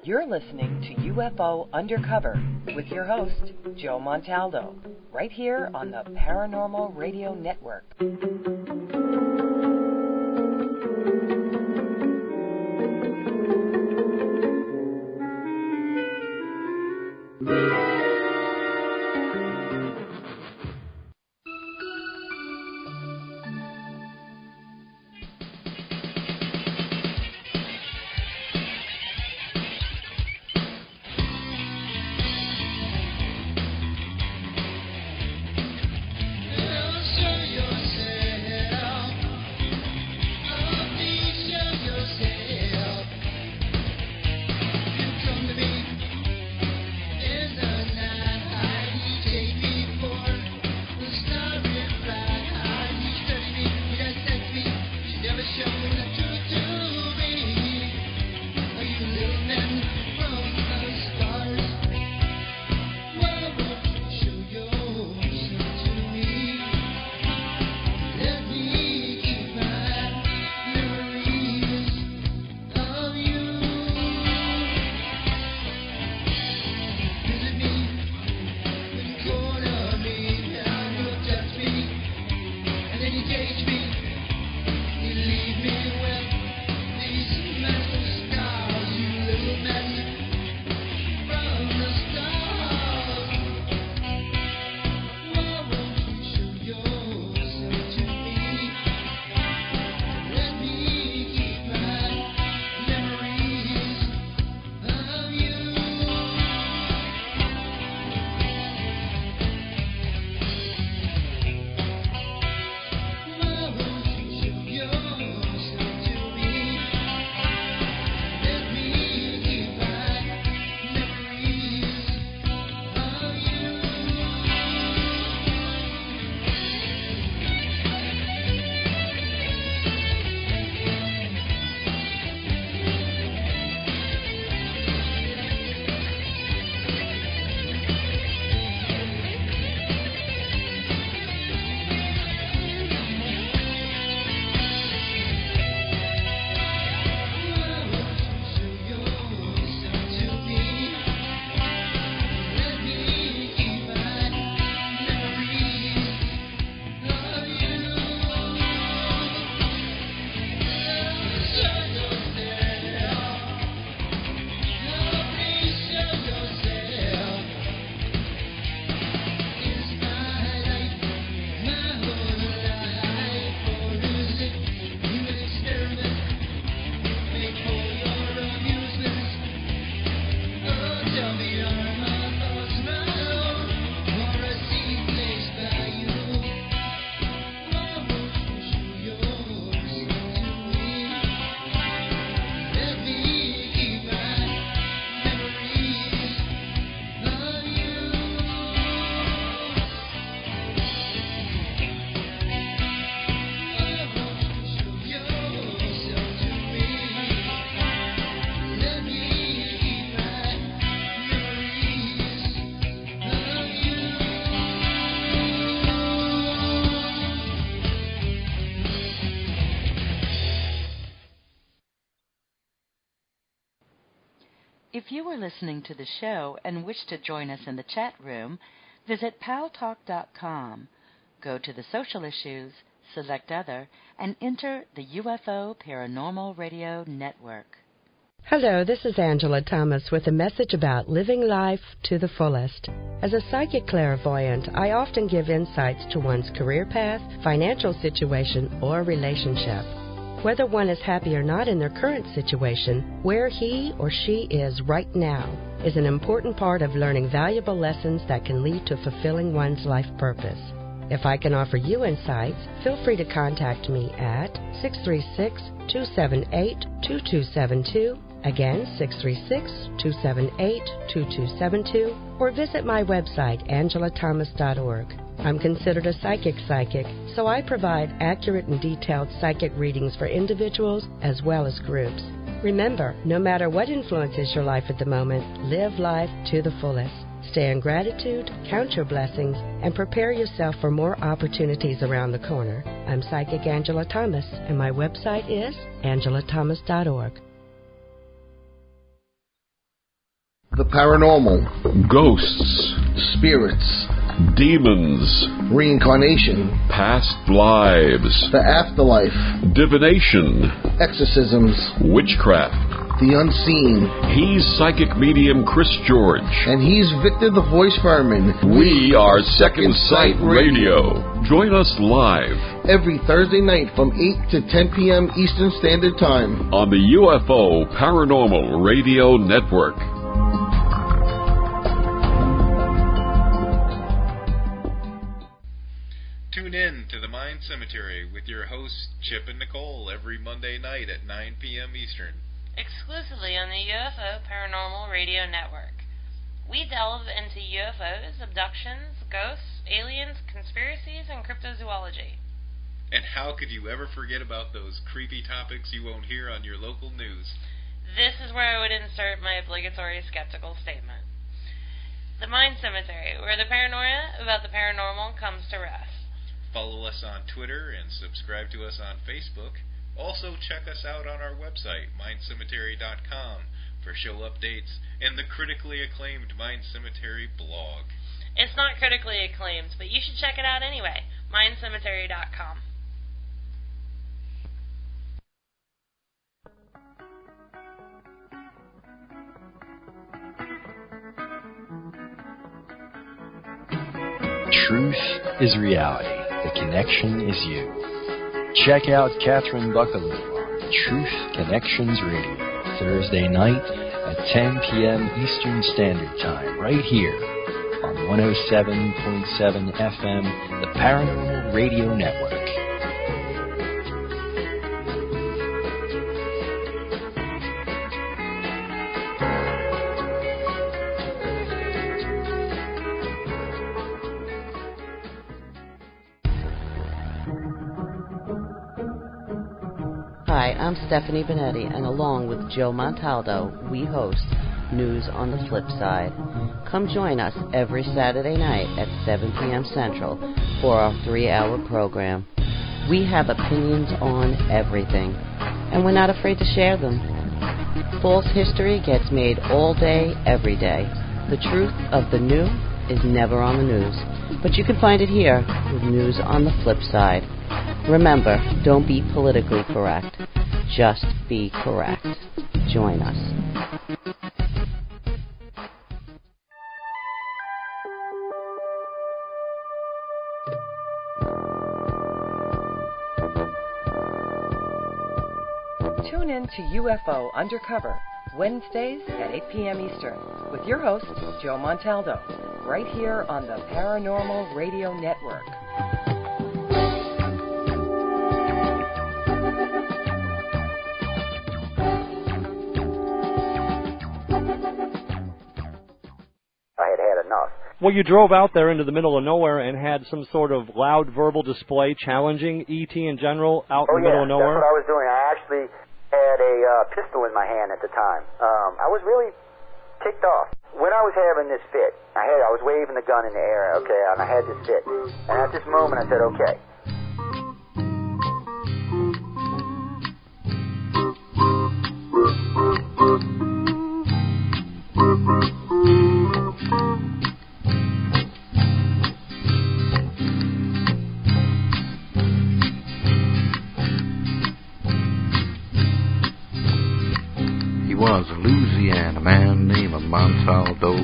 You're listening to UFO Undercover with your host, Joe Montaldo, right here on the Paranormal Radio Network. If you are listening to the show and wish to join us in the chat room, visit paltalk.com. Go to the social issues, select other, and enter the UFO Paranormal Radio Network. Hello, this is Angela Thomas with a message about living life to the fullest. As a psychic clairvoyant, I often give insights to one's career path, financial situation, or relationship. Whether one is happy or not in their current situation, where he or she is right now is an important part of learning valuable lessons that can lead to fulfilling one's life purpose. If I can offer you insights, feel free to contact me at 636-278-2272, again 636-278-2272, or visit my website, angelathomas.org. I'm considered a psychic, so I provide accurate and detailed psychic readings for individuals as well as groups. Remember, no matter what influences your life at the moment, live life to the fullest. Stay in gratitude, count your blessings, and prepare yourself for more opportunities around the corner. I'm Psychic Angela Thomas, and my website is angelathomas.org. The paranormal, ghosts, spirits, demons, reincarnation, past lives, the afterlife, divination, exorcisms, witchcraft, the unseen. He's psychic medium Chris George. And he's Victor the Voice Furman. We are Second Sight Radio. Join us live every Thursday night from 8 to 10 p.m. Eastern Standard Time on the UFO Paranormal Radio Network. Tune in to The Mind Cemetery with your hosts Chip and Nicole every Monday night at 9 p.m. Eastern. Exclusively on the UFO Paranormal Radio Network. We delve into UFOs, abductions, ghosts, aliens, conspiracies, and cryptozoology. And how could you ever forget about those creepy topics you won't hear on your local news? This is where I would insert my obligatory skeptical statement. The Mind Cemetery, where the paranoia about the paranormal comes to rest. Follow us on Twitter and subscribe to us on Facebook. Also, check us out on our website, mindcemetery.com, for show updates and the critically acclaimed Mind Cemetery blog. It's not critically acclaimed, but you should check it out anyway, mindcemetery.com. Truth is reality. The connection is you. Check out Catherine Buckaloo on Truth Connections Radio, Thursday night at 10 p.m. Eastern Standard Time, right here on 107.7 FM, the Paranormal Radio Network. Hi, I'm Stephanie Benetti, and along with Joe Montaldo, we host News on the Flip Side. Come join us every Saturday night at 7 p.m. Central for our 3-hour program. We have opinions on everything, and we're not afraid to share them. False history gets made all day, every day. The truth of the new is never on the news, but you can find it here with News on the Flip Side. Remember, don't be politically correct. Just be correct. Join us. Tune in to UFO Undercover, Wednesdays at 8 p.m. Eastern, with your host, Joe Montaldo, right here on the Paranormal Radio Network. Well, you drove out there into the middle of nowhere and had some sort of loud verbal display challenging ET in general out in the middle of nowhere? That's what I was doing. I actually had a pistol in my hand at the time. I was really ticked off. When I was having this fit, I was waving the gun in the air, okay, and I had this fit. And at this moment, I said, okay. Was a Louisiana man named Montaldo.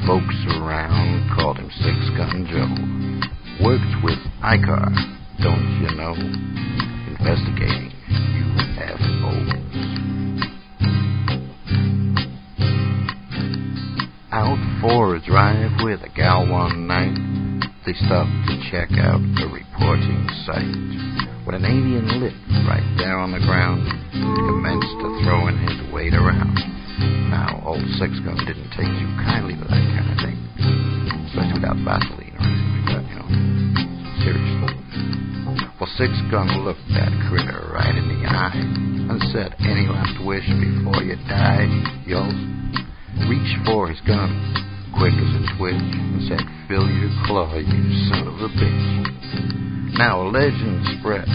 Folks around called him Six Gun Joe. Worked with ICAR, don't you know? Investigating UFOs. Out for a drive with a gal one night, they stopped to check out a reporting site. When an alien lit right there on the ground, commenced to throwing his weight around. Now, old Six Gun didn't take too kindly to that kind of thing, especially without Vaseline or anything like that, you know. Seriously. Well, Six Gun looked that critter right in the eye and said, "Any last wish before you die?" Yo, reached for his gun, quick as a twitch, and said, "Fill your claw, you son of a bitch." Now a legend spread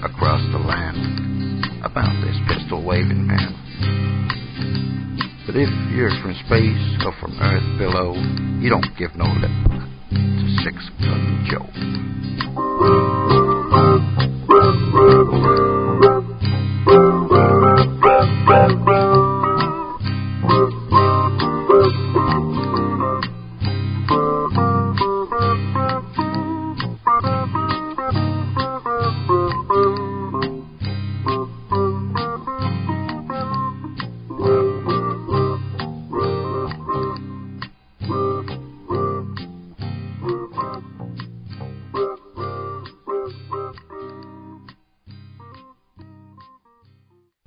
across the land about this pistol-waving man. But if you're from space or from Earth below, you don't give no lip to Six Gun Joe.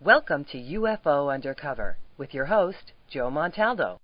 Welcome to UFO Undercover with your host, Joe Montaldo.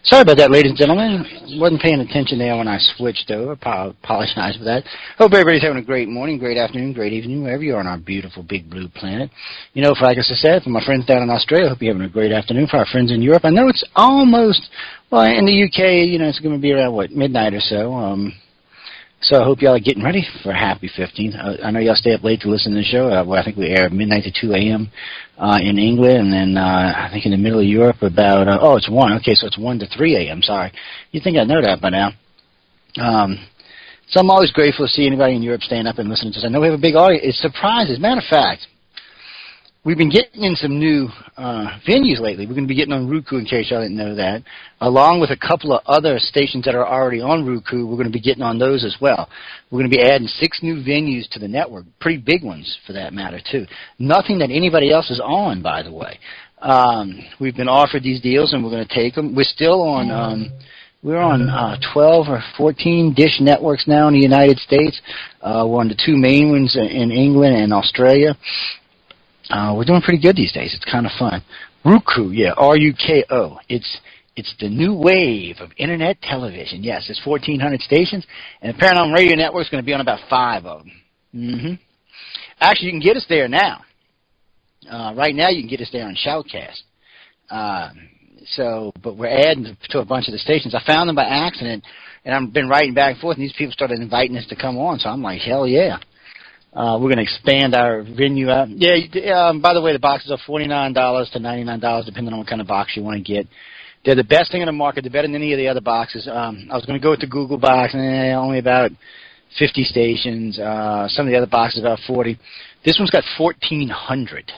Sorry about that, ladies and gentlemen. Wasn't paying attention there when I switched over. Apologize for that. Hope everybody's having a great morning, great afternoon, great evening, wherever you are on our beautiful big blue planet. You know, like I said, for my friends down in Australia, I hope you're having a great afternoon. For our friends in Europe, I know it's almost, well, in the UK, you know, it's going to be around, midnight or so. So I hope y'all are getting ready for a happy 15th. I know y'all stay up late to listen to the show. I think we air midnight to 2 a.m. In England, and then I think in the middle of Europe about, it's 1. Okay, so it's 1 to 3 a.m. Sorry. You'd think I'd know that by now. So I'm always grateful to see anybody in Europe staying up and listening to us. I know we have a big audience. It's surprising. As a matter of fact, we've been getting in some new venues lately. We're going to be getting on Roku, in case y'all didn't know that. Along with a couple of other stations that are already on Roku, we're going to be getting on those as well. We're going to be adding 6 new venues to the network, pretty big ones for that matter, too. Nothing that anybody else is on, by the way. We've been offered these deals, and we're going to take them. We're still on... We're on 12 or 14 dish networks now in the United States. We're on the 2 main ones in England and Australia. We're doing pretty good these days. It's kind of fun. Roku, yeah, R-U-K-O. It's the new wave of Internet television. Yes, it's 1,400 stations, and the Paranormal Radio Network is going to be on about 5 of them. Actually, you can get us there now. Right now, you can get us there on Shoutcast. But we're adding to a bunch of the stations. I found them by accident, and I've been writing back and forth, and these people started inviting us to come on, so I'm like, hell yeah. We're going to expand our venue out. Yeah, by the way, the boxes are $49 to $99, depending on what kind of box you want to get. They're the best thing in the market. They're better than any of the other boxes. I was going to go with the Google box, and only about 50 stations. Some of the other boxes about 40. This one's got 1,400.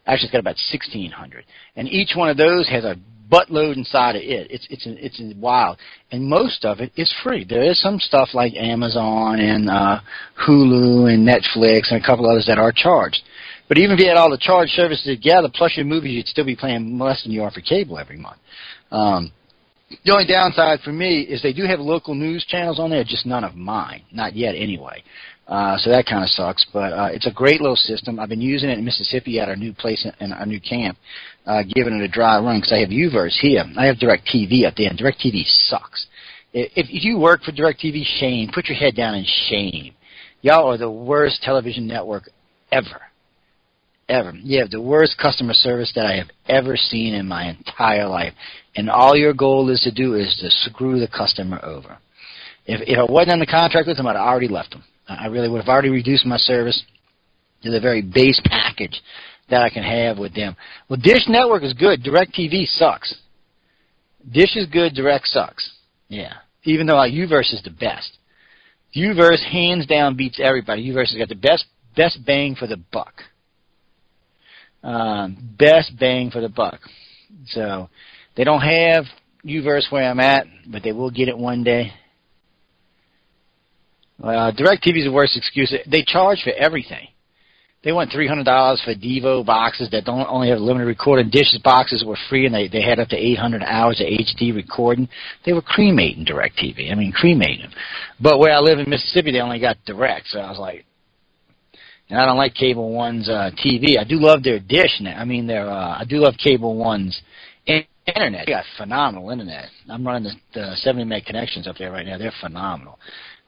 Actually, it's got about 1,600. And each one of those has a buttload inside of it. It's wild. And most of it is free. There is some stuff like Amazon and Hulu and Netflix and a couple others that are charged. But even if you had all the charged services together, plus your movies, you'd still be paying less than you are for cable every month. The only downside for me is they do have local news channels on there, just none of mine. Not yet, anyway. So that kind of sucks. But it's a great little system. I've been using it in Mississippi at our new place in our new camp, giving it a dry run because I have UVerse here. I have DirecTV up there, and DirecTV sucks. If you work for DirecTV, shame. Put your head down in shame. Y'all are the worst television network ever. Ever. You have the worst customer service that I have ever seen in my entire life. And all your goal is to do is to screw the customer over. If I wasn't on the contract with them, I'd have already left them. I really would have already reduced my service to the very base package that I can have with them. Well, Dish Network is good. DirecTV sucks. Dish is good. Direct sucks. Yeah. Even though UVerse is the best. UVerse hands down beats everybody. UVerse has got the best bang for the buck. Best bang for the buck. So they don't have UVerse where I'm at, but they will get it one day. DirecTV is the worst excuse. They charge for everything. They want $300 for Devo boxes that don't only have limited recording. Dishes boxes were free, and they had up to 800 hours of HD recording. They were cremating DirecTV. I mean, cremating them. But where I live in Mississippi, they only got direct. So I was like, and I don't like Cable One's TV. I do love their dish now. I mean, I do love Cable One's internet. They got phenomenal internet. I'm running the 70 meg connections up there right now. They're phenomenal.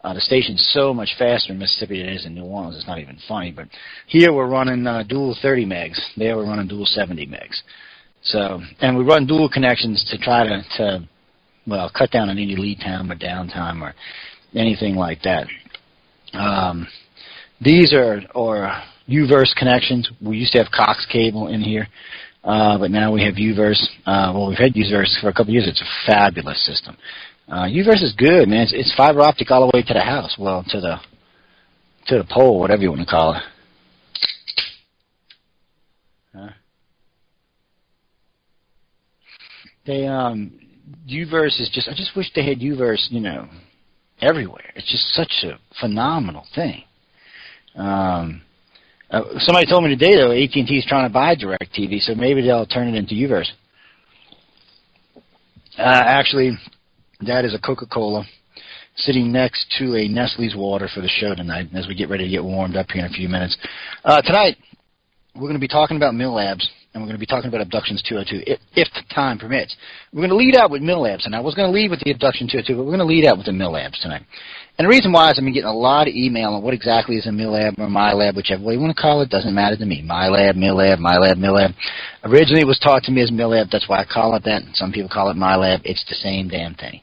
The station's so much faster in Mississippi than it is in New Orleans. It's not even funny. But here we're running dual 30 megs. There we're running dual 70 megs. So, and we run dual connections to try to cut down on any lead time or downtime or anything like that. These are UVerse connections. We used to have Cox cable in here, but now we have UVerse. We've had UVerse for a couple of years. It's a fabulous system. UVerse is good, man. It's fiber optic all the way to the house. Well, to the pole, whatever you want to call it. UVerse is just. I just wish they had UVerse, everywhere. It's just such a phenomenal thing. Somebody told me today though, AT&T is trying to buy DirecTV, so maybe they'll turn it into UVerse. Actually. That is a Coca-Cola sitting next to a Nestle's water for the show tonight as we get ready to get warmed up here in a few minutes. Tonight, we're going to be talking about Milabs, and we're going to be talking about Abductions 202, if time permits. We're going to lead out with Milabs tonight. I was going to lead with the Abduction 202, but we're going to lead out with the Milabs tonight. And the reason why is I've been getting a lot of email on what exactly is a Milab or MyLab, whichever way you want to call it, doesn't matter to me. MyLab, Milab, MyLab, Milab. Originally, it was taught to me as Milab. That's why I call it that. Some people call it MyLab. It's the same damn thing.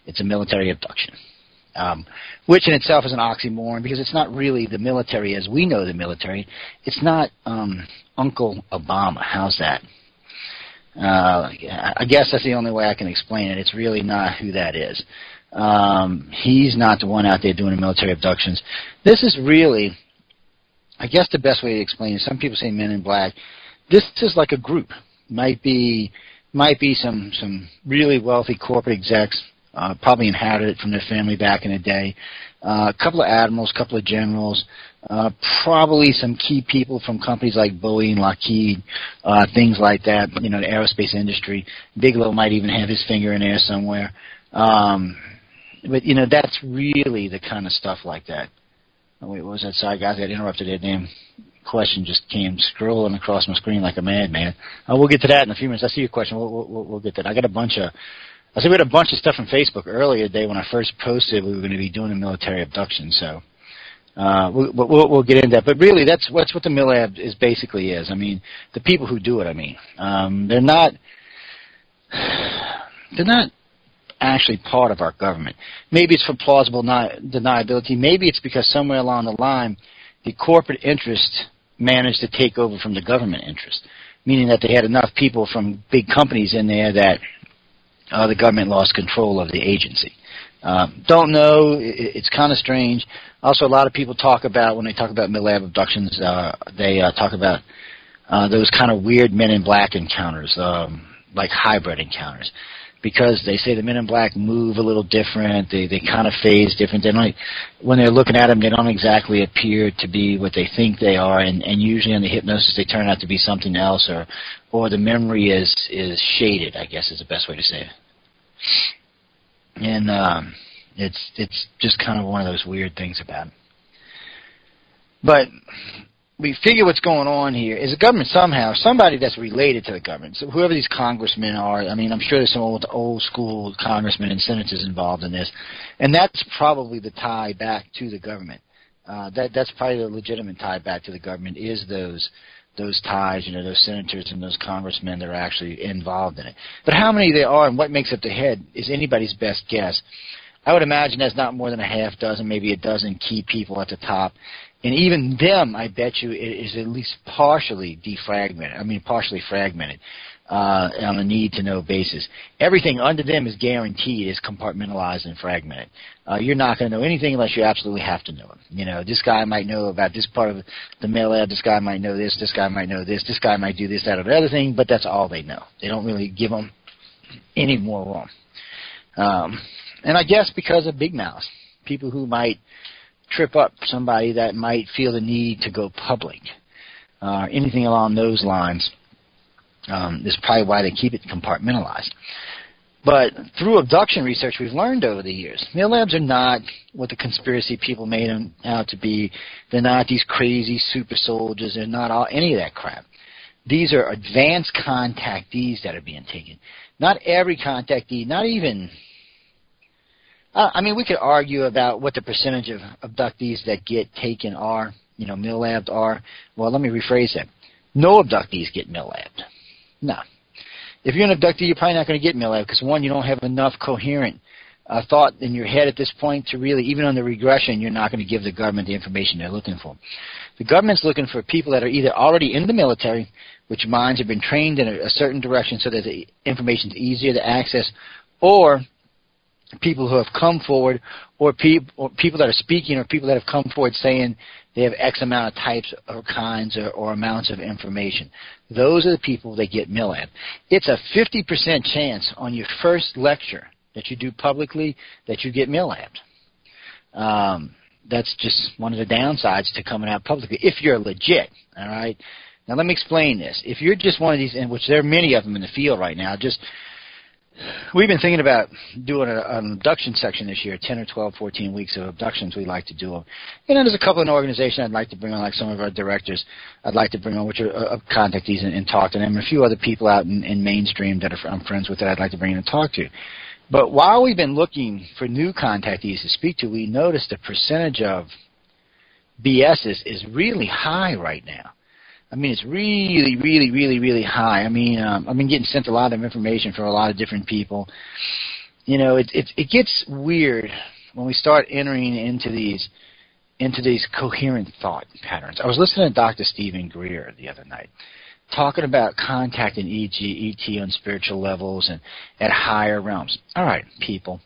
It's a military abduction, which in itself is an oxymoron because it's not really the military as we know the military. It's not Uncle Obama. How's that? I guess that's the only way I can explain it. It's really not who that is. He's not the one out there doing the military abductions. This is really, I guess the best way to explain it, some people say Men in Black. This is like a group. Might be some really wealthy corporate execs. Probably inherited it from their family back in the day. A couple of admirals, a couple of generals, probably some key people from companies like Boeing, Lockheed, things like that, the aerospace industry. Bigelow might even have his finger in there somewhere. But, that's really the kind of stuff like that. Oh, wait, what was that? Sorry, guys, I got interrupted. That damn question just came scrolling across my screen like a madman. We'll get to that in a few minutes. I see your question. We'll get to that. I said we had a bunch of stuff from Facebook earlier today when I first posted we were going to be doing a military abduction, so we'll get into that. But really, that's what the Milab basically is. I mean, the people who do it. They're not actually part of our government. Maybe it's for plausible deniability. Maybe it's because somewhere along the line, the corporate interest managed to take over from the government interest, meaning that they had enough people from big companies in there that the government lost control of the agency. Don't know. It's kind of strange. Also, a lot of people talk about, when they talk about Milab abductions, they talk about those kind of weird Men in Black encounters, like hybrid encounters, because they say the Men in Black move a little different. They kind of phase different. When they're looking at them, they don't exactly appear to be what they think they are, and usually on the hypnosis they turn out to be something else, or the memory is shaded, I guess is the best way to say it. And it's just kind of one of those weird things about it. But we figure what's going on here is the government somehow, somebody that's related to the government. So whoever these congressmen are, I'm sure there's some old school congressmen and senators involved in this, and that's probably the tie back to the government. That's probably the legitimate tie back to the government is those ties, those senators and those congressmen that are actually involved in it. But how many there are and what makes up the head is anybody's best guess. I would imagine that's not more than a half dozen, maybe a dozen key people at the top. And even them, I bet you, is at least partially fragmented. on a need-to-know basis. Everything under them is guaranteed is compartmentalized and fragmented. You're not going to know anything unless you absolutely have to know it. This guy might know about this part of the Milid, this guy might know this guy might know this guy might do this, that, or the other thing, but that's all they know. They don't really give them any more room. And I guess because of big mouths, people who might trip up somebody that might feel the need to go public, anything along those lines, is probably why they keep it compartmentalized. But through abduction research, we've learned over the years, Milabs are not what the conspiracy people made them out to be. They're not these crazy super soldiers. They're not any of that crap. These are advanced contactees that are being taken. Not every contactee, not even... we could argue about what the percentage of abductees that get taken are, Millabbed are. Well, let me rephrase that. No abductees get Millabbed. No. If you're an abductee, you're probably not going to get Millabbed because, one, you don't have enough coherent thought in your head at this point to really, even on the regression, you're not going to give the government the information they're looking for. The government's looking for people that are either already in the military, which minds have been trained in a certain direction so that the information is easier to access, or people who have come forward, or people that are speaking, or people that have come forward saying they have X amount of types or kinds or amounts of information. Those are the people that get Millab. It's a 50% chance on your first lecture that you do publicly that you get Millabbed. That's just one of the downsides to coming out publicly, if you're legit, all right? Now, let me explain this. If you're just one of these, in which there are many of them in the field right now, we've been thinking about doing an abduction section this year, 10 or 12, 14 weeks of abductions we'd like to do them. There's a couple of organizations I'd like to bring on, like some of our directors I'd like to bring on, which are contactees and talk to them, and a few other people out in mainstream that I'm friends with that I'd like to bring in and talk to. But while we've been looking for new contactees to speak to, we noticed the percentage of BS is really high right now. It's really, really, really, really high. I've been getting sent a lot of information from a lot of different people. It gets weird when we start entering into these coherent thought patterns. I was listening to Dr. Stephen Greer the other night, talking about contacting ET on spiritual levels and at higher realms. All right, people,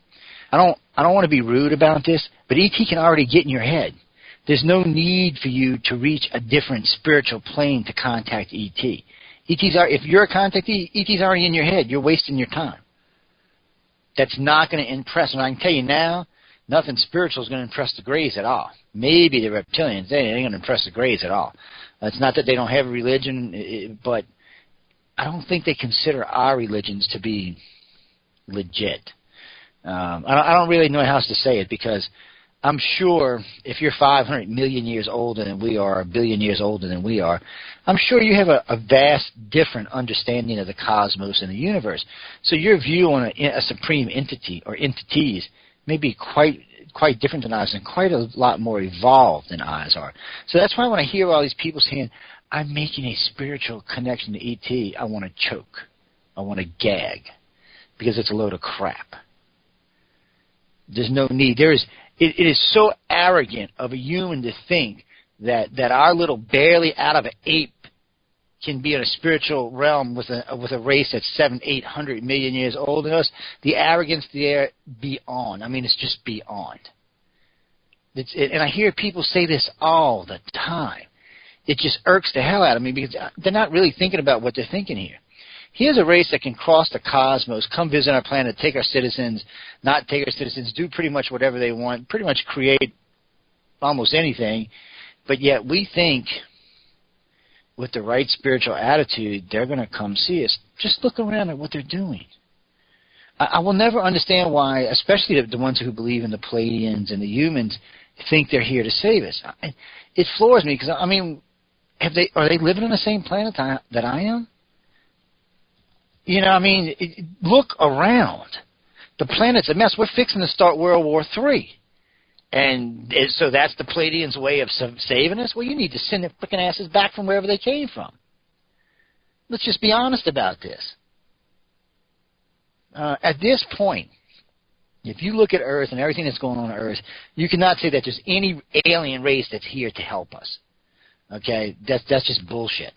I don't want to be rude about this, but ET can already get in your head. There's no need for you to reach a different spiritual plane to contact ET. If you're a contactee, ET's already in your head. You're wasting your time. That's not going to impress. And I can tell you now, nothing spiritual is going to impress the Greys at all. Maybe the reptilians, they ain't going to impress the Greys at all. It's not that they don't have a religion, but I don't think they consider our religions to be legit. I don't really know how else to say it, because I'm sure if you're 500 million years older than we are, 1 billion years older than we are, I'm sure you have a vast different understanding of the cosmos and the universe. So your view on a supreme entity or entities may be quite different than ours and quite a lot more evolved than ours are. So that's why when I hear all these people saying, I'm making a spiritual connection to ET, I want to choke. I want to gag, because it's a load of crap. There's no need. It is so arrogant of a human to think that our little barely out of an ape can be in a spiritual realm with a race that's 700-800 million years older than us. The arrogance there beyond. It's just beyond. And I hear people say this all the time. It just irks the hell out of me, because they're not really thinking about what they're thinking here. Here's a race that can cross the cosmos, come visit our planet, take our citizens, not take our citizens, do pretty much whatever they want, pretty much create almost anything, but yet we think with the right spiritual attitude, they're going to come see us. Just look around at what they're doing. I will never understand why, especially the ones who believe in the Pleiadians and the humans, think they're here to save us. It floors me, because, are they living on the same planet that I am? Look around. The planet's a mess. We're fixing to start World War III. And so that's the Pleiadians' way of saving us? Well, you need to send their frickin' asses back from wherever they came from. Let's just be honest about this. At this point, if you look at Earth and everything that's going on Earth, you cannot say that there's any alien race that's here to help us. Okay? That's just bullshit.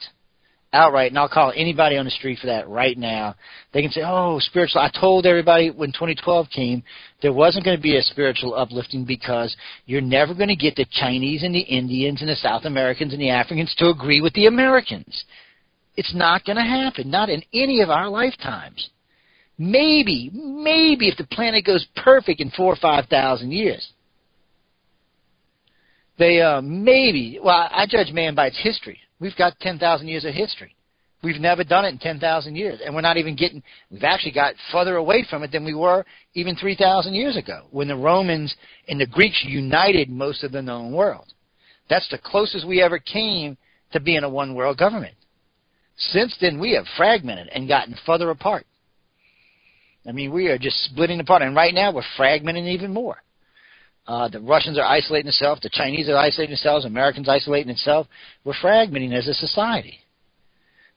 outright, and I'll call anybody on the street for that right now. They can say, oh, spiritual. I told everybody when 2012 came there wasn't going to be a spiritual uplifting because you're never going to get the Chinese and the Indians and the South Americans and the Africans to agree with the Americans. It's not going to happen, not in any of our lifetimes. Maybe if the planet goes perfect in 4,000 or 5,000 years. Maybe. Well, I judge man by its history. We've got 10,000 years of history. We've never done it in 10,000 years. And we're not even we've actually got further away from it than we were even 3,000 years ago when the Romans and the Greeks united most of the known world. That's the closest we ever came to being a one-world government. Since then, we have fragmented and gotten further apart. I mean, we are just splitting apart. And right now, we're fragmenting even more. The Russians are isolating themselves. The Chinese are isolating themselves. Americans isolating themselves. We're fragmenting as a society.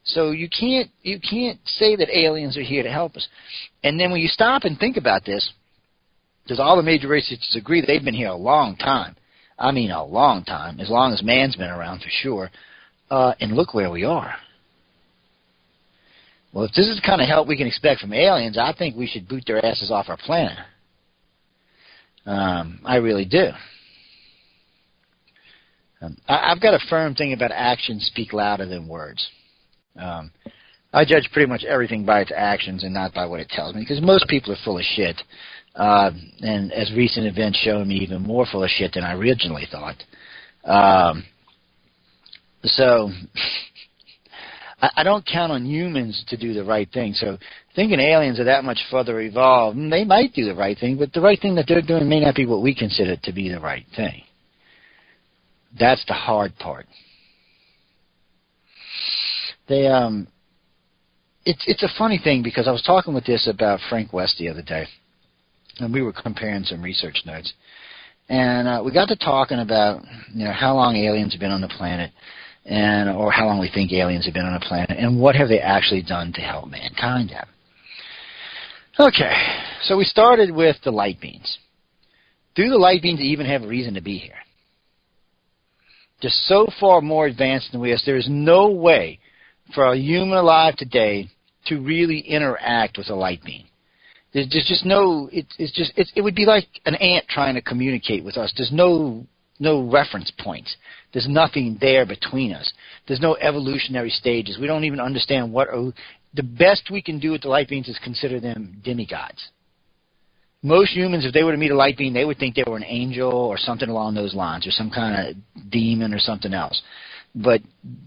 So you can't say that aliens are here to help us. And then when you stop and think about this, because all the major racists agree they've been here a long time. I mean a long time, as long as man's been around for sure. And look where we are. Well, if this is the kind of help we can expect from aliens, I think we should boot their asses off our planet. I really do. I've got a firm thing about actions speak louder than words. I judge pretty much everything by its actions and not by what it tells me, because most people are full of shit. And as recent events show me, even more full of shit than I originally thought. So I don't count on humans to do the right thing. So thinking aliens are that much further evolved, they might do the right thing, but the right thing that they're doing may not be what we consider to be the right thing. That's the hard part. It's a funny thing because I was talking with this about Frank West the other day, and we were comparing some research notes. And we got to talking about how long aliens have been on the planet, or how long we think aliens have been on the planet, and what have they actually done to help mankind out. Okay, so we started with the light beams. Do the light beams even have a reason to be here? Just so far more advanced than we are, there is no way for a human alive today to really interact with a light beam. There's just no, it would be like an ant trying to communicate with us. There's no reference points. There's nothing there between us. There's no evolutionary stages. We don't even understand the best we can do with the light beams is consider them demigods. Most humans, if they were to meet a light beam, they would think they were an angel or something along those lines, or some kind of demon or something else. But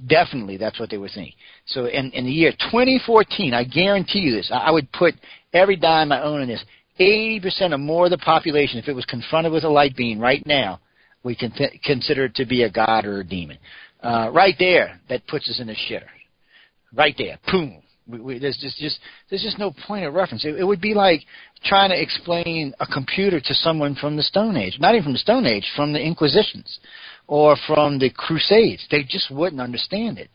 definitely that's what they were thinking. So in the year 2014, I guarantee you this, I would put every dime I own in this, 80% or more of the population, if it was confronted with a light beam right now, we can consider it to be a god or a demon. Right there, that puts us in the shitter. Right there, boom. There's just no point of reference. It would be like trying to explain a computer to someone from the Stone Age. Not even from the Stone Age, from the Inquisitions or from the Crusades. They just wouldn't understand it.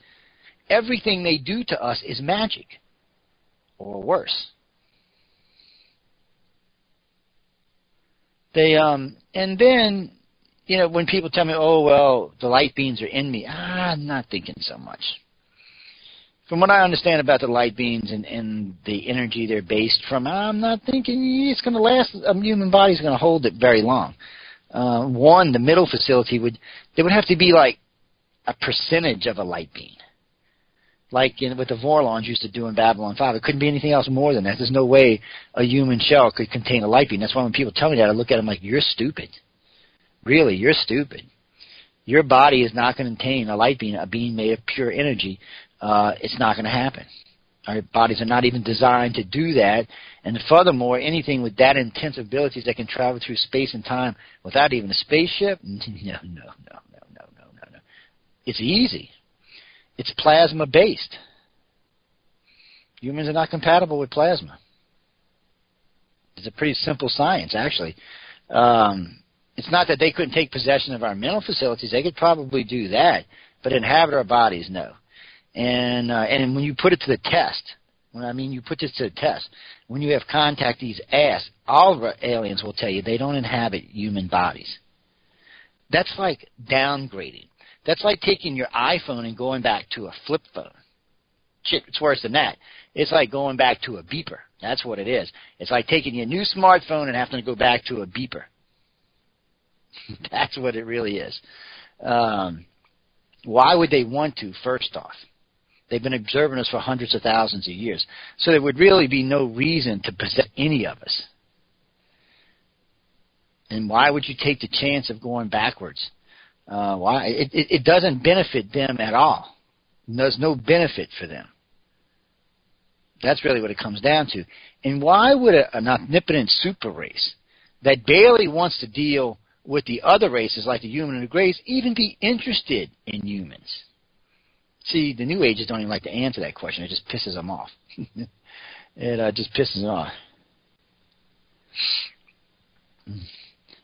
Everything they do to us is magic, or worse. And then, when people tell me, oh, well, the light beams are in me, I'm not thinking so much. From what I understand about the light beams and the energy they're based from, I'm not thinking it's going to last. A human body's going to hold it very long. The middle facility there would have to be like a percentage of a light beam, like what the Vorlons used to do in Babylon 5. It couldn't be anything else more than that. There's no way a human shell could contain a light beam. That's why when people tell me that, I look at them like, you're stupid. Really, you're stupid. Your body is not going to contain a light beam, a beam made of pure energy. It's not going to happen. Our bodies are not even designed to do that. And furthermore, anything with that intense abilities that can travel through space and time without even a spaceship, no. It's easy. It's plasma-based. Humans are not compatible with plasma. It's a pretty simple science, actually. It's not that they couldn't take possession of our mental facilities. They could probably do that. But inhabit our bodies, no. And when you put it to the test, you put this to the test, when you have contactees ask, all of our aliens will tell you they don't inhabit human bodies. That's like downgrading. That's like taking your iPhone and going back to a flip phone. shit, it's worse than that. It's like going back to a beeper. That's what it is. It's like taking your new smartphone and having to go back to a beeper. That's what it really is. Why would they want to, first off? They've been observing us for hundreds of thousands of years. So there would really be no reason to possess any of us. And why would you take the chance of going backwards? Why? It doesn't benefit them at all. There's no benefit for them. That's really what it comes down to. And why would an omnipotent super race that barely wants to deal with the other races like the human and the Greys even be interested in humans? See, the New Ages don't even like to answer that question. It just pisses them off. It just pisses them off.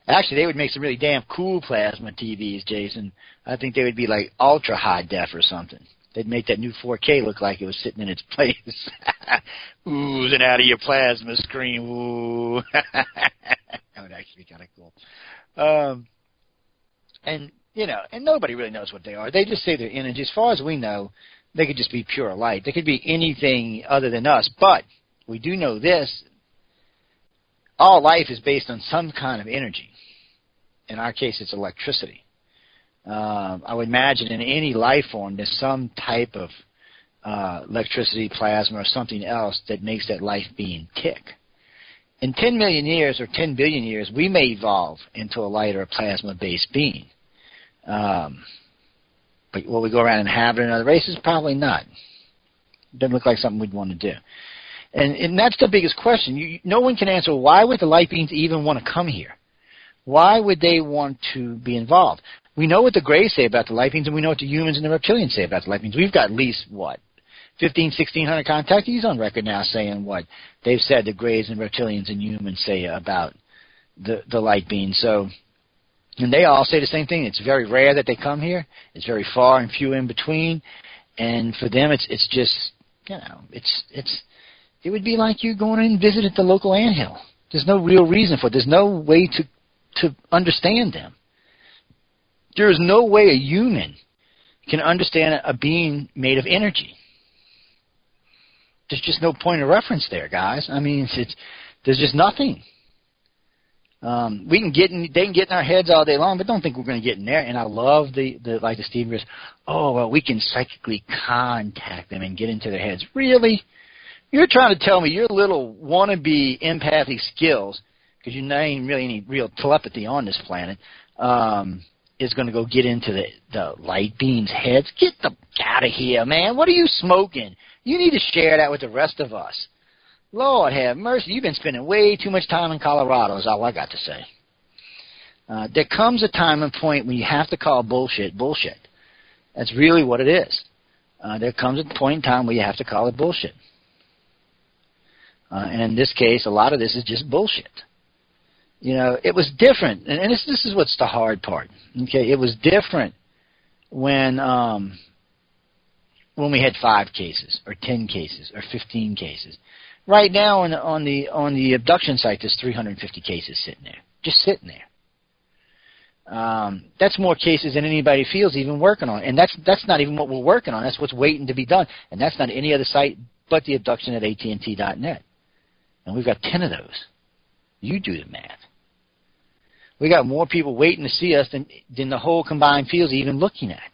Actually, they would make some really damn cool plasma TVs, Jason. I think they would be like ultra high def or something. They'd make that new 4K look like it was sitting in its place. Oozing out of your plasma screen. Ooh. That would actually be kind of cool. And, you know, and nobody really knows what they are. They just say they're energy. As far as we know, they could just be pure light. They could be anything other than us. But we do know this. All life is based on some kind of energy. In our case, it's electricity. I would imagine in any life form, there's some type of electricity, plasma, or something else that makes that life being tick. In 10 million years or 10 billion years, we may evolve into a light or a plasma-based being. But will we go around and inhabit another races? Probably not. Doesn't look like something we'd want to do. And that's the biggest question. No one can answer, why would the light beings even want to come here? Why would they want to be involved? We know what the Greys say about the light beings, and we know what the humans and the reptilians say about the light beings. We've got at least, 1,500 contactees on record now saying what they've said the Greys and reptilians and humans say about the light beings. So, and they all say the same thing. It's very rare that they come here. It's very far and few in between. And for them, it's just, you know, it would be like you going in and visiting the local anthill. There's no real reason for it. There's no way to understand them. There is no way a human can understand a being made of energy. There's just no point of reference there, guys. I mean, there's just nothing. They can get in our heads all day long, but don't think we're going to get in there. And I love like the Steve Gris, oh, well, we can psychically contact them and get into their heads. Really? You're trying to tell me your little wannabe empathic skills, because you're not even really any real telepathy on this planet, is going to go get into the light beings' heads? Get out of here, man. What are you smoking? You need to share that with the rest of us. Lord have mercy. You've been spending way too much time in Colorado, is all I got to say. There comes a time and point when you have to call bullshit bullshit. That's really what it is. There comes a point in time where you have to call it bullshit. And in this case, a lot of this is just bullshit. You know, it was different, and this is what's the hard part. Okay, it was different when we had 5 cases, or 10 cases, or 15 cases. Right now, on the abduction site, there's 350 cases sitting there, just sitting there. That's more cases than anybody feels even working on, and that's not even what we're working on. That's what's waiting to be done, and that's not any other site but the abduction at AT&T.net. And we've got 10 of those. You do the math. We got more people waiting to see us than the whole combined field's even looking at.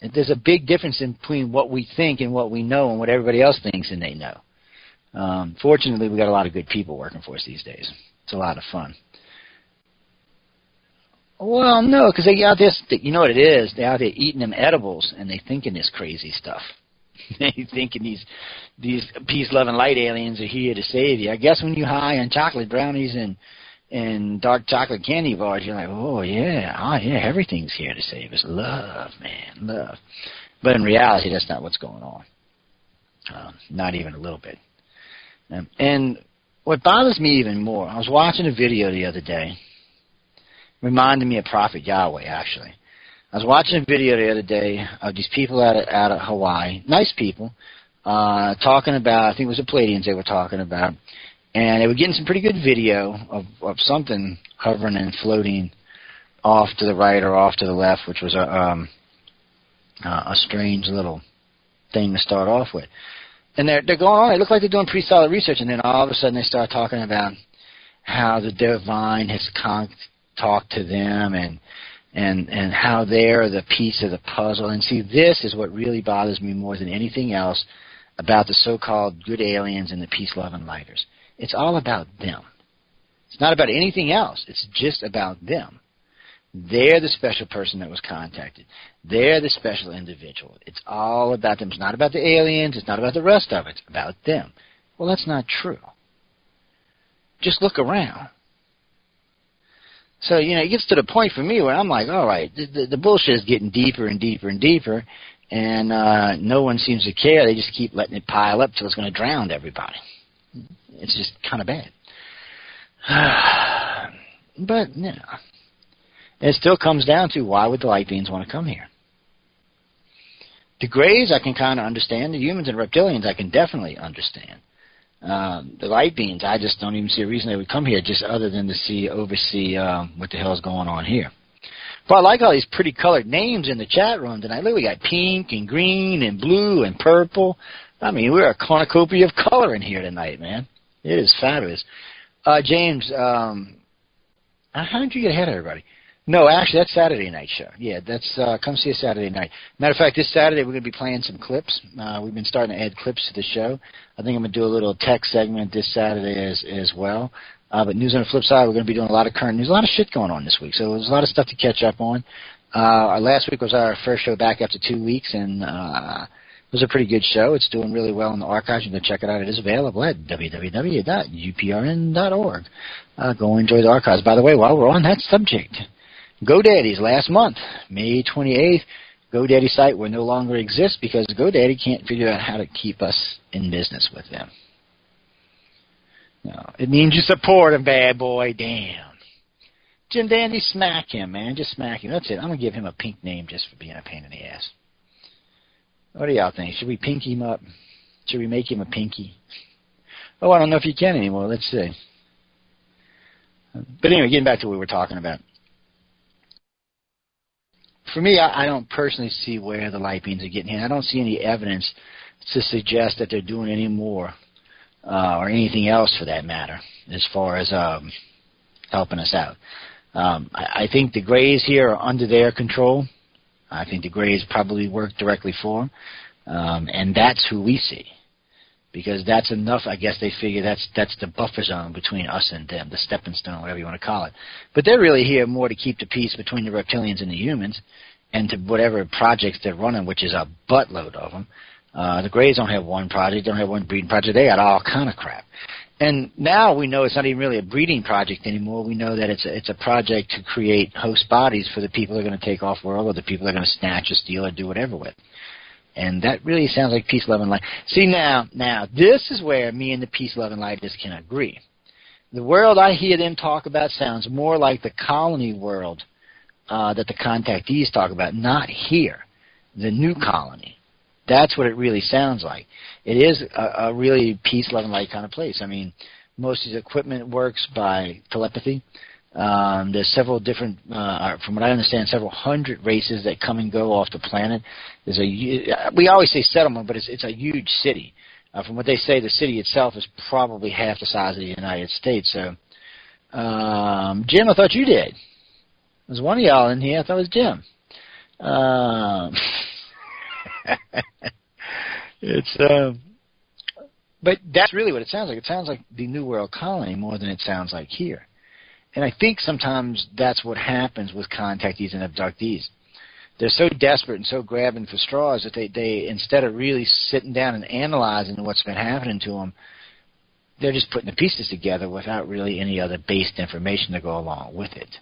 And there's a big difference in between what we think and what we know and what everybody else thinks and they know. Fortunately, we got a lot of good people working for us these days. It's a lot of fun. Well, no, because they out there, you know what it is? They're out there eating them edibles and they thinking this crazy stuff. They thinking these peace-loving light aliens are here to save you. I guess when you're high on chocolate brownies and dark chocolate candy bars, you're like, oh yeah, everything's here to save us. Love, man, love. But in reality, that's not what's going on. Not even a little bit. And what bothers me even more, I was watching a video the other day, reminded me of Prophet Yahweh, actually. I was watching a video the other day of these people out of Hawaii, nice people, talking about, I think it was the Palladians they were talking about, and they were getting some pretty good video of something hovering and floating off to the right or off to the left, which was a strange little thing to start off with. And they're going on. They look like they're doing pretty solid research, and then all of a sudden they start talking about how the divine has talked to them and how they're the piece of the puzzle. And see, this is what really bothers me more than anything else about the so-called good aliens and the peace-loving lighters. It's all about them. It's not about anything else. It's just about them. They're the special person that was contacted. They're the special individual. It's all about them. It's not about the aliens. It's not about the rest of it. It's about them. Well, that's not true. Just look around. So, it gets to the point for me where I'm like, all right, the bullshit is getting deeper and deeper and deeper, and no one seems to care. They just keep letting it pile up till it's going to drown everybody. It's just kind of bad. But, it still comes down to why would the light beings want to come here? The Greys I can kind of understand. The humans and reptilians I can definitely understand. The light beings, I just don't even see a reason they would come here just other than to oversee what the hell is going on here. But I like all these pretty colored names in the chat room tonight. Look, we got pink and green and blue and purple. I mean, we're a cornucopia of color in here tonight, man. It is fabulous. James, how did you get ahead of everybody? No, actually, that's Saturday night show. Yeah, that's come see us Saturday night. Matter of fact, this Saturday we're going to be playing some clips. We've been starting to add clips to the show. I think I'm going to do a little tech segment this Saturday as well. But news on the flip side, we're going to be doing a lot of current news, a lot of shit going on this week. So there's a lot of stuff to catch up on. Last week was our first show back after 2 weeks, and it was a pretty good show. It's doing really well in the archives. You can check it out. It is available at www.uprn.org. Go enjoy the archives. By the way, while we're on that subject, GoDaddy's last month, May 28th, GoDaddy site will no longer exist because GoDaddy can't figure out how to keep us in business with them. No, it means you support a bad boy. Damn. Jim Dandy, smack him, man. Just smack him. That's it. I'm going to give him a pink name just for being a pain in the ass. What do y'all think? Should we pink him up? Should we make him a pinky? Oh, I don't know if you can anymore. Let's see. But anyway, getting back to what we were talking about. For me, I don't personally see where the light beings are getting here. I don't see any evidence to suggest that they're doing any more or anything else for that matter as far as helping us out. I think the Greys here are under their control. I think the Greys probably work directly for them. And that's who we see. Because that's enough, I guess they figure that's the buffer zone between us and them, the stepping stone, whatever you want to call it. But they're really here more to keep the peace between the reptilians and the humans and to whatever projects they're running, which is a buttload of them. The Greys don't have one project, don't have one breeding project. They got all kind of crap. And now we know it's not even really a breeding project anymore. We know that it's a project to create host bodies for the people that are going to take off world or the people that are going to snatch or steal or do whatever with. And that really sounds like peace, love, and light. See, now, this is where me and the peace, love, and lighters can agree. The world I hear them talk about sounds more like the colony world that the contactees talk about, not here, the new colony. That's what it really sounds like. It is a really peace, love, and light kind of place. I mean, most of the equipment works by telepathy. There's several different, from what I understand, several hundred races that come and go off the planet. We always say settlement, but it's a huge city. From what they say, the city itself is probably half the size of the United States. So, Jim, I thought you did. There's one of y'all in here. I thought it was Jim. But that's really what it sounds like. It sounds like the New World Colony more than it sounds like here. And I think sometimes that's what happens with contactees and abductees. They're so desperate and so grabbing for straws that they instead of really sitting down and analyzing what's been happening to them, they're just putting the pieces together without really any other based information to go along with it.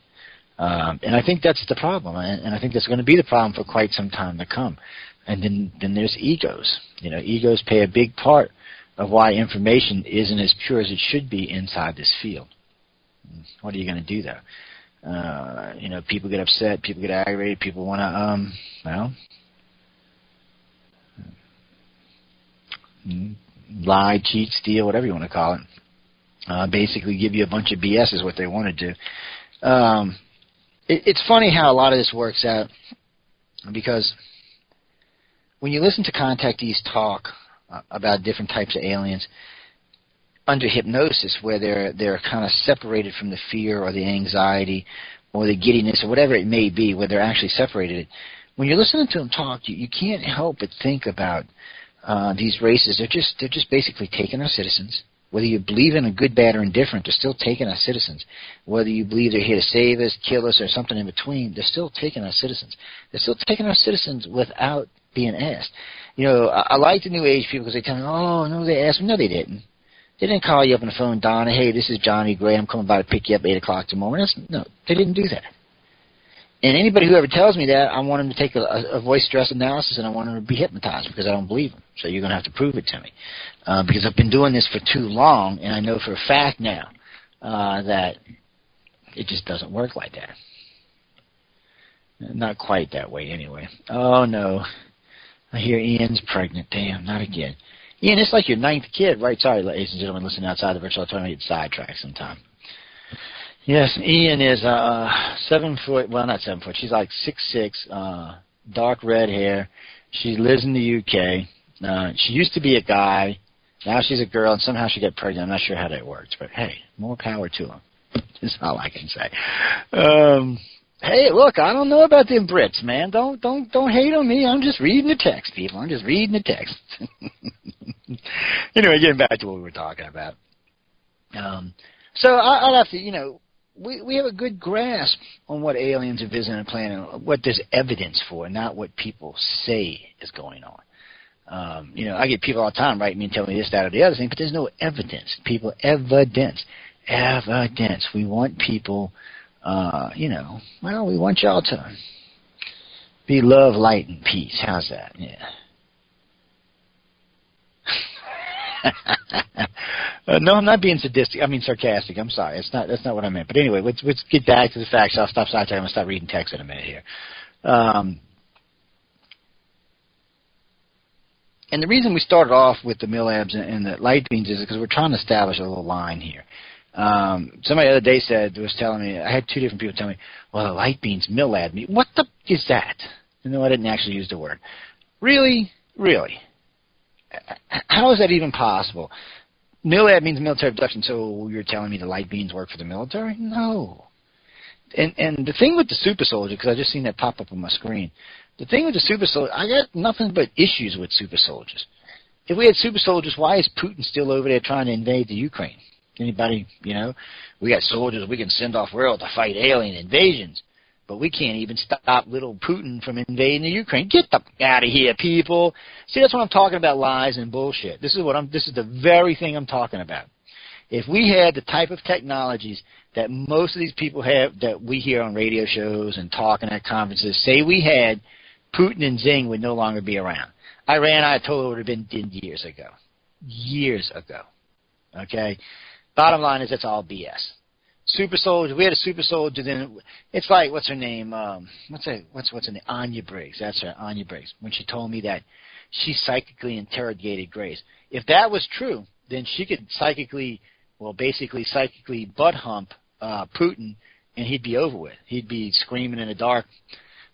And I think that's the problem, and I think that's going to be the problem for quite some time to come. And then there's egos. You know, egos play a big part of why information isn't as pure as it should be inside this field. What are you going to do, though? People get upset, people get aggravated, people want to, lie, cheat, steal, whatever you want to call it. Basically give you a bunch of BS is what they want to do. It's funny how a lot of this works out because when you listen to contactees talk about different types of aliens under hypnosis, where they're kind of separated from the fear or the anxiety or the giddiness or whatever it may be, where they're actually separated, when you're listening to them talk, you can't help but think about these races. They're just basically taking our citizens. Whether you believe in a good, bad, or indifferent, they're still taking our citizens. Whether you believe they're here to save us, kill us, or something in between, they're still taking our citizens. They're still taking our citizens without being asked. You know, I like the New Age people because they tell me, oh, no, they asked me. No, they didn't. They didn't call you up on the phone, Donna, hey, this is Johnny Gray. I'm coming by to pick you up at 8 o'clock tomorrow. No, they didn't do that. And anybody who ever tells me that, I want them to take a voice stress analysis, and I want them to be hypnotized because I don't believe them. So you're going to have to prove it to me. Because I've been doing this for too long, and I know for a fact now that it just doesn't work like that. Not quite that way anyway. Oh, no. I hear Ian's pregnant. Damn, not again. Ian, it's like your 9th kid, right? Sorry, ladies and gentlemen, listening outside the virtual auditorium, I get sidetracked sometime. Yes, Ian is 7 foot. Well, not 7 foot. She's like 6'6", dark red hair. She lives in the UK. She used to be a guy. Now she's a girl, and somehow she got pregnant. I'm not sure how that works, but hey, more power to them. That's all I can say. Hey, look, I don't know about them Brits, man. Don't hate on me. I'm just reading the text, people. I'm just reading the text. Anyway, getting back to what we were talking about. So I'd have to, you know, we have a good grasp on what aliens are visiting the planet, what there's evidence for, not what people say is going on. You know, I get people all the time writing me and telling me this, that, or the other thing, but there's no evidence. People, evidence. We want people, you know, well, we want y'all to be love, light, and peace. How's that? Yeah. No, I'm not being sadistic. I mean sarcastic. I'm sorry. That's not what I meant. But anyway, let's get back to the facts. I'll stop sidetracking. I'm going to stop reading text in a minute here. And the reason we started off with the Milabs and the light beams is because we're trying to establish a little line here. Somebody the other day was telling me, I had 2 different people tell me, well, the light beams Milab me. What the is that? No, I didn't actually use the word. Really? Really? How is that even possible? Milad means military abduction, so you're telling me the light beams work for the military? No. And the thing with the super soldier, because I just seen that pop up on my screen, the thing with the super soldier, I got nothing but issues with super soldiers. If we had super soldiers, why is Putin still over there trying to invade the Ukraine? Anybody, you know? We got soldiers we can send off world to fight alien invasions. But we can't even stop little Putin from invading the Ukraine. Get the out of here, people. See, that's what I'm talking about, lies and bullshit. This is the very thing I'm talking about. If we had the type of technologies that most of these people have, that we hear on radio shows and talking at conferences, say we had, Putin and Zing would no longer be around. Iran, Ayatollah would have been dead years ago. Years ago. Okay? Bottom line is that's all BS. Super soldier. We had a super soldier. Then it's like, what's her name? What's her name? Anya Briggs. That's her, Anya Briggs. When she told me that she psychically interrogated Grace. If that was true, then she could basically psychically butt hump Putin, and he'd be over with. He'd be screaming in the dark,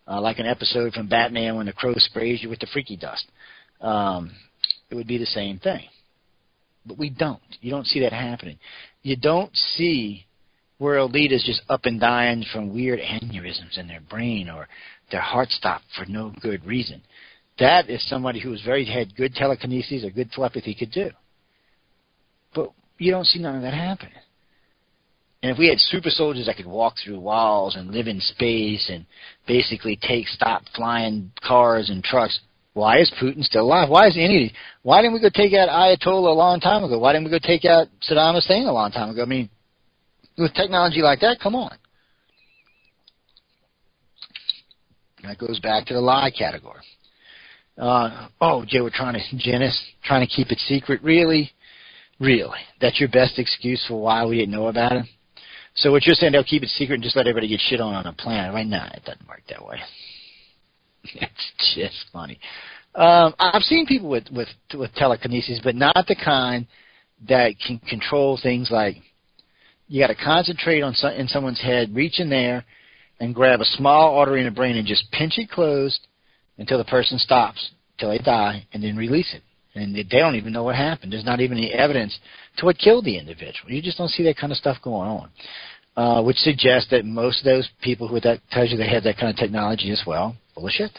like an episode from Batman when the crow sprays you with the freaky dust. It would be the same thing. But we don't. You don't see that happening. You don't see world leaders just up and dying from weird aneurysms in their brain or their heart stopped for no good reason. That is somebody who had good telekinesis or good telepathy could do. But you don't see none of that happen. And if we had super soldiers that could walk through walls and live in space and basically stop flying cars and trucks, why is Putin still alive? Why didn't we go take out Ayatollah a long time ago? Why didn't we go take out Saddam Hussein a long time ago? I mean, with technology like that, come on. That goes back to the lie category. Jay, we're trying to keep it secret. Really? Really? That's your best excuse for why we didn't know about it? So what you're saying, they'll keep it secret and just let everybody get shit on a planet? Right now, it doesn't work that way. It's just funny. I've seen people with telekinesis, but not the kind that can control things like you got to concentrate in someone's head, reach in there, and grab a small artery in the brain and just pinch it closed until the person stops. till they die and then release it. And they don't even know what happened. There's not even any evidence to what killed the individual. You just don't see that kind of stuff going on, which suggests that most of those people who that tells you they have that kind of technology as well, full of shit.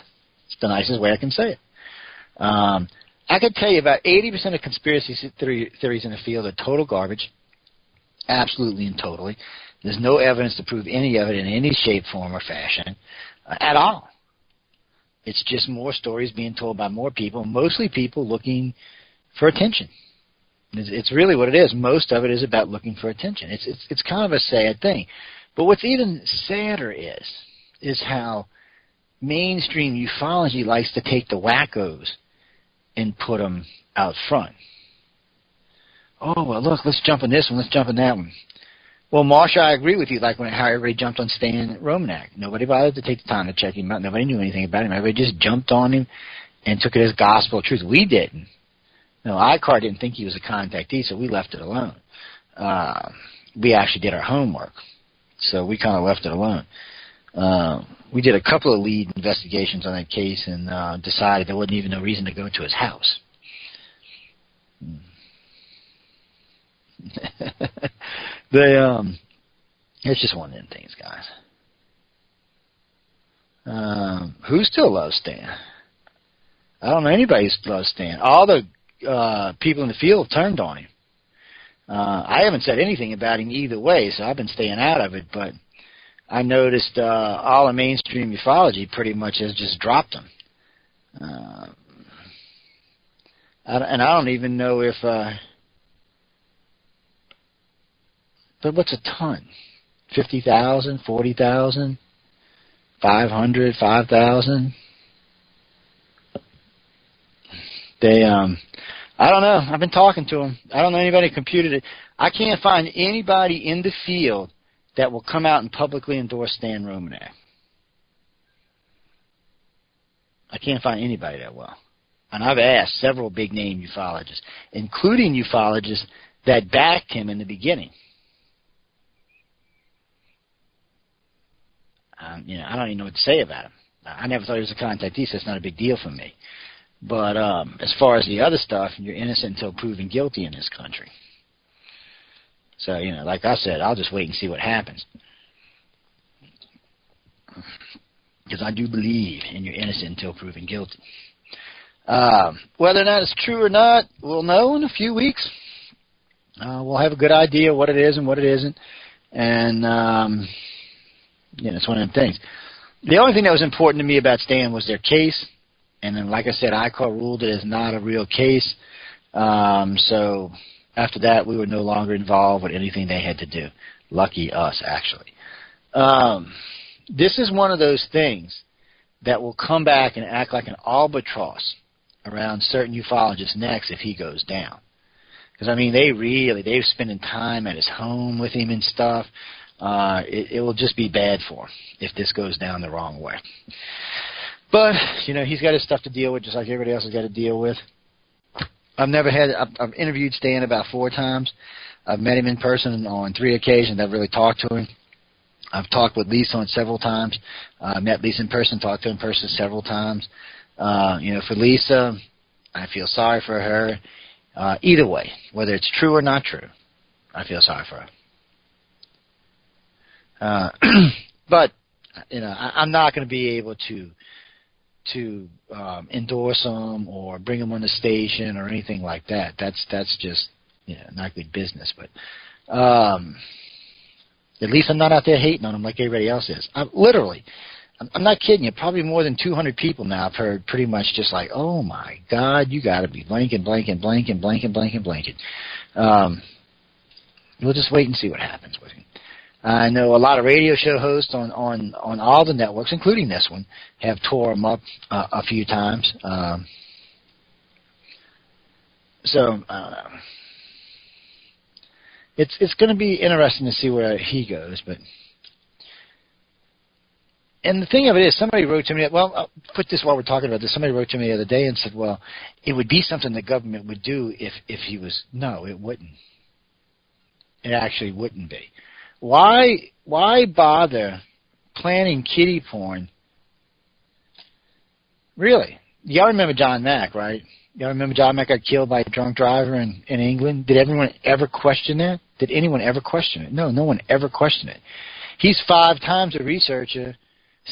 It's the nicest way I can say it. I could tell you about 80% of conspiracy theories in the field are total garbage, absolutely and totally. There's no evidence to prove any of it in any shape, form, or fashion at all. It's just more stories being told by more people, mostly people looking for attention. It's really what it is. Most of it is about looking for attention. It's kind of a sad thing. But what's even sadder is how mainstream ufology likes to take the wackos and put them out front. Oh, well, look, let's jump on this one, let's jump on that one. Well, Marsha, I agree with you, like how everybody jumped on Stan Romanek. Nobody bothered to take the time to check him out. Nobody knew anything about him. Everybody just jumped on him and took it as gospel truth. We didn't. No, ICAR didn't think he was a contactee, so we left it alone. We actually did our homework, so we kind of left it alone. We did a couple of lead investigations on that case and decided there wasn't even no reason to go to his house. It's just one of them things, guys. Who still loves Stan? I don't know anybody who still loves Stan. All the people in the field turned on him. I haven't said anything about him either way, so I've been staying out of it, but I noticed all the mainstream ufology pretty much has just dropped him. And I don't even know if... but what's a ton? 50,000, 40,000, 500, 5,000? They, I don't know. I've been talking to them. I don't know anybody who computed it. I can't find anybody in the field that will come out and publicly endorse Stan Romanek. I can't find anybody that will. And I've asked several big-name ufologists, including ufologists that backed him in the beginning. I don't even know what to say about him. I never thought he was a contactee, so it's not a big deal for me. But as far as the other stuff, you're innocent until proven guilty in this country. So, like I said, I'll just wait and see what happens. Because I do believe in you're innocent until proven guilty. Whether or not it's true or not, we'll know in a few weeks. We'll have a good idea what it is and what it isn't. And... it's one of them things. The only thing that was important to me about Stan was their case. And then, like I said, ICAR ruled it as not a real case. So after that, we were no longer involved with anything they had to do. Lucky us, actually. This is one of those things that will come back and act like an albatross around certain ufologists' necks if he goes down. Because, they're spending time at his home with him and stuff. It will just be bad for him if this goes down the wrong way. But, he's got his stuff to deal with just like everybody else has got to deal with. I've interviewed Stan about 4 times. I've met him in person on 3 occasions. I've really talked to him. I've talked with Lisa on several times. Met Lisa in person, talked to her in person several times. For Lisa, I feel sorry for her. Either way, whether it's true or not true, I feel sorry for her. But I'm not going to be able to endorse them or bring them on the station or anything like that. That's just not good business. But at least I'm not out there hating on them like everybody else is. I'm not kidding you. Probably more than 200 people now I've heard pretty much just like, oh my God, you got to be blanking. We'll just wait and see what happens with him. I know a lot of radio show hosts on all the networks, including this one, have tore him up a few times. It's going to be interesting to see where he goes. And the thing of it is, somebody wrote to me, I'll put this while we're talking about this. Somebody wrote to me the other day and said, well, it would be something the government would do if he was. No, it wouldn't. It actually wouldn't be. Why bother planning kiddie porn? Really, y'all remember John Mack, right? Y'all remember John Mack got killed by a drunk driver in England? Did everyone ever question that? Did anyone ever question it? No, no one ever questioned it. He's 5 times the researcher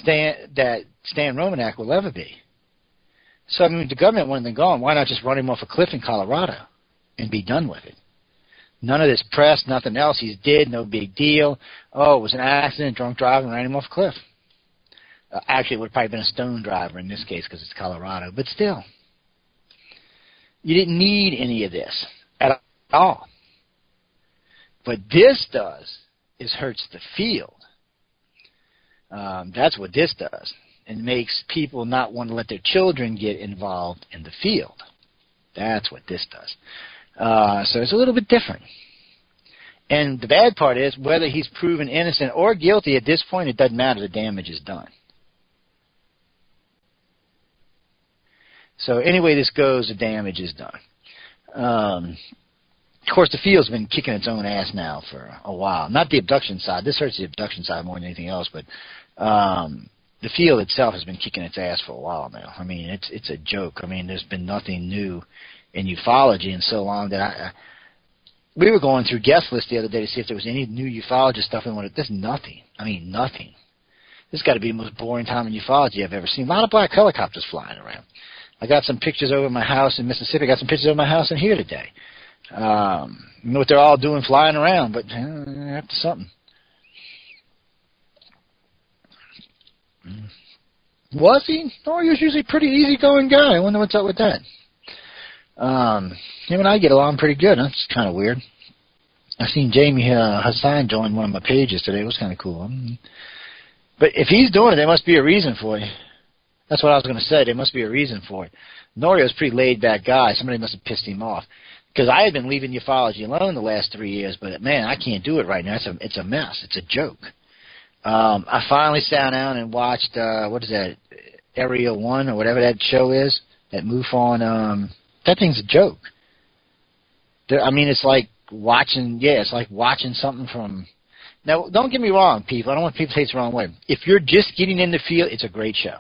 that Stan Romanek will ever be. So, I mean, if the government wanted them gone, why not just run him off a cliff in Colorado and be done with it? None of this press, nothing else. He's dead, no big deal. Oh, it was an accident, drunk driving, ran him off a cliff. Actually, it would have probably been a stone driver in this case because it's Colorado. But still, you didn't need any of this at all. What this does is hurts the field. That's what this does. And makes people not want to let their children get involved in the field. That's what this does. So it's a little bit different. And the bad part is, whether he's proven innocent or guilty at this point, it doesn't matter. The damage is done. So any way this goes, the damage is done. Of course, the field's been kicking its own ass now for a while. Not the abduction side. This hurts the abduction side more than anything else, but the field itself has been kicking its ass for a while now. I mean, it's a joke. I mean, there's been nothing new in ufology in so long that we were going through guest list the other day to see if there was any new ufology stuff. And there's nothing. I mean, nothing. This has got to be the most boring time in ufology I've ever seen. A lot of black helicopters flying around. I got some pictures over my house in Mississippi. I got some pictures over my house in here today. You know what they're all doing flying around, but after something. Was he? No, he was usually a pretty easygoing guy. I wonder what's up with that. Him and I get along pretty good. That's kind of weird. I seen Jamie Hassan join one of my pages today. It was kind of cool. But if he's doing it, there must be a reason for it. That's what I was going to say. There must be a reason for it. Norio's a pretty laid-back guy. Somebody must have pissed him off. Because I had been leaving ufology alone the last 3 years, but, man, I can't do it right now. It's a mess. It's a joke. I finally sat down and watched, what is that, Area 1 or whatever that show is, that MUFON. That thing's a joke. I mean, it's like watching something from... Now, don't get me wrong, people. I don't want people to take it the wrong way. If you're just getting in the field, it's a great show.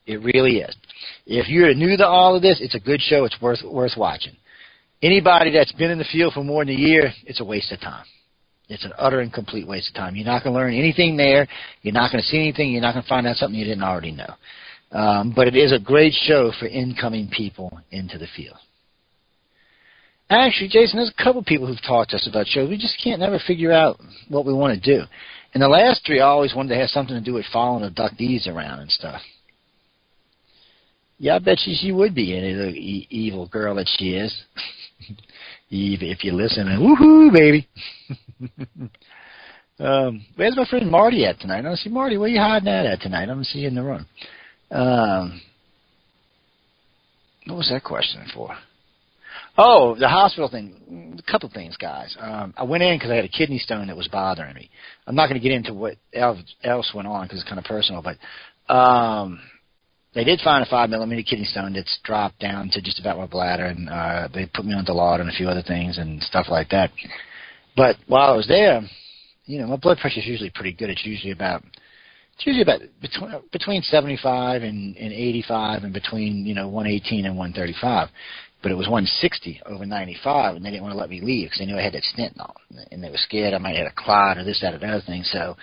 It really is. If you're new to all of this, it's a good show. It's worth watching. Anybody that's been in the field for more than a year, it's a waste of time. It's an utter and complete waste of time. You're not going to learn anything there. You're not going to see anything. You're not going to find out something you didn't already know. But it is a great show for incoming people into the field. Actually, Jason, there's a couple people who've talked to us about shows. We just can't never figure out what we want to do. And the last 3 always wanted to have something to do with following abductees around and stuff. Yeah, I bet she would be any little evil girl that she is. Eve, if you listen, woohoo, baby. Where's my friend Marty at tonight? I don't see Marty. Where you hiding at tonight? I don't see you in the room. What was that question for? Oh, the hospital thing. A couple things, guys. I went in because I had a kidney stone that was bothering me. I'm not going to get into what else went on because it's kind of personal, but they did find a 5mm kidney stone that's dropped down to just about my bladder, and they put me on Dilaudid and a few other things and stuff like that. But while I was there, my blood pressure is usually pretty good. It's usually about between 75 and 85, and between 118 and 135. But it was 160 over 95, and they didn't want to let me leave because they knew I had that stent on, and they were scared I might have had a clot or this, that, or the other thing. So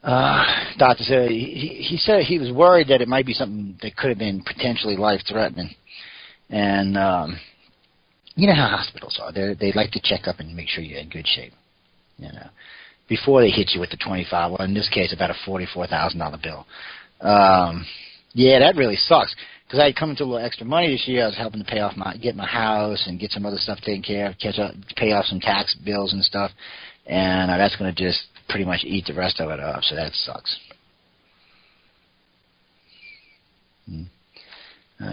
doctor said he said he was worried that it might be something that could have been potentially life-threatening. And you know how hospitals are. They like to check up and make sure you're in good shape, before they hit you with the 25. Well, in this case, about a $44,000 bill. Yeah, that really sucks. Because I had come into a little extra money this year. I was helping to get my house and get some other stuff taken care of, pay off some tax bills and stuff. And that's going to just pretty much eat the rest of it up, so that sucks.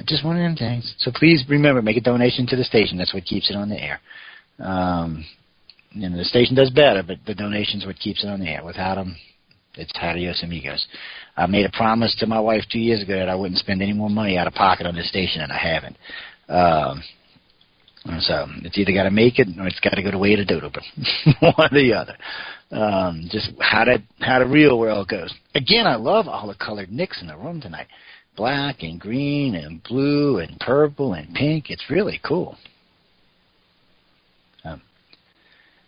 Just one of them things. So please remember, make a donation to the station. That's what keeps it on the air. The station does better, but the donation's what keeps it on the air. Without them, it's adios amigos. I made a promise to my wife 2 years ago that I wouldn't spend any more money out of pocket on this station, and I haven't. So it's either got to make it or it's got to go the way of the dodo, but one or the other. Just how the real world goes. Again, I love all the colored nicks in the room tonight. Black and green and blue and purple and pink. It's really cool.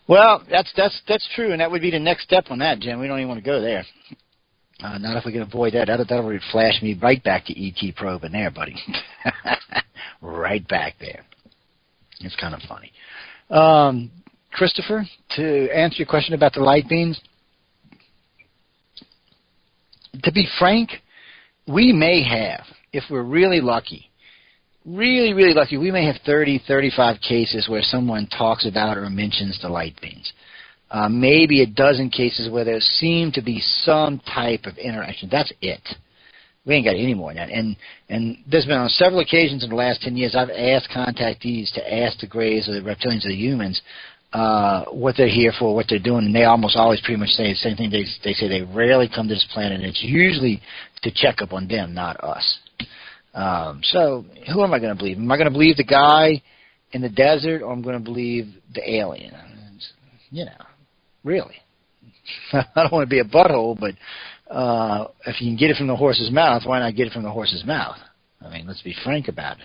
Well, that's true, and that would be the next step on that, Jim. We don't even want to go there. Not if we can avoid that. That'll flash me right back to E.T. probe in there, buddy. Right back there. It's kind of funny. Christopher, to answer your question about the light beams, to be frank, we may have, if we're really lucky, really, really lucky, we may have 30, 35 cases where someone talks about or mentions the light beams. Maybe a dozen cases where there seem to be some type of interaction. That's it. We ain't got any more than that. And there's been on several occasions in the last 10 years I've asked contactees to ask the Greys or the reptilians or the humans what they're here for, what they're doing, and they almost always pretty much say the same thing. They say they rarely come to this planet, and it's usually to check up on them, not us. So who am I going to believe? Am I going to believe the guy in the desert, or am I going to believe the alien? You know, really. I don't want to be a butthole, but if you can get it from the horse's mouth, why not get it from the horse's mouth? I mean, let's be frank about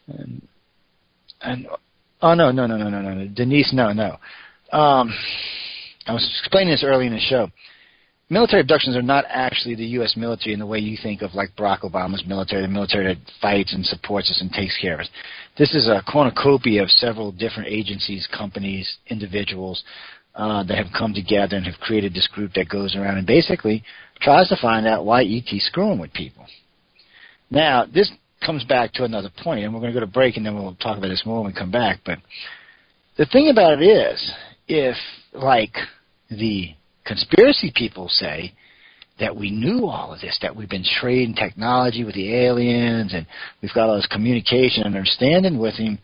it. And oh, no. Denise, no. I was explaining this early in the show. Military abductions are not actually the U.S. military in the way you think of, like Barack Obama's military, the military that fights and supports us and takes care of us. This is a cornucopia of several different agencies, companies, individuals that have come together and have created this group that goes around and basically tries to find out why E.T.'s screwing with people. Now, this comes back to another point, and we're going to go to break, and then we'll talk about this more when we come back. But the thing about it is, if, like, the conspiracy people say that we knew all of this, that we've been trading technology with the aliens, and we've got all this communication and understanding with him,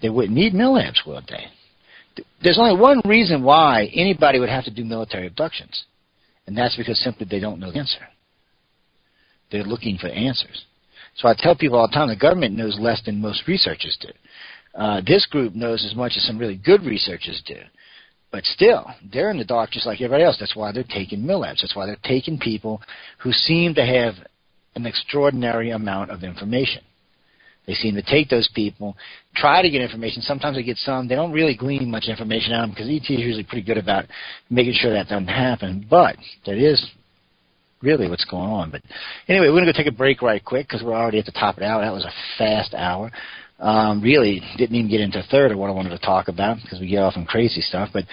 they wouldn't need MILABs, would they? There's only one reason why anybody would have to do military abductions, and that's because simply they don't know the answer. They're looking for answers. So I tell people all the time, the government knows less than most researchers do. This group knows as much as some really good researchers do. But still, they're in the dark just like everybody else. That's why they're taking MILABs. That's why they're taking people who seem to have an extraordinary amount of information. They seem to take those people, try to get information. Sometimes they get some. They don't really glean much information out of them because ET is usually pretty good about making sure that doesn't happen. But that is really what's going on. But anyway, we're going to go take a break right quick because we're already at the top of the hour. That was a fast hour. Really didn't even get into a third of what I wanted to talk about because we get off on crazy stuff. But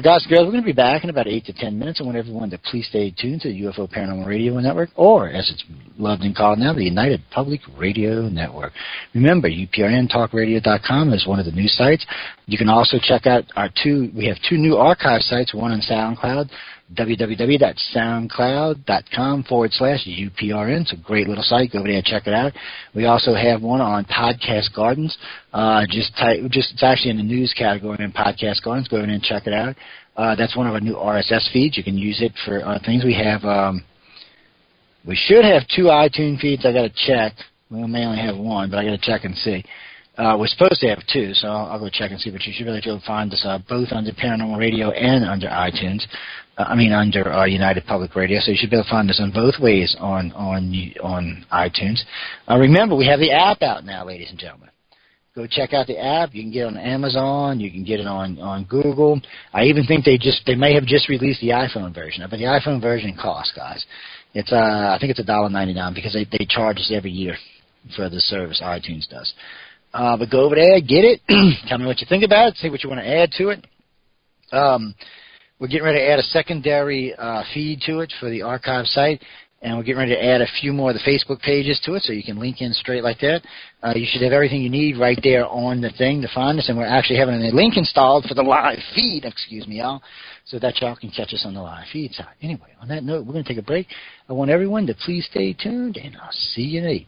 guys and girls, we're going to be back in about 8 to 10 minutes. I want everyone to please stay tuned to the UFO Paranormal Radio Network, or as it's loved and called now, the United Public Radio Network. Remember, UPRNTalkRadio.com is one of the news sites. You can also check out we have two new archive sites, one on SoundCloud, www.soundcloud.com/UPRN. It's a great little site. Go over there and check it out. We also have one on Podcast Gardens. It's actually in the news category in Podcast Gardens. Go over there and check it out. That's one of our new RSS feeds. You can use it for things. We have. We should have 2 iTunes feeds. I got to check. We may only have 1, but I got to check and see. We're supposed to have 2, so I'll go check and see. But you should really be able to find us both under Paranormal Radio and under iTunes. Under United Public Radio. So you should be able to find us on both ways on iTunes. Remember, we have the app out now, ladies and gentlemen. Go check out the app. You can get it on Amazon. You can get it on Google. I even think they may have just released the iPhone version. But the iPhone version costs, guys. It's I think it's $1.99 because they charge us every year for the service. iTunes does. But go over there, get it. Tell me what you think about it. See what you want to add to it. We're getting ready to add a secondary feed to it for the archive site, and we're getting ready to add a few more of the Facebook pages to it so you can link in straight like that. You should have everything you need right there on the thing to find us, and we're actually having a link installed for the live feed, y'all, so that y'all can catch us on the live feed side. Anyway, on that note, we're going to take a break. I want everyone to please stay tuned, and I'll see you in 8.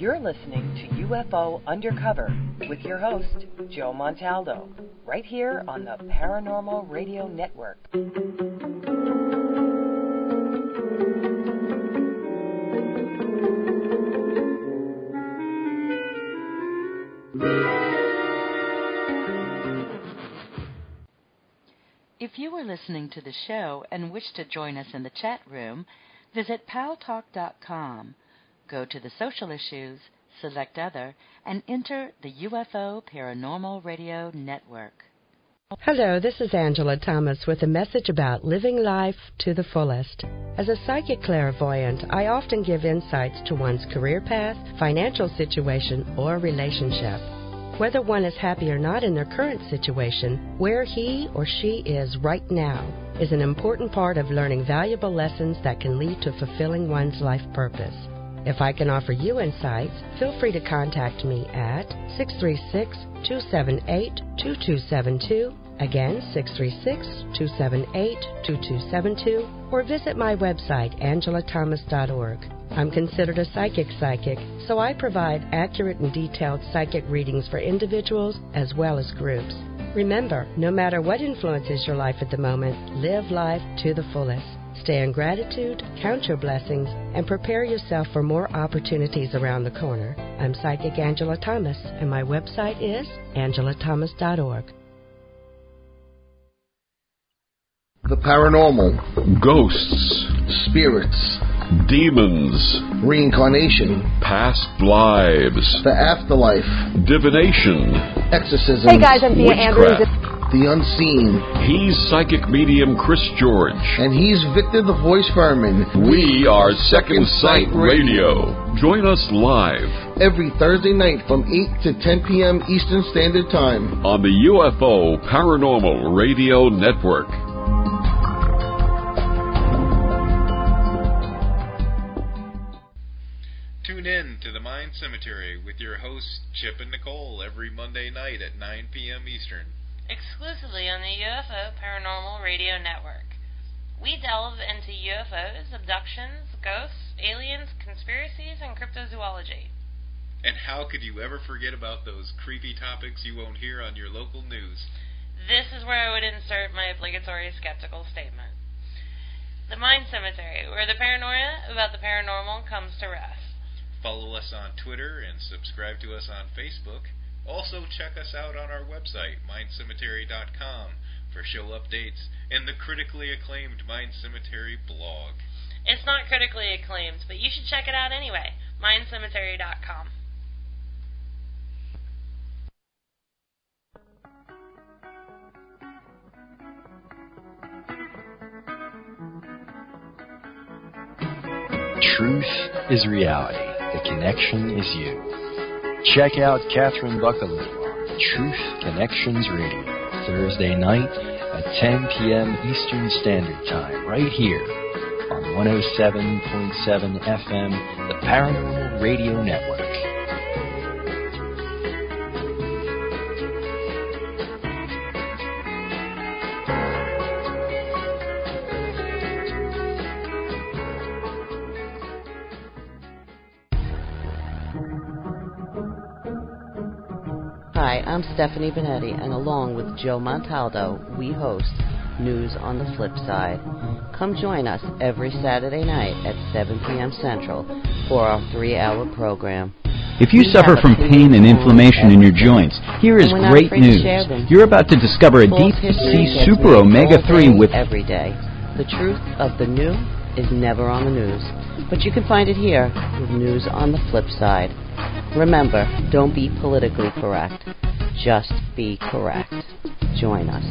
You're listening to UFO Undercover with your host, Joe Montaldo, right here on the Paranormal Radio Network. If you are listening to the show and wish to join us in the chat room, visit paltalk.com. Go to the social issues, select other, and enter the UFO Paranormal Radio Network. Hello, this is Angela Thomas with a message about living life to the fullest. As a psychic clairvoyant, I often give insights to one's career path, financial situation, or relationship. Whether one is happy or not in their current situation, where he or she is right now is an important part of learning valuable lessons that can lead to fulfilling one's life purpose. If I can offer you insights, feel free to contact me at 636-278-2272, again 636-278-2272, or visit my website, angelathomas.org. I'm considered a psychic, so I provide accurate and detailed psychic readings for individuals as well as groups. Remember, no matter what influences your life at the moment, live life to the fullest. Stay in gratitude, count your blessings, and prepare yourself for more opportunities around the corner. I'm Psychic Angela Thomas, and my website is angelathomas.org. The paranormal, ghosts, spirits, demons, reincarnation, past lives, the afterlife, divination, exorcism. Hey guys, I'm Thea Andrews. The unseen. He's psychic medium Chris George. And he's Victor the Voice Furman. We are Second Sight Radio. Join us live every Thursday night from 8 to 10 p.m. Eastern Standard Time on the UFO Paranormal Radio Network. Tune in to the Mind Cemetery with your hosts Chip and Nicole every Monday night at 9 p.m. Eastern. Exclusively on the UFO Paranormal Radio Network. We delve into UFOs, abductions, ghosts, aliens, conspiracies, and cryptozoology. And how could you ever forget about those creepy topics you won't hear on your local news? This is where I would insert my obligatory skeptical statement. The Mind Cemetery, where the paranoia about the paranormal comes to rest. Follow us on Twitter and subscribe to us on Facebook. Also, check us out on our website, mindcemetery.com, for show updates and the critically acclaimed Mind Cemetery blog. It's not critically acclaimed, but you should check it out anyway, mindcemetery.com. Truth is reality. The connection is you. Check out Catherine Buckaloo on Truth Connections Radio, Thursday night at 10 p.m. Eastern Standard Time, right here on 107.7 FM, the Paranormal Radio Network. Hi, I'm Stephanie Benetti, and along with Joe Montaldo, we host News on the Flip Side. Come join us every Saturday night at 7 p.m. Central for our 3-hour program. If you suffer from pain and inflammation in your joints, here is great news. You're about to discover a deep sea super omega-3 with every day. The truth of the new is never on the news, but you can find it here with News on the Flip Side. Remember, don't be politically correct. Just be correct. Join us.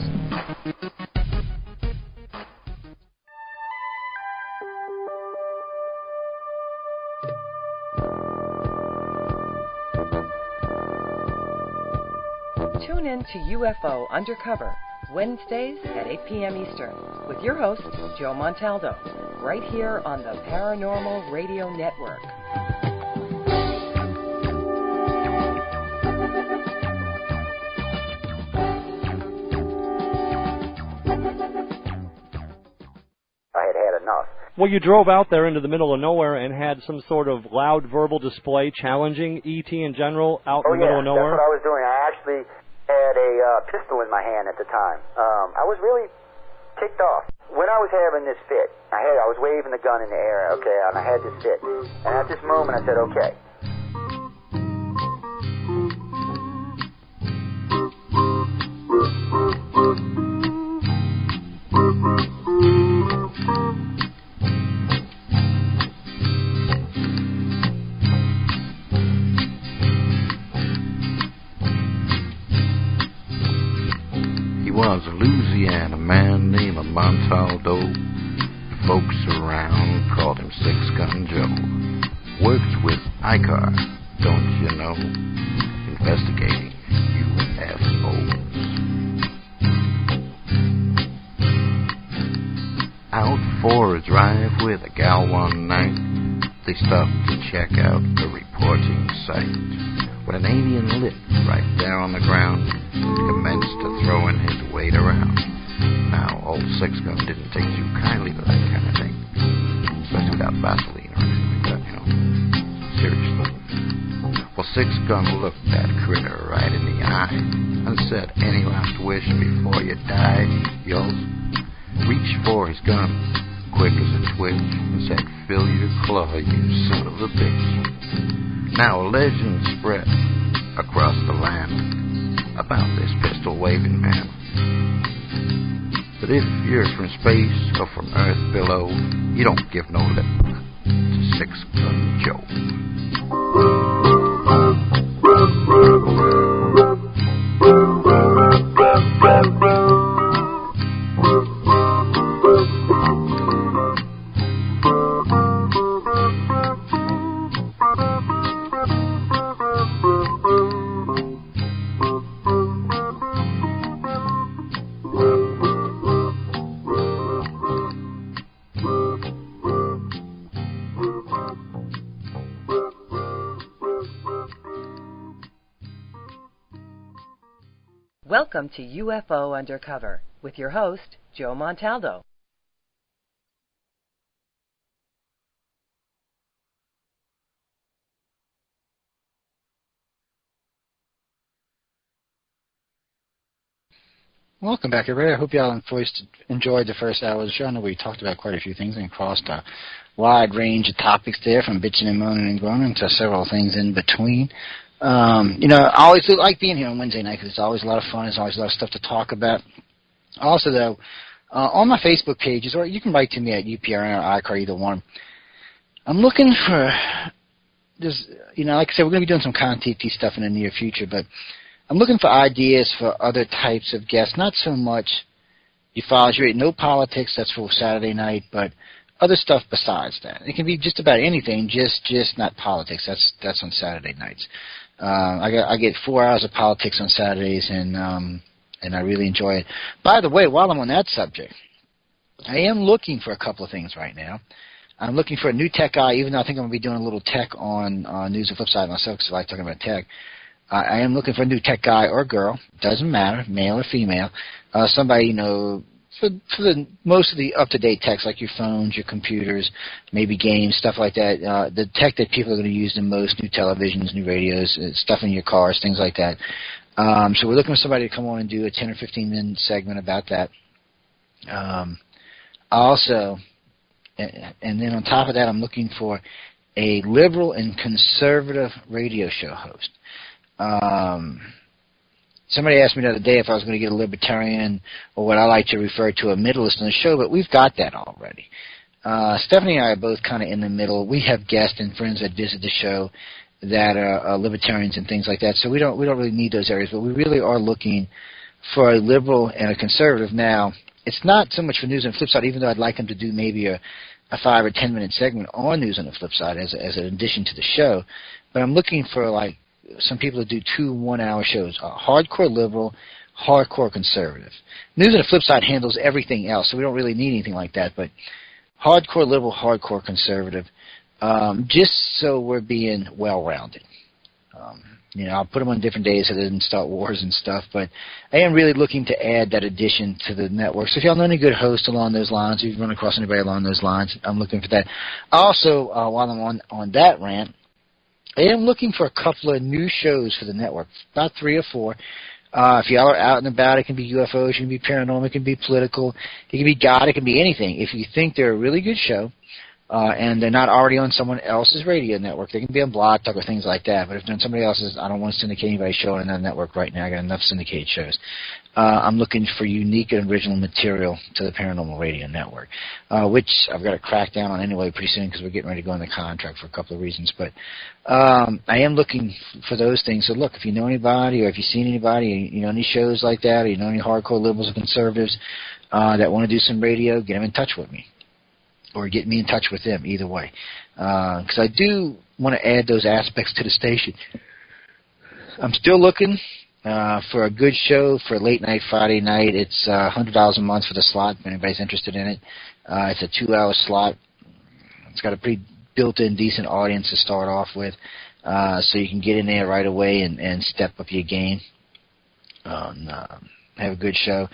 Tune in to UFO Undercover, Wednesdays at 8 p.m. Eastern, with your host, Joe Montaldo, right here on the Paranormal Radio Network. I had had enough. Well, you drove out there into the middle of nowhere and had some sort of loud verbal display challenging ET in general out in the middle of nowhere? That's what I was doing. I actually had a pistol in my hand at the time. I was really ticked off. When I was having this fit, I was waving the gun in the air, okay, and I had this fit. And at this moment, I said, okay. Was a Louisiana man named Montaldo. Folks around called him Six Gun Joe. Works with ICAR, don't you know? Investigating UFOs. Out for a drive with a gal one night, they stopped to check out a reporting site. When an alien lit right there on the ground, commenced to throwing his weight around. Now, old Six Gun didn't take too kindly to that kind of thing, especially without Vaseline or anything like that, you know. Seriously. Well, Six Gun looked that critter right in the eye and said, "Any last wish before you die?" Yo, reached for his gun, quick as a twitch, and said, "Fill your claw, you son of a bitch." Now a legend spread across the land about this pistol-waving man. But if you're from space or from Earth below, you don't give no lip to Six Gun Joe. Welcome to UFO Undercover with your host, Joe Montaldo. Welcome back, everybody. I hope you all enjoyed the first hour of the show. I know we talked about quite a few things and crossed a wide range of topics there, from bitching and moaning and groaning to several things in between. I always like being here on Wednesday night because it's always a lot of fun. There's always a lot of stuff to talk about. Also, though, on my Facebook pages, or you can write to me at UPRN or ICAR, either one. I'm looking for this. Like I said, we're going to be doing some content stuff in the near future, but I'm looking for ideas for other types of guests. Not so much ufology, no politics. That's for Saturday night, but other stuff besides that. It can be just about anything, just not politics. That's on Saturday nights. I get 4 hours of politics on Saturdays, and I really enjoy it. By the way, while I'm on that subject, I am looking for a couple of things right now. I'm looking for a new tech guy, even though I think I'm going to be doing a little tech on News and Flipside myself because I like talking about tech. I am looking for a new tech guy or girl. Doesn't matter, male or female. Somebody, for the most of the up-to-date techs, like your phones, your computers, maybe games, stuff like that, the tech that people are going to use the most, new televisions, new radios, stuff in your cars, things like that. So we're looking for somebody to come on and do a 10 or 15-minute segment about that. Also, and then on top of that, I'm looking for a liberal and conservative radio show host. Somebody asked me the other day if I was going to get a libertarian, or what I like to refer to a middleist on the show, but we've got that already. Stephanie and I are both kind of in the middle. We have guests and friends that visit the show that are libertarians and things like that, so we don't really need those areas, but we really are looking for a liberal and a conservative. Now, it's not so much for News on the Flip Side, even though I'd like them to do maybe a 5 or 10 minute segment on News on the Flip Side as an addition to the show, but I'm looking for like some people to do 2 1-hour shows, hardcore liberal, hardcore conservative. News on the Flip Side handles everything else, so we don't really need anything like that, but hardcore liberal, hardcore conservative, just so we're being well-rounded. I'll put them on different days so they didn't start wars and stuff, but I am really looking to add that addition to the network. So if y'all know any good hosts along those lines, if you run across anybody along those lines, I'm looking for that. Also, while I'm on that rant, I am looking for a couple of new shows for the network, about 3 or 4. If y'all are out and about, it can be UFOs, it can be paranormal, it can be political, it can be God, it can be anything. If you think they're a really good show, and they're not already on someone else's radio network, they can be on Blog Talk or things like that. But if they're on somebody else's, I don't want to syndicate anybody's show on that network right now. I got enough syndicated shows. I'm looking for unique and original material to the Paranormal Radio Network, which I've got to crack down on anyway pretty soon because we're getting ready to go on the contract for a couple of reasons. But I am looking for those things. So look, if you know anybody or if you've seen anybody, you know any shows like that, or you know any hardcore liberals or conservatives that want to do some radio, get them in touch with me. Or get me in touch with them, either way. Because I do want to add those aspects to the station. I'm still looking for a good show for late night Friday night. It's $100 a month for the slot, if anybody's interested in it. It's a 2-hour slot. It's got a pretty built-in decent audience to start off with, so you can get in there right away and step up your game. Have a good show.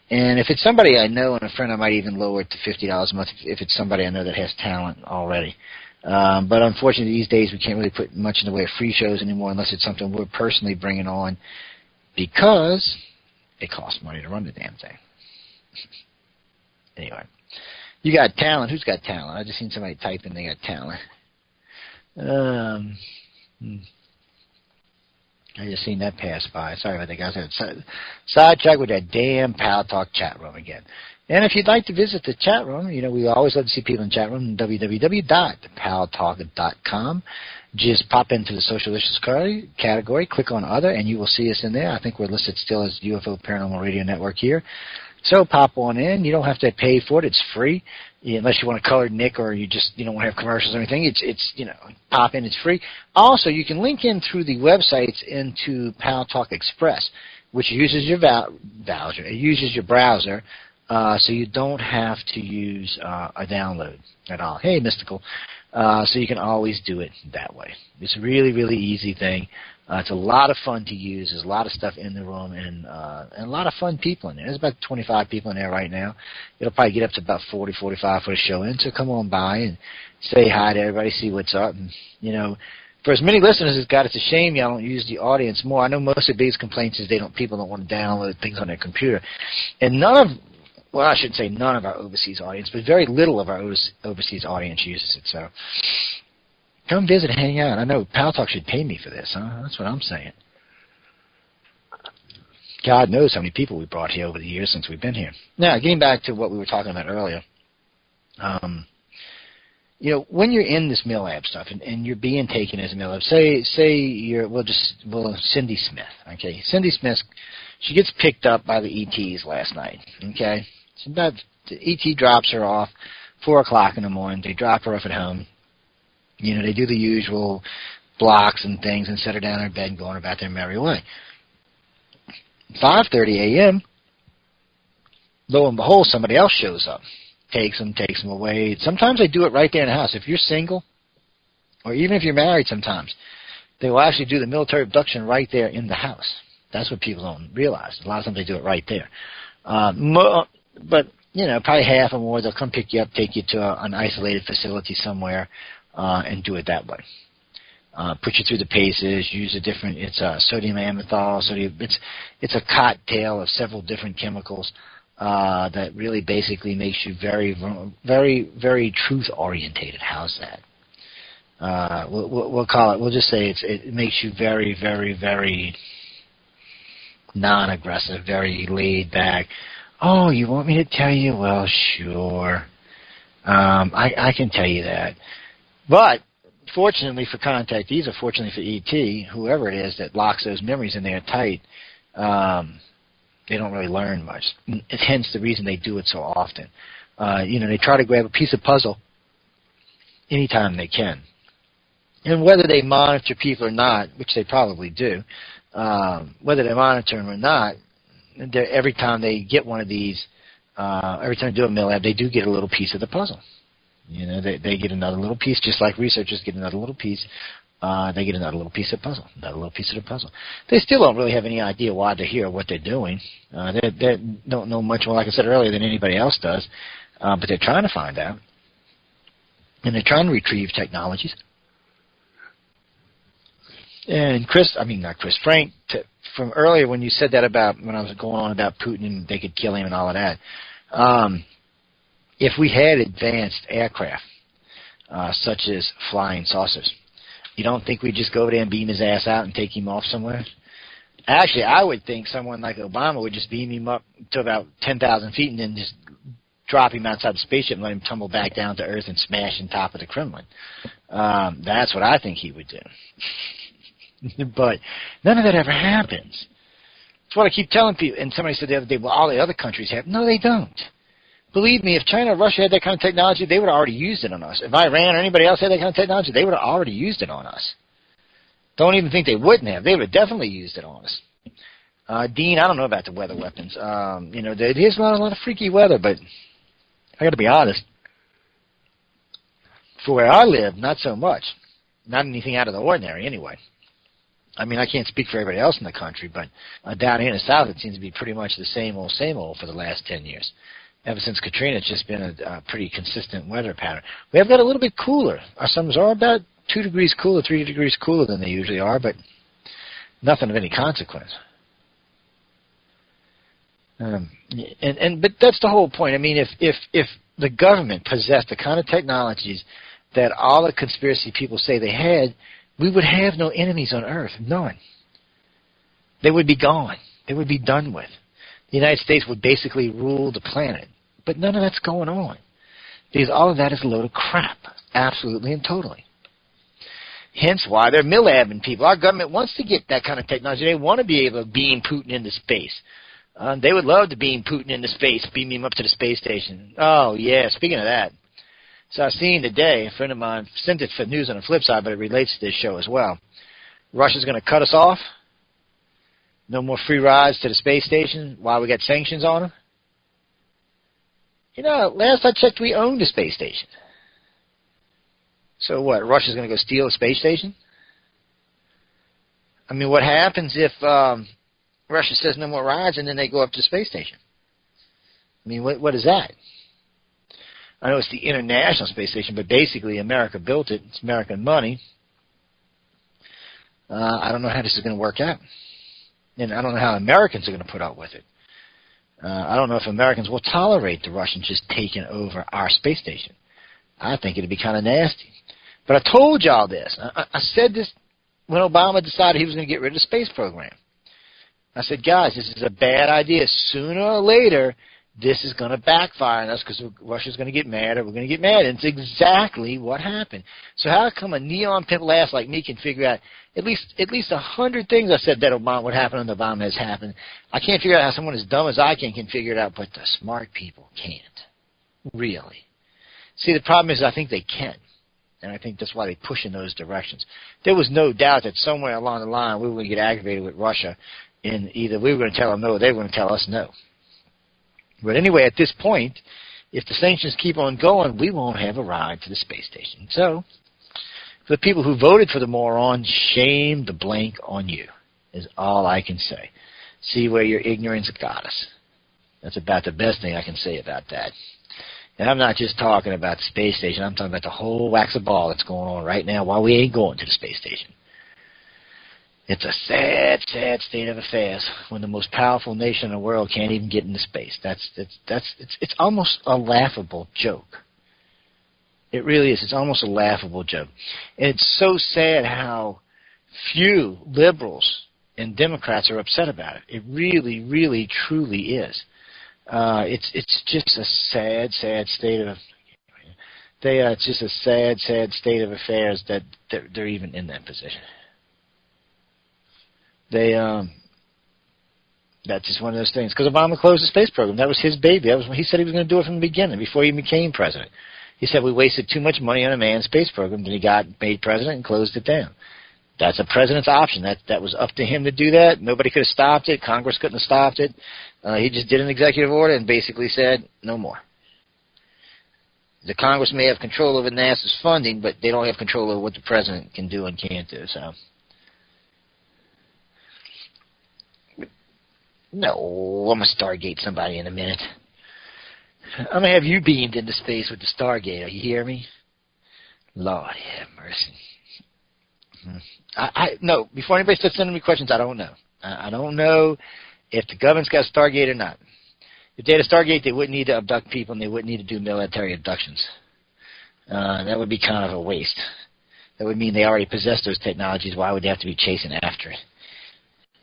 And if it's somebody I know and a friend, I might even lower it to $50 a month if it's somebody I know that has talent already. But unfortunately, these days we can't really put much in the way of free shows anymore unless it's something we're personally bringing on because it costs money to run the damn thing. Anyway, you got talent. Who's got talent? I just seen somebody type in they got talent. I just seen that pass by. Sorry about that, guys. I had sidetracked with that damn Pal Talk chat room again. And if you'd like to visit the chat room, we always love to see people in the chat room, www.paltalk.com. Just pop into the social issues category, click on Other, and you will see us in there. I think we're listed still as UFO Paranormal Radio Network here. So pop on in. You don't have to pay for it. It's free. Unless you want to color Nick or you just don't want to have commercials or anything. It's pop in. It's free. Also, you can link in through the websites into Pal Talk Express, which uses your browser. It uses your browser, so you don't have to use a download at all. Hey, Mystical. So you can always do it that way. It's a really, really easy thing. It's a lot of fun to use. There's a lot of stuff in the room and a lot of fun people in there. There's about 25 people in there right now. It'll probably get up to about 40, 45 for the show in. So come on by and say hi to everybody, see what's up. And, for as many listeners as got, it's a shame y'all don't use the audience more. I know most of the biggest complaints is people don't want to download things on their computer. And I shouldn't say none of our overseas audience, but very little of our overseas audience uses it. So come visit, hang out. I know Pal Talk should pay me for this, huh? That's what I'm saying. God knows how many people we brought here over the years since we've been here. Now, getting back to what we were talking about earlier, when you're in this Milab stuff and you're being taken as a Milab, say Cindy Smith, okay? Cindy Smith, she gets picked up by the ETs last night, okay? So the ET drops her off 4 o'clock in the morning. They drop her off at home. They do the usual blocks and things and set her down in her bed and go on about their merry way. 5:30 a.m., lo and behold, somebody else shows up. Takes them away. Sometimes they do it right there in the house. If you're single, or even if you're married sometimes, they will actually do the military abduction right there in the house. That's what people don't realize. A lot of times they do it right there. But, probably half or more, they'll come pick you up, take you to an isolated facility somewhere, and do it that way. Put you through the paces, use it's sodium amytal, it's a cocktail of several different chemicals that really basically makes you very, very, very truth-orientated. How's that? We'll call it, we'll just say it makes you very, very, very non-aggressive, very laid back. Oh, you want me to tell you? Well, sure. I can tell you that. But fortunately for contactees, or fortunately for ET, whoever it is that locks those memories in there tight, they don't really learn much. It's hence the reason they do it so often. They try to grab a piece of puzzle anytime they can. And whether they monitor people or not, which they probably do, whether they monitor them or not, every time they get one of these, every time they do a Milab, they do get a little piece of the puzzle. They get another little piece, just like researchers get another little piece they get another little piece of the puzzle, another little piece of the puzzle. They still don't really have any idea why they're here or what they're doing. They don't know much more, like I said earlier, than anybody else does, but they're trying to find out. And they're trying to retrieve technologies. And Frank, from earlier when you said that about, when I was going on about Putin and they could kill him and all of that, if we had advanced aircraft, such as flying saucers, you don't think we'd just go over there and beam his ass out and take him off somewhere? Actually, I would think someone like Obama would just beam him up to about 10,000 feet and then just drop him outside the spaceship and let him tumble back down to Earth and smash on top of the Kremlin. That's what I think he would do. But none of that ever happens. That's what I keep telling people. And somebody said the other day, well, all the other countries have. No, they don't. Believe me, if China or Russia had that kind of technology, they would have already used it on us. If Iran or anybody else had that kind of technology, they would have already used it on us. Don't even think they wouldn't have. They would have definitely used it on us. Dean, I don't know about the weather weapons. There's a lot of freaky weather, but I got to be honest. For where I live, not so much. Not anything out of the ordinary, anyway. I mean, I can't speak for everybody else in the country, but down here in the South, it seems to be pretty much the same old for the last 10 years. Ever since Katrina, it's just been a pretty consistent weather pattern. We have got a little bit cooler. Our summers are about 2 degrees cooler, 3 degrees cooler than they usually are, but nothing of any consequence. But that's the whole point. I mean, if the government possessed the kind of technologies that all the conspiracy people say they had, we would have no enemies on Earth. None. They would be gone. They would be done with. The United States would basically rule the planet. But none of that's going on. Because all of that is a load of crap. Absolutely and totally. Hence why they're Milid people. Our government wants to get that kind of technology. They want to be able to beam Putin into space. They would love to beam Putin into space, beam him up to the space station. Oh, yeah, speaking of that. So I've seen today, a friend of mine sent it for news on the flip side, but it relates to this show as well. Russia's going to cut us off. No more free rides to the space station while we got sanctions on them. You know, last I checked, we owned the space station. So what, Russia's going to go steal a space station? I mean, what happens if Russia says no more rides and then they go up to the space station? I mean, what is that? I know it's the International Space Station, but basically America built it. It's American money. I don't know how this is going to work out. And I don't know how Americans are going to put up with it. I don't know if Americans will tolerate the Russians just taking over our space station. I think it'd be kind of nasty. But I told y'all this. I said this when Obama decided he was going to get rid of the space program. I said, guys, this is a bad idea. Sooner or later, this is going to backfire on us because Russia's going to get mad or we're going to get mad. And it's exactly what happened. So how come a neon pimple ass like me can figure out at least 100 things I said that Obama would happen and Obama has happened? I can't figure out how someone as dumb as I can figure it out, but the smart people can't. Really. See, the problem is I think they can. And I think that's why they push in those directions. There was no doubt that somewhere along the line we were going to get aggravated with Russia, and either we were going to tell them no or they were going to tell us no. But anyway, at this point, if the sanctions keep on going, we won't have a ride to the space station. So, for the people who voted for the moron, shame the blank on you, is all I can say. See where your ignorance got us. That's about the best thing I can say about that. And I'm not just talking about the space station. I'm talking about the whole wax of ball that's going on right now while we ain't going to the space station. It's a sad, sad state of affairs when the most powerful nation in the world can't even get into space. It's almost a laughable joke. It really is. It's almost a laughable joke. And it's so sad how few liberals and Democrats are upset about it. It really, really, truly is. It's just a sad, sad state of. It's just a sad, sad state of affairs that they're even in that position. That's just one of those things. Because Obama closed the space program. That was his baby. That was he said he was going to do it from the beginning, before he became president. He said we wasted too much money on a manned space program. Then he got made president and closed it down. That's a president's option. That was up to him to do that. Nobody could have stopped it. Congress couldn't have stopped it. He just did an executive order and basically said no more. The Congress may have control over NASA's funding, but they don't have control over what the president can do and can't do. So, no, I'm going to Stargate somebody in a minute. I'm going to have you beamed into space with the Stargater. You hear me? Lord have mercy. No, before anybody starts sending me questions, I don't know. I don't know if the government's got a Stargate or not. If they had a Stargate, they wouldn't need to abduct people, and they wouldn't need to do military abductions. That would be kind of a waste. That would mean they already possess those technologies. Why would they have to be chasing after it?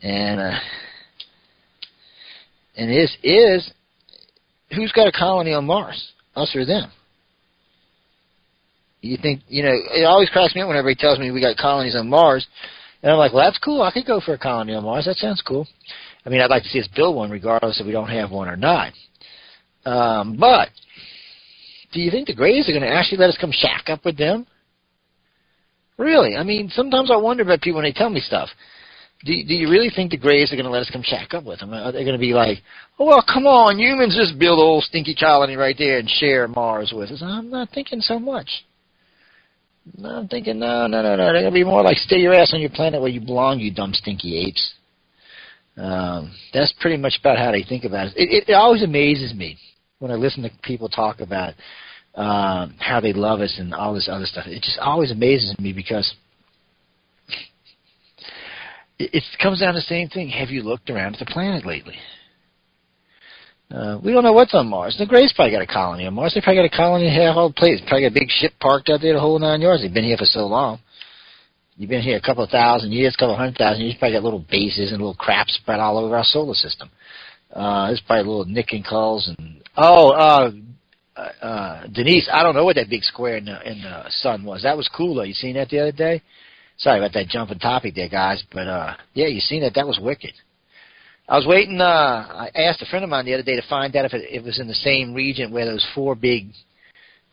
And who's got a colony on Mars? Us or them? You think, it always cracks me up when everybody tells me we got colonies on Mars. And I'm like, well, that's cool. I could go for a colony on Mars. That sounds cool. I mean, I'd like to see us build one regardless if we don't have one or not. But do you think the Greys are going to actually let us come shack up with them? Really? I mean, sometimes I wonder about people when they tell me stuff. Do you really think the Greys are going to let us come shack up with them? Are they going to be like, oh, well, come on, humans, just build a old stinky colony right there and share Mars with us? I'm not thinking so much. No, I'm thinking, no. They're going to be more like, stay your ass on your planet where you belong, you dumb, stinky apes. That's pretty much about how they think about it. It always amazes me when I listen to people talk about how they love us and all this other stuff. It just always amazes me because it comes down to the same thing. Have you looked around at the planet lately? We don't know what's on Mars. The Greys probably got a colony on Mars. They probably got a colony in half all the places. Probably got a big ship parked out there the whole 9 yards. They've been here for so long. You've been here a couple of thousand years, a couple of 100,000 years. You probably got little bases and little crap spread all over our solar system. There's probably little Nick and Culls and Denise. I don't know what that big square in the sun was. That was cool though. You seen that the other day? Sorry about that jumping topic there, guys, but yeah, you seen that? That was wicked. I was waiting. I asked a friend of mine the other day to find out if it was in the same region where those four big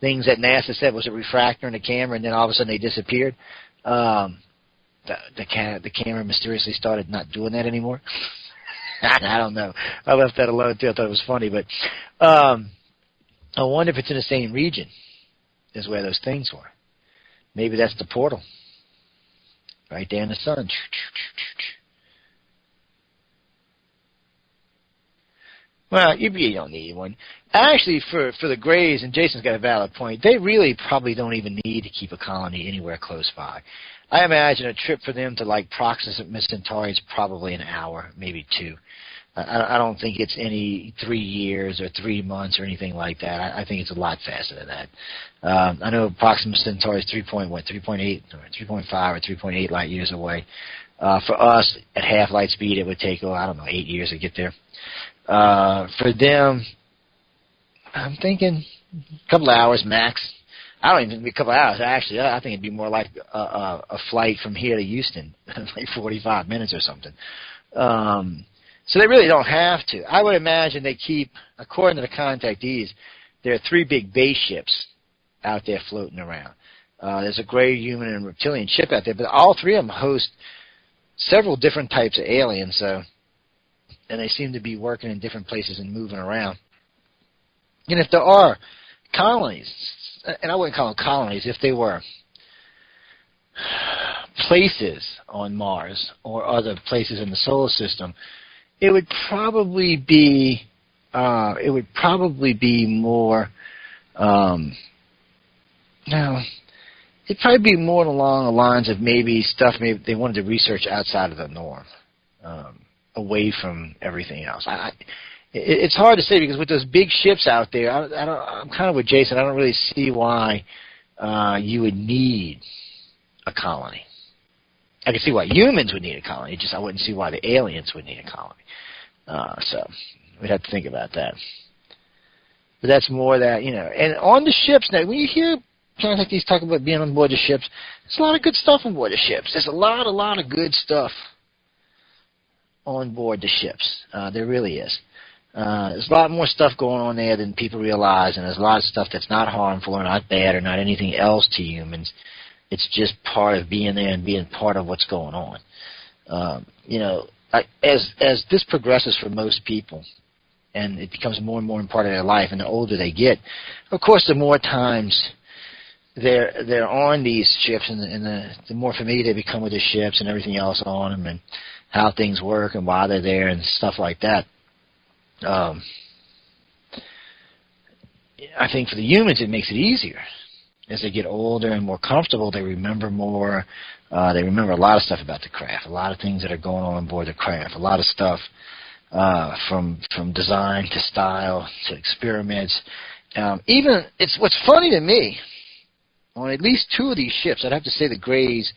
things that NASA said was a refractor and a camera, and then all of a sudden they disappeared. The camera mysteriously started not doing that anymore. I don't know. I left that alone too. I thought it was funny, but I wonder if it's in the same region as where those things were. Maybe that's the portal right there in the sun. Well, you don't need one. Actually, for the Greys, and Jason's got a valid point, they really probably don't even need to keep a colony anywhere close by. I imagine a trip for them to, like, Proxima Centauri is probably an hour, maybe 2. I don't think it's any 3 years or 3 months or anything like that. I think it's a lot faster than that. I know Proxima Centauri is 3.8 or 3.5 or 3.8 light years away. For us, at half light speed, it would take, 8 years to get there. For them, I'm thinking a couple of hours max. I don't even think it'd be a couple of hours, actually. I think it'd be more like a flight from here to Houston, like 45 minutes or something. So they really don't have to. I would imagine they keep, according to the contactees, there are 3 big base ships out there floating around. There's a gray, human, and reptilian ship out there, but all 3 of them host several different types of aliens, and they seem to be working in different places and moving around. And if there are colonies, and I wouldn't call them colonies, if they were places on Mars or other places in the solar system, it would probably be more. It'd probably be more along the lines of maybe they wanted to research outside of the norm, away from everything else. It's hard to say because with those big ships out there, I'm kind of with Jason. I don't really see why you would need a colony. I can see why humans would need a colony. I wouldn't see why the aliens would need a colony. So we'd have to think about that. But that's more that, and on the ships now, when you hear contactees talk about being on board the ships, there's a lot of good stuff on board the ships. There's a lot of good stuff on board the ships. There really is. There's a lot more stuff going on there than people realize, and there's a lot of stuff that's not harmful or not bad or not anything else to humans. It's just part of being there and being part of what's going on. As this progresses for most people, and it becomes more and more part of their life. And the older they get, of course, the more times they're on these ships, and the more familiar they become with the ships and everything else on them, and how things work and why they're there and stuff like that. I think for the humans it makes it easier. As they get older and more comfortable, they remember more. They remember a lot of stuff about the craft, a lot of things that are going on board the craft, a lot of stuff from design to style to experiments. Even it's what's funny to me, on at least two of these ships, I'd have to say the Greys,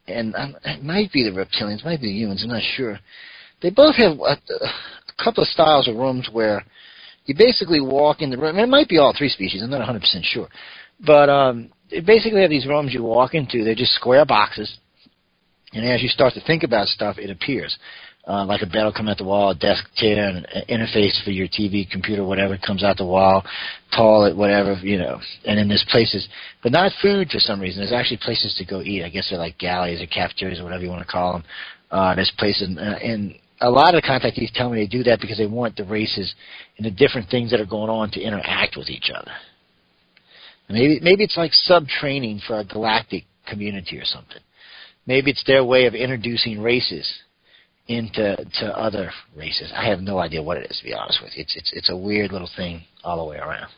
and it might be the reptilians, it might be the humans, I'm not sure. They both have a couple of styles of rooms where you basically walk in the room. It might be all three species, I'm not 100% sure. But they basically have these rooms you walk into. They're just square boxes, and as you start to think about stuff, it appears. Like a bed will come out the wall, a desk chair, an interface for your TV, computer, whatever comes out the wall, toilet, whatever, you know. And then there's places, but not food for some reason. There's actually places to go eat. I guess they're like galleys or cafeterias or whatever you want to call them. There's places, and a lot of the contactees tell me they do that because they want the races and the different things that are going on to interact with each other. Maybe it's like sub-training for a galactic community or something. Maybe it's their way of introducing races into other races. I have no idea what it is, to be honest with you. It's a weird little thing all the way around.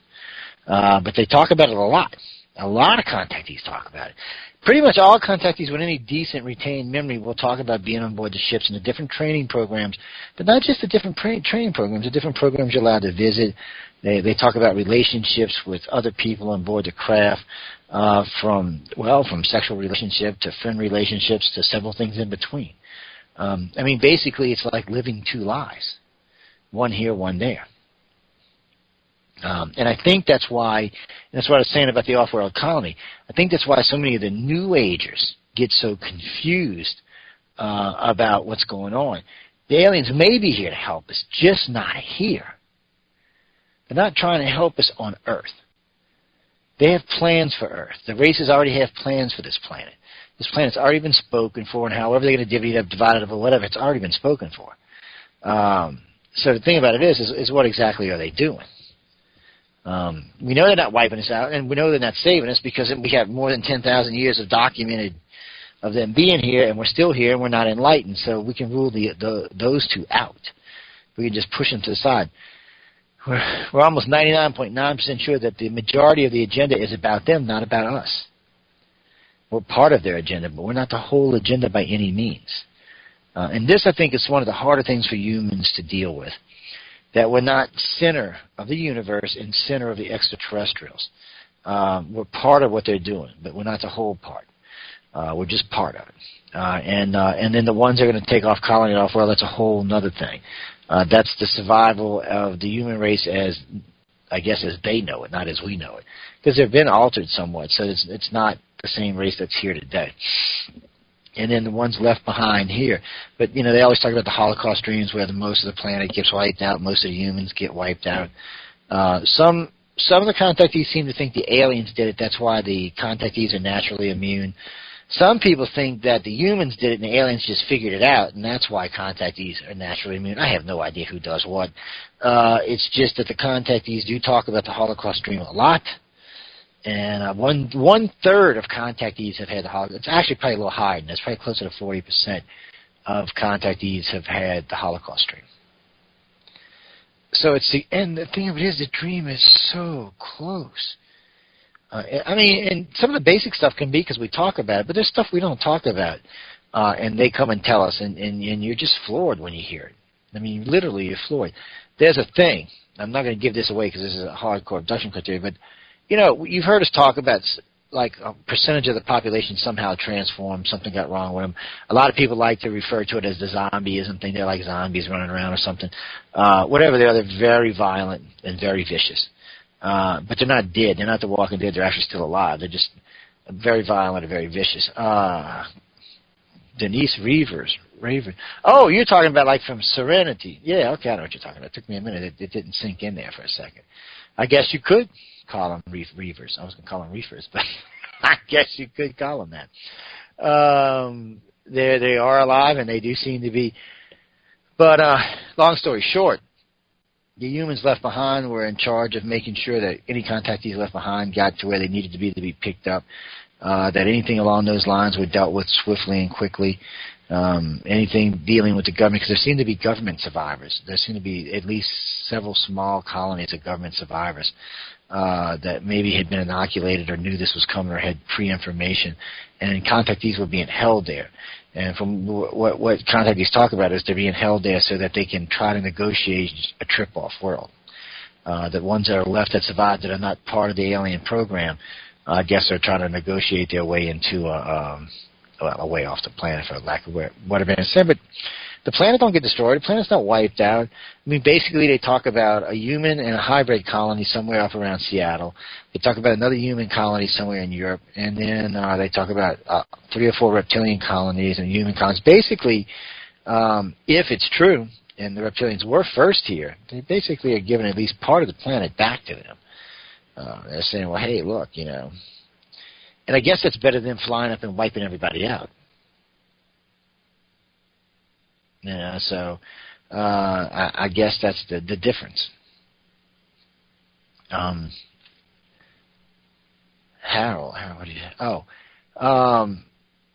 But they talk about it a lot. A lot of contactees talk about it. Pretty much all contactees with any decent retained memory will talk about being on board the ships and the different training programs, but not just the different training programs, the different programs you're allowed to visit. They talk about relationships with other people on board the craft, from sexual relationship to friend relationships to several things in between. Basically, it's like living two lives, one here, one there. And I think that's why, and that's what I was saying about the off-world colony, I think that's why so many of the New Agers get so confused about what's going on. The aliens may be here to help us, just not here. They're not trying to help us on Earth. They have plans for Earth. The races already have plans for this planet. This planet's already been spoken for, and however they're going to divvy it up, divide it up, or whatever, it's already been spoken for. So the thing about it is what exactly are they doing? We know they're not wiping us out, and we know they're not saving us because we have more than 10,000 years of documented of them being here, and we're still here, and we're not enlightened, so we can rule those two out. We can just push them to the side. We're almost 99.9% sure that the majority of the agenda is about them, not about us. We're part of their agenda, but we're not the whole agenda by any means. And this, I think, is one of the harder things for humans to deal with, that we're not center of the universe and center of the extraterrestrials. We're part of what they're doing, but we're not the whole part. We're just part of it. And then the ones that are going to take off colony off, well, that's a whole other thing. That's the survival of the human race as, I guess, as they know it, not as we know it. Because they've been altered somewhat, so it's not the same race that's here today. And then the ones left behind here. But, they always talk about the Holocaust dreams where most of the planet gets wiped out, most of the humans get wiped out. Some of the contactees seem to think the aliens did it. That's why the contactees are naturally immune. Some people think that the humans did it and the aliens just figured it out, and that's why contactees are naturally immune. I have no idea who does what. It's just that the contactees do talk about the Holocaust dream a lot, and one-third of contactees have had the Holocaust. It's actually probably a little higher than that. It's probably closer to 40% of contactees have had the Holocaust dream. So and the thing of it is, the dream is so close. And some of the basic stuff can be because we talk about it, but there's stuff we don't talk about, and they come and tell us, and you're just floored when you hear it. Literally, you're floored. There's a thing. I'm not going to give this away because this is a hardcore abduction criteria, but, you've heard us talk about, like, a percentage of the population somehow transformed, something got wrong with them. A lot of people like to refer to it as the zombieism thing. They're like zombies running around or something. Whatever they are, they're very violent and very vicious. But they're not dead. They're not the Walking Dead. They're actually still alive. They're just very violent and very vicious. Denise Raver. Oh, you're talking about like from Serenity. Yeah, okay, I know what you're talking about. It took me a minute. It didn't sink in there for a second. I guess you could call them Reavers. I was going to call them Reefers, but I guess you could call them that. They are alive, and they do seem to be. But long story short, the humans left behind were in charge of making sure that any contactees left behind got to where they needed to be picked up, that anything along those lines were dealt with swiftly and quickly, anything dealing with the government, because there seemed to be government survivors. There seemed to be at least several small colonies of government survivors that maybe had been inoculated or knew this was coming or had pre-information, and contactees were being held there. And from what contactees talk about is they're being held there so that they can try to negotiate a trip off world. The ones that are left that survived that are not part of the alien program, I guess they're trying to negotiate their way into a way off the planet, for lack of what have been said. But the planet don't get destroyed. The planet's not wiped out. I mean, basically they talk about a human and a hybrid colony somewhere up around Seattle. They talk about another human colony somewhere in Europe. And then they talk about 3 or 4 reptilian colonies and human colonies. Basically, if it's true, and the reptilians were first here, they basically are giving at least part of the planet back to them. They're saying, well, hey, look, you know. And I guess that's better than flying up and wiping everybody out. You know, so I guess that's the difference. Harold, what do you?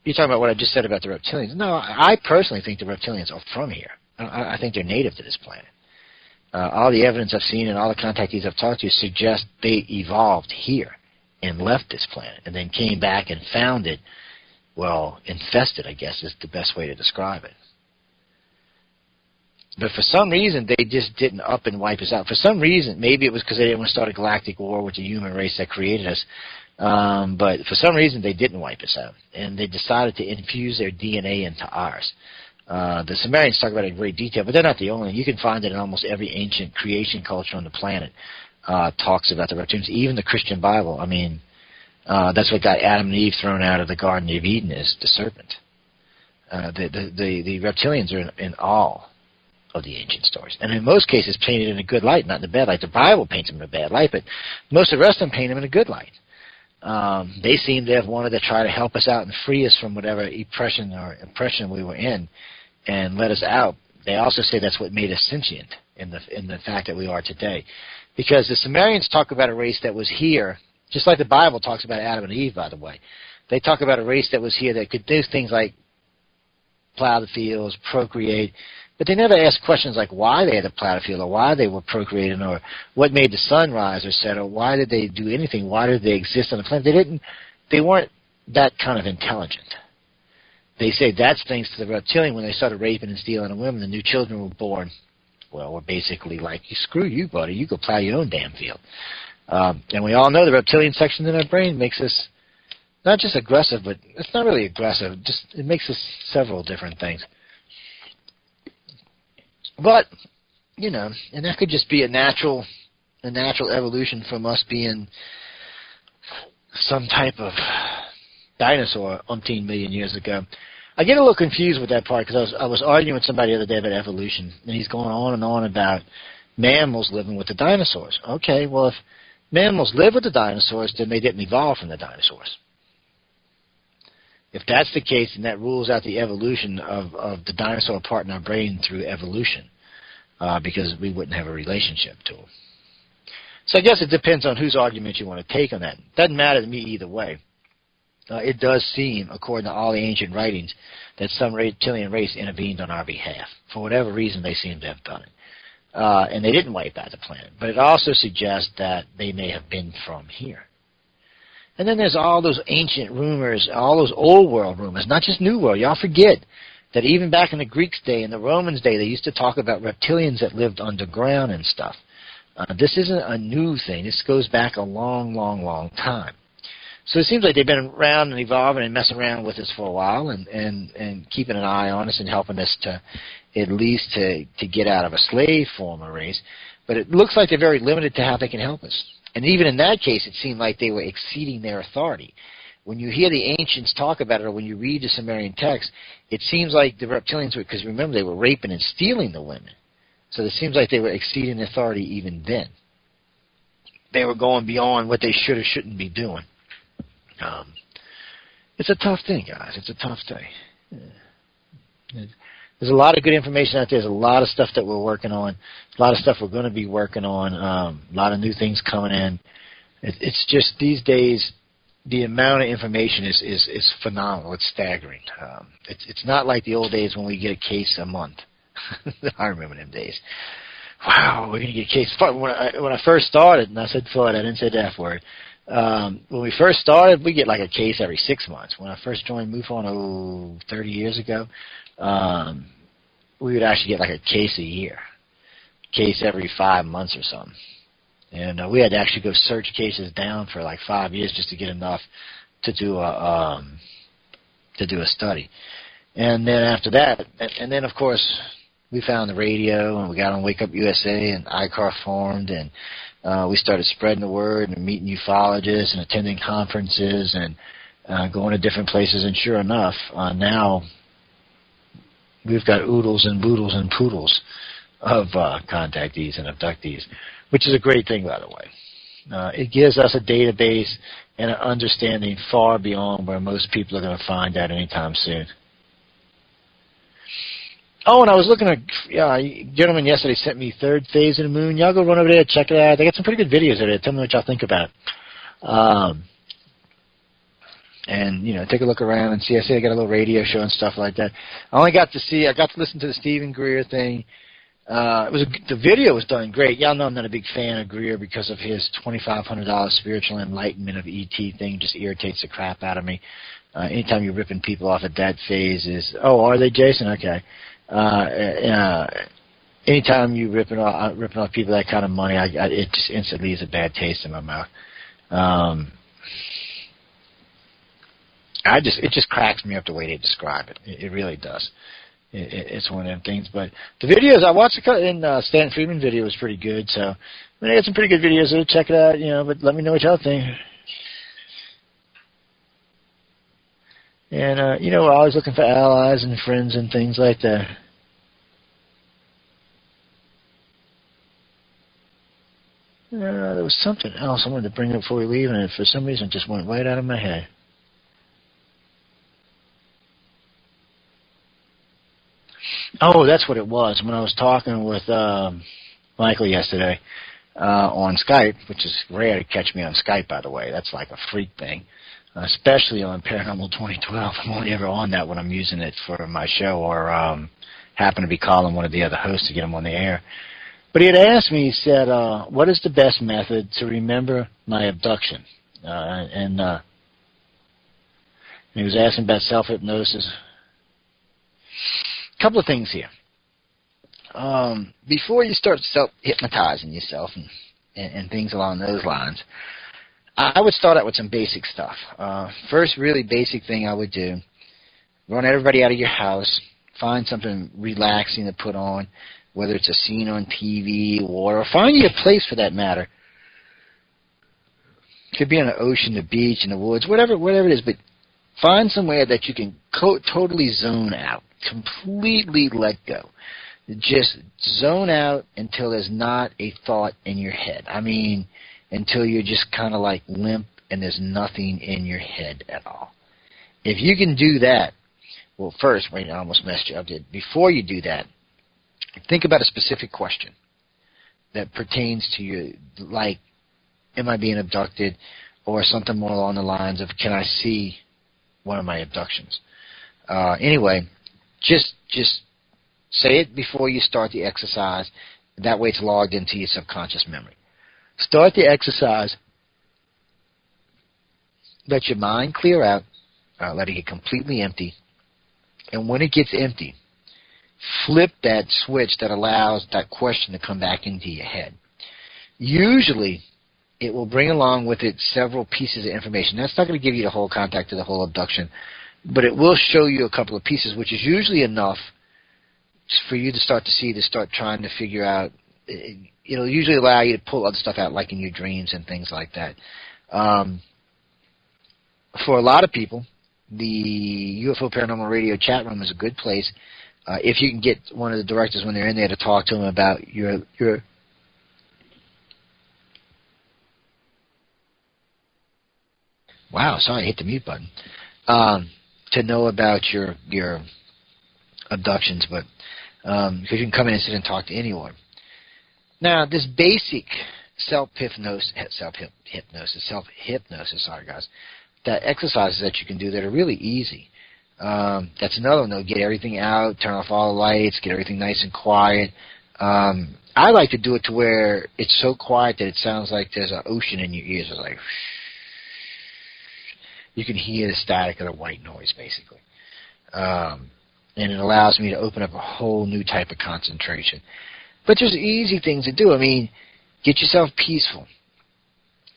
You're talking about what I just said about the reptilians. No, I personally think the reptilians are from here. I think they're native to this planet. All the evidence I've seen and all the contactees I've talked to suggest they evolved here and left this planet and then came back and found it, well, infested, I guess is the best way to describe it. But for some reason, they just didn't up and wipe us out. For some reason, maybe it was because they didn't want to start a galactic war with the human race that created us. But for some reason, they didn't wipe us out. And they decided to infuse their DNA into ours. The Sumerians talk about it in great detail, but they're not the only. You can find it in almost every ancient creation culture on the planet. Talks about the reptilians. Even the Christian Bible. I mean, that's what got Adam and Eve thrown out of the Garden of Eden, is the serpent. The reptilians are in all of the ancient stories, and in most cases painted in a good light, not in a bad light. The Bible paints them in a bad light, but most of the rest of them paint them in a good light. They seem to have wanted to try to help us out and free us from whatever oppression we were in and let us out. They also say that's what made us sentient in the fact that we are today. Because the Sumerians talk about a race that was here, just like the Bible talks about Adam and Eve, by the way. They talk about a race that was here that could do things like plow the fields, procreate, but they never asked questions like why they had to plow the field or why they were procreating or what made the sun rise or set or why did they do anything, why did they exist on the planet. They weren't that kind of intelligent. They say that's thanks to the reptilian. When they started raping and stealing the women, the new children were born. Well, we're basically like, screw you, buddy. You go plow your own damn field. And we all know the reptilian section in our brain makes us not just aggressive, but it's not really aggressive. Just it makes us several different things. But, you know, and that could just be a natural evolution from us being some type of dinosaur umpteen million years ago. I get a little confused with that part because I was arguing with somebody the other day about evolution, and he's going on and on about mammals living with the dinosaurs. Okay, well, if mammals live with the dinosaurs, then they didn't evolve from the dinosaurs. If that's the case, then that rules out the evolution of the dinosaur part in our brain through evolution, because we wouldn't have a relationship to them. So I guess it depends on whose argument you want to take on that. It doesn't matter to me either way. It does seem, according to all the ancient writings, that some reptilian race intervened on our behalf. For whatever reason, they seem to have done it. And they didn't wipe out the planet. But it also suggests that they may have been from here. And then there's all those ancient rumors, all those old world rumors, not just New World. Y'all forget that even back in the Greeks' day and the Romans' day, they used to talk about reptilians that lived underground and stuff. This isn't a new thing. This goes back a long, long, long time. So it seems like they've been around and evolving and messing around with us for a while and keeping an eye on us and helping us to at least to get out of a slave form of race. But it looks like they're very limited to how they can help us. And even in that case, it seemed like they were exceeding their authority. When you hear the ancients talk about it or when you read the Sumerian text, it seems like the reptilians were, because remember, they were raping and stealing the women. So it seems like they were exceeding authority even then. They were going beyond what they should or shouldn't be doing. It's a tough thing, guys. It's a tough thing. there's a lot of good information out there. There's a lot of stuff that we're working on, a lot of stuff we're going to be working on, a lot of new things coming in. It's just these days, the amount of information is phenomenal. It's staggering. It's not like the old days when we get a case a month. I remember them days. Wow, we're going to get a case. When I first started, and I said Floyd, I didn't say the F word. When we first started, we get like a case every 6 months. When I first joined MUFON 30 years ago, we would actually get like a case a year, case every 5 months or something. And we had to actually go search cases down for like 5 years just to get enough to do a study. And then after that, and then of course we found the radio, and we got on Wake Up USA, and ICAR formed, and we started spreading the word and meeting ufologists and attending conferences and going to different places. And sure enough, now we've got oodles and boodles and poodles of contactees and abductees, which is a great thing, by the way. It gives us a database and an understanding far beyond where most people are going to find that anytime soon. Oh, and I was looking at, a gentleman yesterday sent me Third Phase of the Moon. Y'all go run over there, check it out. They got some pretty good videos there. Tell me what y'all think about it. And, take a look around and see. I see they got a little radio show and stuff like that. I got to listen to the Stephen Greer thing. The video was done great. Y'all know I'm not a big fan of Greer because of his $2,500 spiritual enlightenment of ET thing. Just irritates the crap out of me. Anytime you're ripping people off at that phase are they, Jason? Okay. Anytime you ripping off people that kind of money, it just instantly leaves a bad taste in my mouth. It just cracks me up the way they describe it. It really does. It's one of them things. But the videos I watched, Stan Friedman video was pretty good. So I got some pretty good videos there. Check it out. But let me know what y'all think. And we're always looking for allies and friends and things like that. There was something else I wanted to bring up before we leave, and for some reason it just went right out of my head. Oh, that's what it was. When I was talking with Michael yesterday on Skype, which is rare to catch me on Skype, by the way. That's like a freak thing, especially on Paranormal 2012. I'm only ever on that when I'm using it for my show or happen to be calling one of the other hosts to get them on the air. But he had asked me, he said, what is the best method to remember my abduction? And he was asking about self-hypnosis. A couple of things here. Before you start self-hypnotizing yourself and things along those lines, I would start out with some basic stuff. First really basic thing I would do, run everybody out of your house, find something relaxing to put on, whether it's a scene on TV, or find you a place for that matter. It could be on the ocean, the beach, in the woods, whatever it is, but find somewhere that you can totally zone out, completely let go. Just zone out until there's not a thought in your head. I mean, until you're just kind of like limp and there's nothing in your head at all. If you can do that, well, first, wait, I almost messed you up. Before you do that, think about a specific question that pertains to you, like, am I being abducted, or something more along the lines of, can I see one of my abductions? Anyway, just say it before you start the exercise. That way it's logged into your subconscious memory. Start the exercise. Let your mind clear out. Let it get completely empty. And when it gets empty, flip that switch that allows that question to come back into your head. Usually, it will bring along with it several pieces of information. That's not going to give you the whole contact to the whole abduction, but it will show you a couple of pieces, which is usually enough for you to start trying to figure out. It'll usually allow you to pull other stuff out, like in your dreams and things like that. For a lot of people, the UFO Paranormal Radio chat room is a good place. If you can get one of the directors when they're in there to talk to them about your wow, sorry, I hit the mute button. To know about your abductions, but because you can come in and sit and talk to anyone. Now, this basic self-hypnosis, sorry guys, that exercises that you can do that are really easy. That's another one, though. Get everything out, turn off all the lights, get everything nice and quiet. I like to do it to where it's so quiet that it sounds like there's an ocean in your ears. It's like, you can hear the static of the white noise, basically. And it allows me to open up a whole new type of concentration. But there's easy things to do. I mean, get yourself peaceful.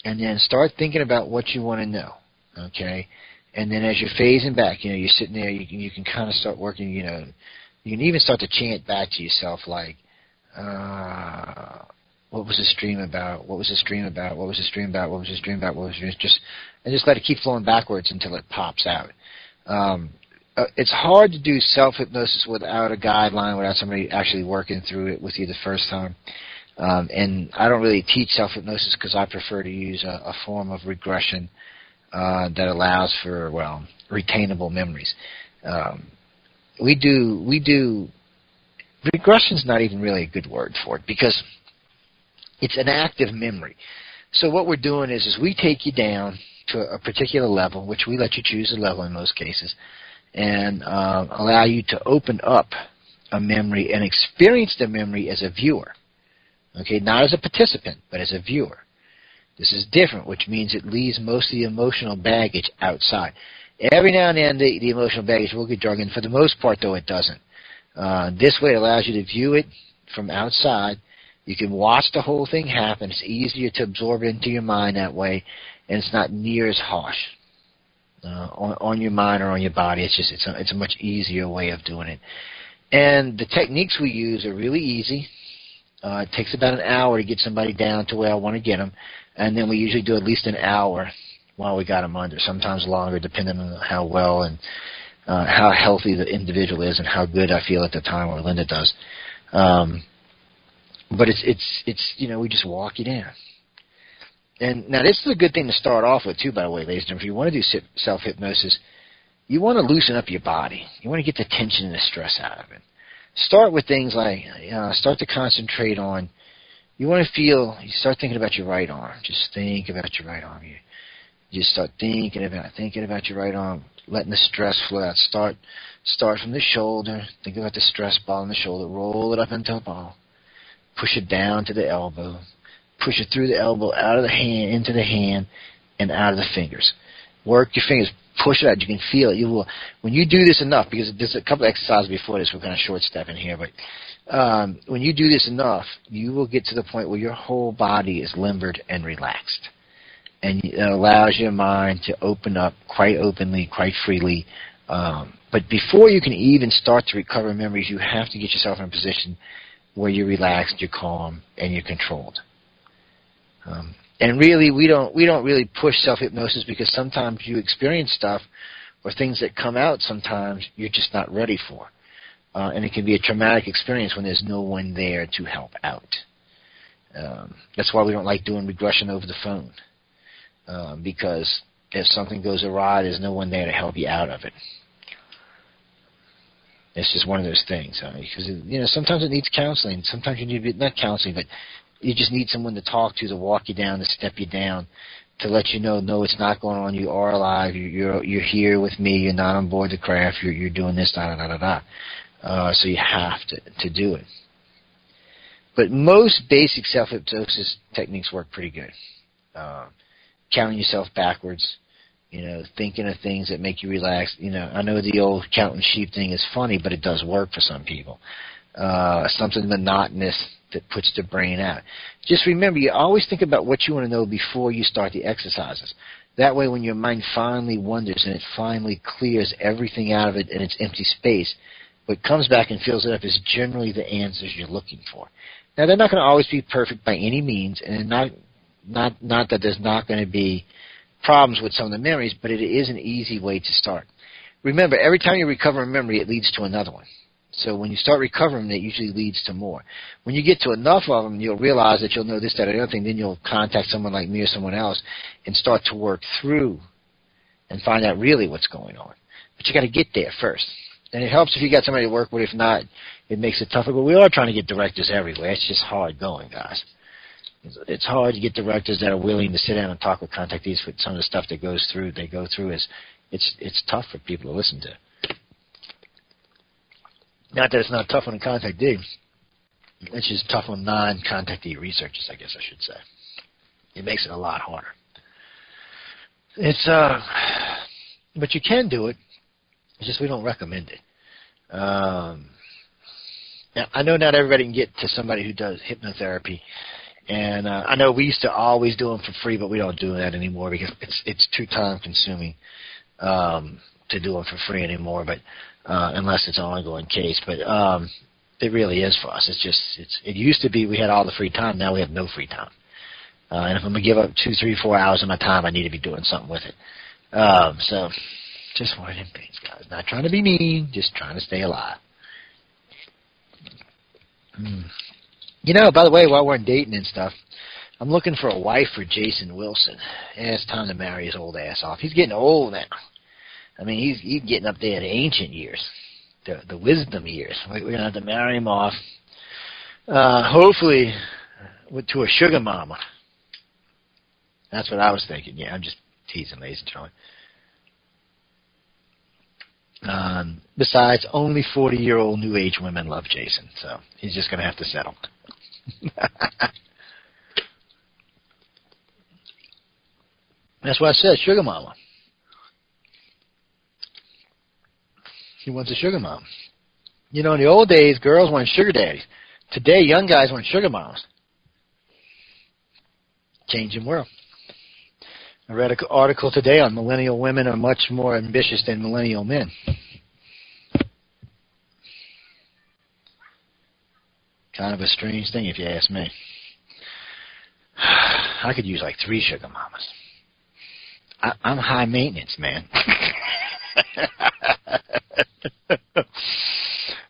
And then start thinking about what you want to know, okay? And then as you're phasing back, you're sitting there, you can kind of start working, you can even start to chant back to yourself like, what was this dream about? What was this dream about? What was this dream about? What was this dream about? What was this dream? And just let it keep flowing backwards until it pops out. It's hard to do self-hypnosis without a guideline, without somebody actually working through it with you the first time. And I don't really teach self-hypnosis because I prefer to use a form of regression that allows for, retainable memories. Regression's not even really a good word for it because it's an active memory. So what we're doing is we take you down to a particular level, which we let you choose a level in most cases, and allow you to open up a memory and experience the memory as a viewer. Okay, not as a participant, but as a viewer. This is different, which means it leaves most of the emotional baggage outside. Every now and then the emotional baggage will get drug in. For the most part, though, it doesn't. This way it allows you to view it from outside. You can watch the whole thing happen. It's easier to absorb it into your mind that way, and it's not near as harsh on your mind or on your body. It's a much easier way of doing it. And the techniques we use are really easy. It takes about an hour to get somebody down to where I want to get them, and then we usually do at least an hour while we got them under, sometimes longer, depending on how well and how healthy the individual is and how good I feel at the time, or Linda does. But it's we just walk you down. And now this is a good thing to start off with too, by the way, ladies and gentlemen. If you want to do self-hypnosis, you want to loosen up your body. You want to get the tension and the stress out of it. Start with things like, start to concentrate on, you start thinking about your right arm. Just think about your right arm. You just start thinking about your right arm, letting the stress flow out. Start from the shoulder. Think about the stress ball in the shoulder. Roll it up into a ball. Push it down to the elbow. Push it through the elbow, out of the hand, into the hand, and out of the fingers. Work your fingers. Push it out. You can feel it. You will. When you do this enough, because there's a couple of exercises before this, we're kind of short-stepping here, but when you do this enough, you will get to the point where your whole body is limbered and relaxed. And it allows your mind to open up quite openly, quite freely. But before you can even start to recover memories, you have to get yourself in a position where you're relaxed, you're calm, and you're controlled. And really, we don't really push self-hypnosis because sometimes you experience stuff or things that come out sometimes you're just not ready for. And it can be a traumatic experience when there's no one there to help out. That's why we don't like doing regression over the phone. Because if something goes awry, there's no one there to help you out of it. It's just one of those things. Because, sometimes it needs counseling. Sometimes you need, not counseling, but you just need someone to talk to walk you down, to step you down, to let you know, no, it's not going on. You are alive. You're here with me. You're not on board the craft. You're doing this, so you have to do it. But most basic self-hypnosis techniques work pretty good. Counting yourself backwards, thinking of things that make you relax. I know the old counting sheep thing is funny, but it does work for some people. Something monotonous that puts the brain out. Just remember, you always think about what you want to know before you start the exercises. That way, when your mind finally wanders and it finally clears everything out of it in its empty space, what comes back and fills it up is generally the answers you're looking for. Now, they're not going to always be perfect by any means, and not that there's not going to be problems with some of the memories, but it is an easy way to start. Remember, every time you recover a memory, it leads to another one. So when you start recovering, it usually leads to more. When you get to enough of them, you'll realize that you'll know this, that, or the other thing. Then you'll contact someone like me or someone else and start to work through and find out really what's going on. But you got to get there first. And it helps if you got somebody to work with. If not, it makes it tougher. But we are trying to get directors everywhere. It's just hard going, guys. It's hard to get directors that are willing to sit down and talk with contactees with some of the stuff they go through. It's tough for people to listen to. Not that it's not tough on a contactee. It's just tough on non-contactee researchers, I guess I should say. It makes it a lot harder. But you can do it. It's just we don't recommend it. Now, I know not everybody can get to somebody who does hypnotherapy, and I know we used to always do them for free, but we don't do that anymore because it's too time-consuming to do them for free anymore. But unless it's an ongoing case, but it really is for us. It used to be we had all the free time. Now we have no free time. And if I'm going to give up 2, 3, 4 hours of my time, I need to be doing something with it. So just one of them things, guys. Not trying to be mean, just trying to stay alive. You know, by the way, while we're dating and stuff, I'm looking for a wife for Jason Wilson. Yeah, it's time to marry his old ass off. He's getting old now. I mean, he's getting up there in the ancient years, the wisdom years. We're going to have to marry him off, hopefully to a sugar mama. That's what I was thinking. Yeah, I'm just teasing, ladies and gentlemen. Besides, only 40-year-old New Age women love Jason, so he's just going to have to settle. That's what I said, sugar mama. He wants a sugar mom. You know, in the old days, girls wanted sugar daddies. Today, young guys want sugar moms. Changing world. I read an article today on millennial women are much more ambitious than millennial men. Kind of a strange thing if you ask me. I could use like 3 sugar mamas. I'm high maintenance, man.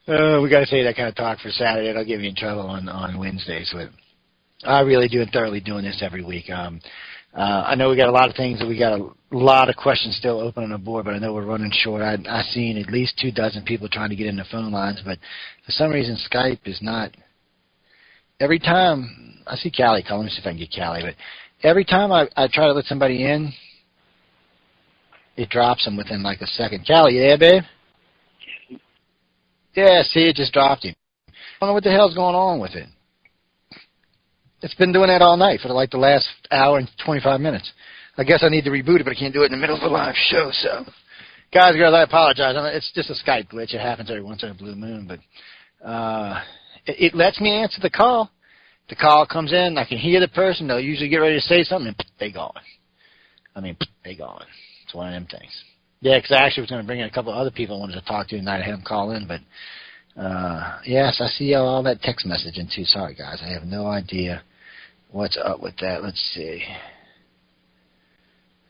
We got to say that kind of talk for Saturday. It'll get me in trouble on Wednesdays. But I really do thoroughly doing this every week. I know we got a lot of things that we got a lot of questions still open on the board, but I know we're running short. I've seen at least 24 people trying to get in the phone lines, but for some reason Skype is not. Every time I see Callie, let me see if I can get Callie, but every time I try to let somebody in, it drops them within like a second. Callie, you there, babe? Yeah, see, it just dropped him. I don't know what the hell's going on with it. It's been doing that all night for like the last hour and 25 minutes. I guess I need to reboot it, but I can't do it in the middle of a live show. So, guys, girls, I apologize. It's just a Skype glitch. It happens every once in a blue moon, but it lets me answer the call. The call comes in. I can hear the person. They'll usually get ready to say something, and they gone. They gone. It's one of them things. Yeah, because I actually was going to bring in a couple of other people I wanted to talk to tonight. I had them call in, but yes, I see all that text messaging too. Sorry, guys. I have no idea what's up with that. Let's see.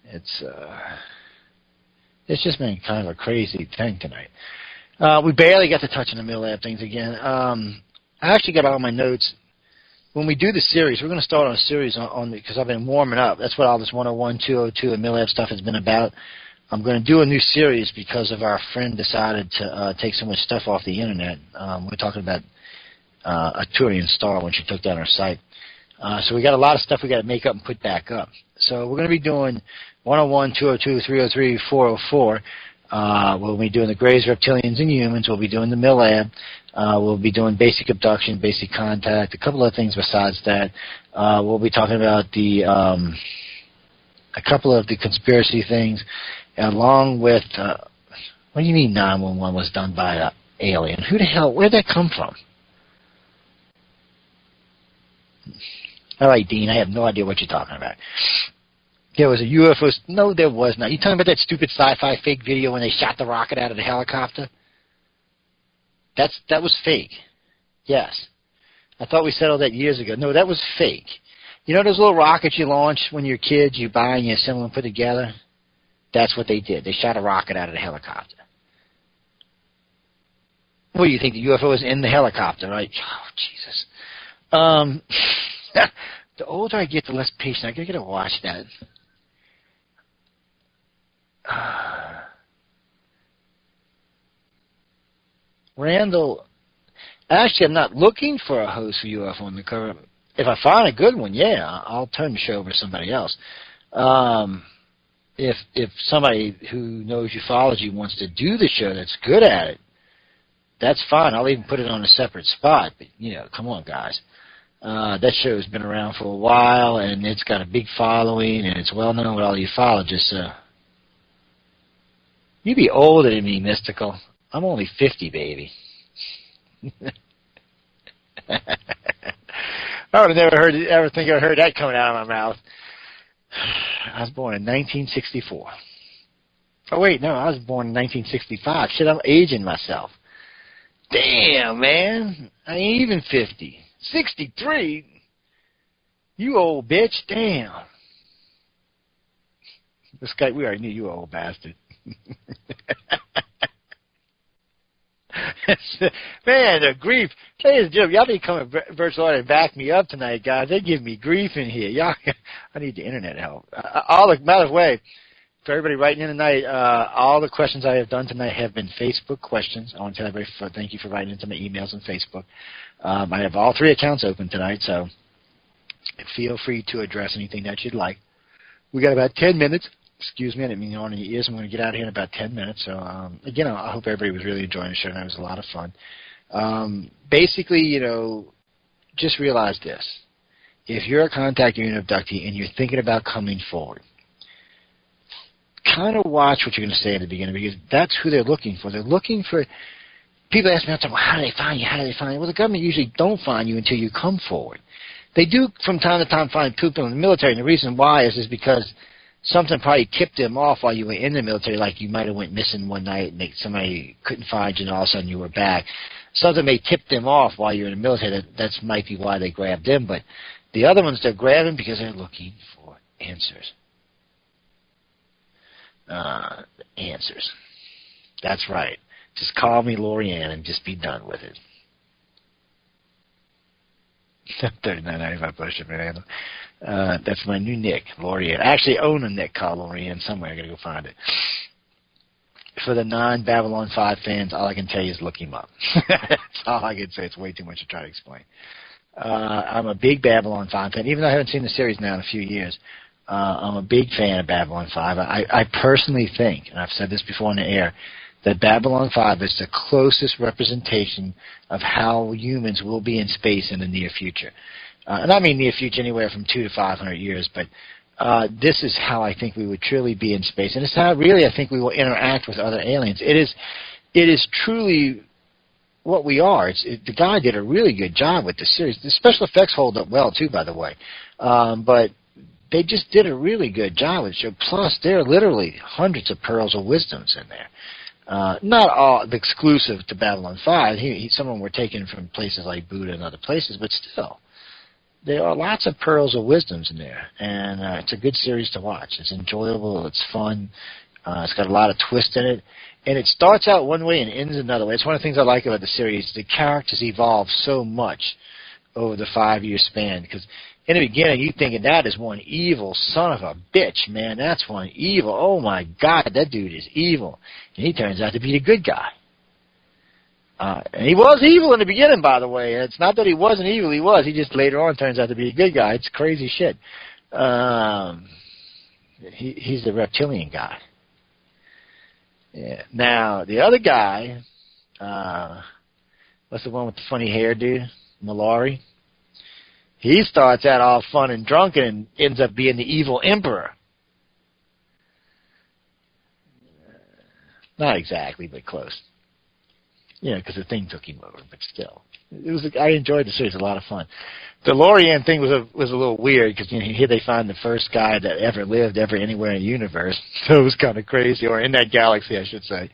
It's just been kind of a crazy thing tonight. We barely got to touch on the Milid things again. I actually got all my notes. When we do the series, we're going to start on a series on because I've been warming up. That's what all this 101, 202, and Milid stuff has been about. I'm going to do a new series because of our friend decided to take so much stuff off the internet. We're talking about Arturian Star when she took down her site. So we got a lot of stuff we got to make up and put back up. So we're going to be doing 101, 202, 303, 404. We'll be doing the Greys, Reptilians, and Humans. We'll be doing the Milid. We'll be doing basic abduction, basic contact, a couple of things besides that. We'll be talking about a couple of the conspiracy things, along with, what do you mean 911 was done by an alien? Who the hell, where'd that come from? All right, Dean, I have no idea what you're talking about. There was a UFO. No, there was not. You talking about that stupid sci-fi fake video when they shot the rocket out of the helicopter? That was fake. Yes. I thought we settled that years ago. No, that was fake. You know those little rockets you launch when you're kids, you buy and you assemble and put together? That's what they did. They shot a rocket out of the helicopter. What do you think? The UFO was in the helicopter, right? Oh, Jesus. The older I get, the less patient. I gotta watch that. Randall, actually, I'm not looking for a host for UFO on the cover. If I find a good one, yeah, I'll turn the show over to somebody else. If somebody who knows ufology wants to do the show that's good at it, that's fine. I'll even put it on a separate spot. But, come on, guys. That show's been around for a while, and it's got a big following, and it's well known with all the ufologists. You be older than me, Mystical. I'm only 50, baby. I would have never ever think I heard that coming out of my mouth. I was born in 1964. Oh, wait, no, I was born in 1965. Shit, I'm aging myself. Damn, man. I ain't even 50. 63? You old bitch. Damn. This guy, we already knew you old bastard. Man, the grief. Ladies and gentlemen, y'all be coming virtual and back me up tonight, guys. They give me grief in here. Y'all, I need the internet help. By the way, for everybody writing in tonight, all the questions I have done tonight have been Facebook questions. I want to tell everybody thank you for writing into my emails on Facebook. I have all 3 accounts open tonight, so feel free to address anything that you'd like. We got about 10 minutes. Excuse me, I didn't mean on your ears. I'm going to get out of here in about 10 minutes. So, again, I hope everybody was really enjoying the show, and it was a lot of fun. Basically, just realize this. If you're a contact or you're an abductee and you're thinking about coming forward, kind of watch what you're going to say at the beginning, because that's who they're looking for. They're looking for people ask me all the time, well, how do they find you? How do they find you? Well, the government usually don't find you until you come forward. They do from time to time find people in the military, and the reason why is because something probably tipped them off while you were in the military, like you might have went missing one night and somebody couldn't find you and all of a sudden you were back. Something may tip them off while you're in the military. That might be why they grabbed them. But the other ones, they're grabbing because they're looking for answers. Answers. That's right. Just call me Lorianne and just be done with it. $39.95 plus shipping and handling. That's my new nick, Lorianne. I actually own a nick called Lorianne somewhere. I got to go find it. For the non-Babylon 5 fans, all I can tell you is look him up. That's all I can say. It's way too much to try to explain. I'm a big Babylon 5 fan. Even though I haven't seen the series now in a few years, I'm a big fan of Babylon 5. I personally think, and I've said this before on the air, that Babylon 5 is the closest representation of how humans will be in space in the near future. And I mean near future anywhere from 200 to 500 years, but this is how I think we would truly be in space. And it's how really I think we will interact with other aliens. It is truly what we are. The guy did a really good job with the series. The special effects hold up well, too, by the way. But they just did a really good job with the show. Plus, there are literally hundreds of pearls of wisdoms in there. Not all exclusive to Babylon 5. Some of them were taken from places like Buddha and other places, but still. There are lots of pearls of wisdoms in there, and it's a good series to watch. It's enjoyable. It's fun. It's got a lot of twist in it, and it starts out one way and ends another way. It's one of the things I like about the series. The characters evolve so much over the 5-year span, because in the beginning you thinking that is one evil son of a bitch, man. That's one evil. Oh, my God, that dude is evil. And he turns out to be the good guy. And he was evil in the beginning, by the way. It's not that he wasn't evil. He was. He just later on turns out to be a good guy. It's crazy shit. He's the reptilian guy. Yeah. Now, the other guy, what's the one with the funny hair, dude? Malari. He starts out all fun and drunken and ends up being the evil emperor. Not exactly, but close. Yeah, because the thing took him over, but still, I enjoyed the series. A lot of fun. The Lorianne thing was a little weird because here they find the first guy that ever lived anywhere in the universe. So it was kind of crazy, or in that galaxy, I should say.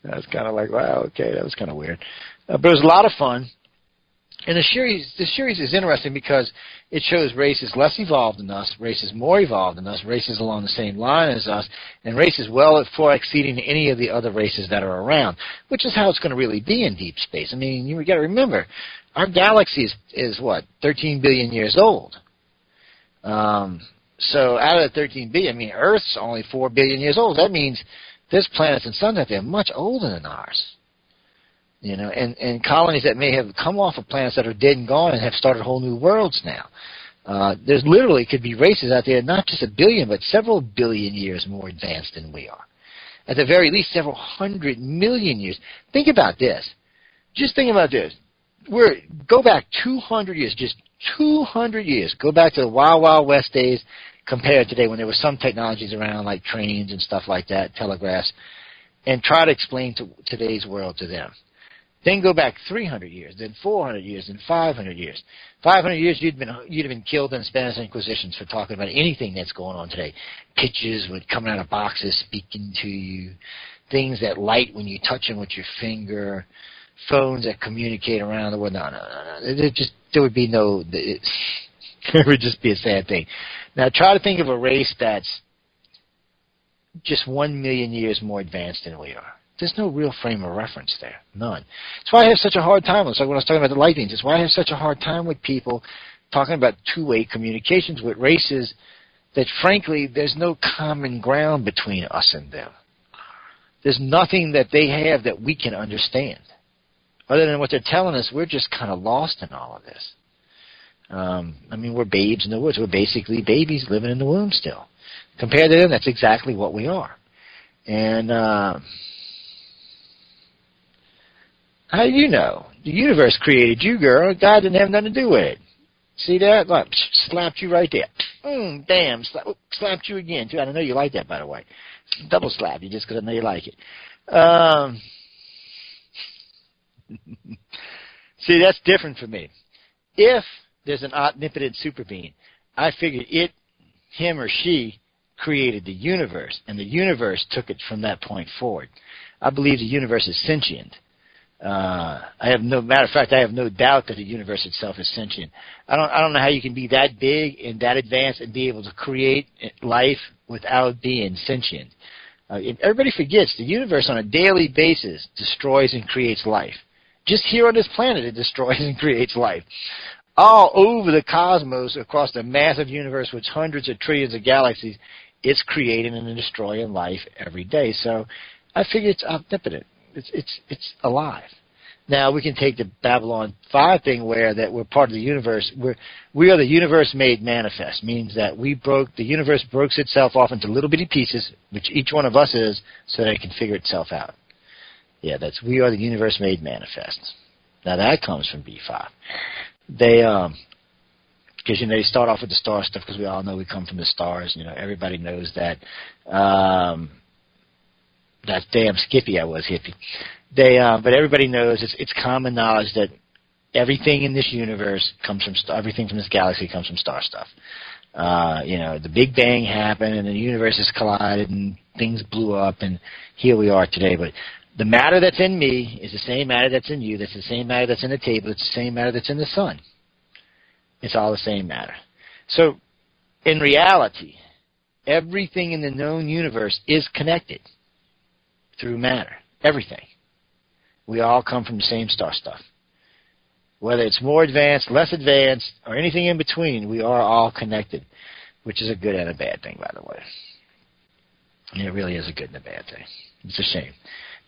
I was kind of like, wow, okay, that was kind of weird, but it was a lot of fun. And the series is interesting because it shows races less evolved than us, races more evolved than us, races along the same line as us, and races well far exceeding any of the other races that are around, which is how it's going to really be in deep space. I mean, you got to remember, our galaxy is what, 13 billion years old. So out of the 13 billion, I mean, Earth's only 4 billion years old. That means there's planets and suns out there much older than ours. You know, and colonies that may have come off of planets that are dead and gone and have started whole new worlds now. There's literally could be races out there, not just 1 billion, but several billion years more advanced than we are. At the very least, several 100 million years. Think about this. Just think about this. Go back 200 years, just 200 years. Go back to the Wild Wild West days compared to today when there were some technologies around like trains and stuff like that, telegraphs, and try to explain to today's world to them. Then go back 300 years, then 400 years, then 500 years. 500 years, you'd have been killed in the Spanish Inquisitions for talking about anything that's going on today. Pictures would come out of boxes speaking to you, things that light when you touch them with your finger, phones that communicate around the world. No. There would be no. It would just be a sad thing. Now try to think of a race that's just 1 million years more advanced than we are. There's no real frame of reference there. None. That's why I have such a hard time. It's like when I was talking about the light beams. That's why I have such a hard time with people talking about two-way communications with races that, frankly, there's no common ground between us and them. There's nothing that they have that we can understand. Other than what they're telling us, we're just kind of lost in all of this. I mean, we're babes in the woods. We're basically babies living in the womb still. Compared to them, that's exactly what we are. And how do you know? The universe created you, girl. God didn't have nothing to do with it. See that? Look, slapped you right there. Damn, slapped you again, too. I don't know you like that, by the way. Double slap you just because I know you like it. See, that's different for me. If there's an omnipotent super being, I figured him or she created the universe, and the universe took it from that point forward. I believe the universe is sentient. Matter of fact, I have no doubt that the universe itself is sentient. I don't know how you can be that big and that advanced and be able to create life without being sentient. Everybody forgets the universe on a daily basis destroys and creates life. Just here on this planet, it destroys and creates life. All over the cosmos, across the massive universe with hundreds of trillions of galaxies, it's creating and destroying life every day. So I figure it's omnipotent. It's alive. Now we can take the Babylon 5 thing where that we're part of the universe. We are the universe made manifest. Means that the universe breaks itself off into little bitty pieces, which each one of us is, so that it can figure itself out. Yeah, we are the universe made manifest. Now that comes from B5. They because they start off with the star stuff because we all know we come from the stars. Everybody knows that. That damn Skippy I was hippie. But everybody knows it's common knowledge that everything in this universe comes from everything from this galaxy comes from star stuff. The Big Bang happened and the universes collided and things blew up and here we are today. But the matter that's in me is the same matter that's in you. That's the same matter that's in the table. It's the same matter that's in the sun. It's all the same matter. So in reality, everything in the known universe is connected through matter. Everything. We all come from the same star stuff. Whether it's more advanced, less advanced, or anything in between, we are all connected, which is a good and a bad thing, by the way. And it really is a good and a bad thing. It's a shame.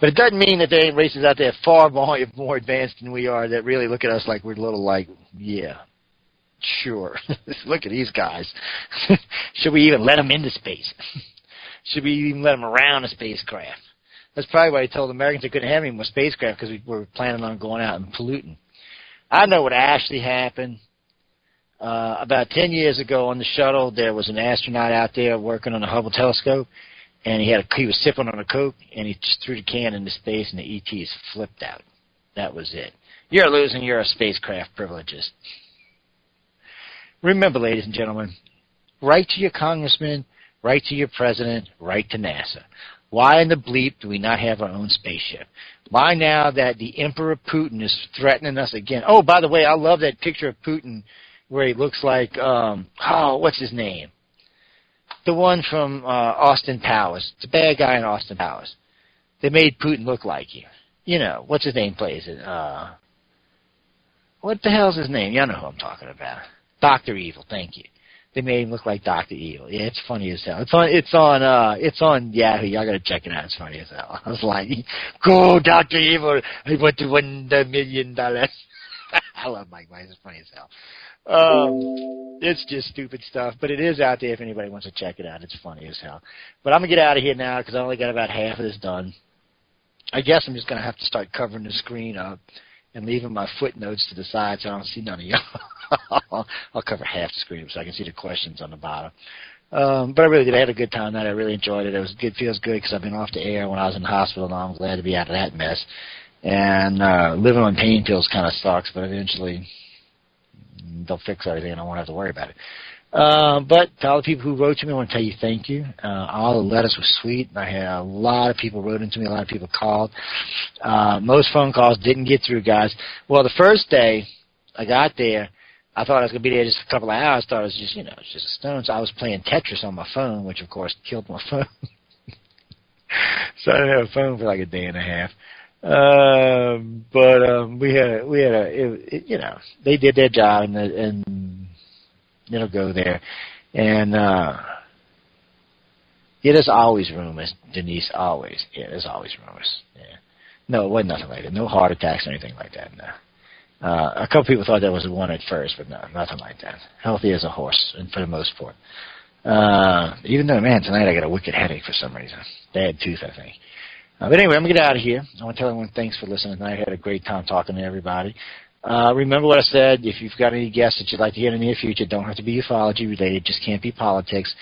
But it doesn't mean that there ain't races out there far more advanced than we are that really look at us like we're little yeah, sure. Look at these guys. Should we even let them into space? Should we even let them around a spacecraft? That's probably why he told the Americans they couldn't have any more spacecraft because we were planning on going out and polluting. I know what actually happened. About 10 years ago on the shuttle, there was an astronaut out there working on the Hubble telescope, and he was sipping on a Coke, and he just threw the can into space, and the ETs flipped out. That was it. You're losing your spacecraft privileges. Remember, ladies and gentlemen, write to your congressman, write to your president, write to NASA. Why in the bleep do we not have our own spaceship? Why now that the Emperor Putin is threatening us again? Oh, by the way, I love that picture of Putin where he looks like, what's his name? The one from Austin Powers. The bad guy in Austin Powers. They made Putin look like you. What's his name plays it? What the hell's his name? You know who I'm talking about. Dr. Evil, thank you. They made him look like Dr. Evil. Yeah, it's funny as hell. It's on Yahoo. Y'all gotta check it out. It's funny as hell. I was like, go Dr. Evil. I want to win the $1 million. I love Mike Myers. It's funny as hell. It's just stupid stuff, but it is out there if anybody wants to check it out. It's funny as hell. But I'm gonna get out of here now because I only got about half of this done. I guess I'm just gonna have to start covering the screen up and leaving my footnotes to the side so I don't see none of y'all. I'll cover half the screen so I can see the questions on the bottom. But I really did. I had a good time. I really enjoyed it. It was good. Feels good because I've been off the air when I was in the hospital. Now I'm glad to be out of that mess. And living on pain pills kind of sucks, but eventually they'll fix everything and I won't have to worry about it. But to all the people who wrote to me, I want to tell you thank you. All the letters were sweet. I had a lot of people wrote into me. A lot of people called. Most phone calls didn't get through, guys. Well, the first day I got there, I thought I was going to be there just a couple of hours. I thought it was just, it's just a stone. So I was playing Tetris on my phone, which, of course, killed my phone. So I didn't have a phone for like a day and a half. They did their job, and it'll go there. And there's always rumors, Denise, always. Yeah, there's always rumors. Yeah. No, it wasn't nothing like that. No heart attacks or anything like that, no. A couple people thought that was the one at first, but no, nothing like that. Healthy as a horse, and for the most part. Even though, man, tonight I got a wicked headache for some reason. Bad tooth, I think. But anyway, I'm going to get out of here. I want to tell everyone thanks for listening tonight. I had a great time talking to everybody. Remember what I said. If you've got any guests that you'd like to hear in the near future, don't have to be ufology related. Just can't be politics.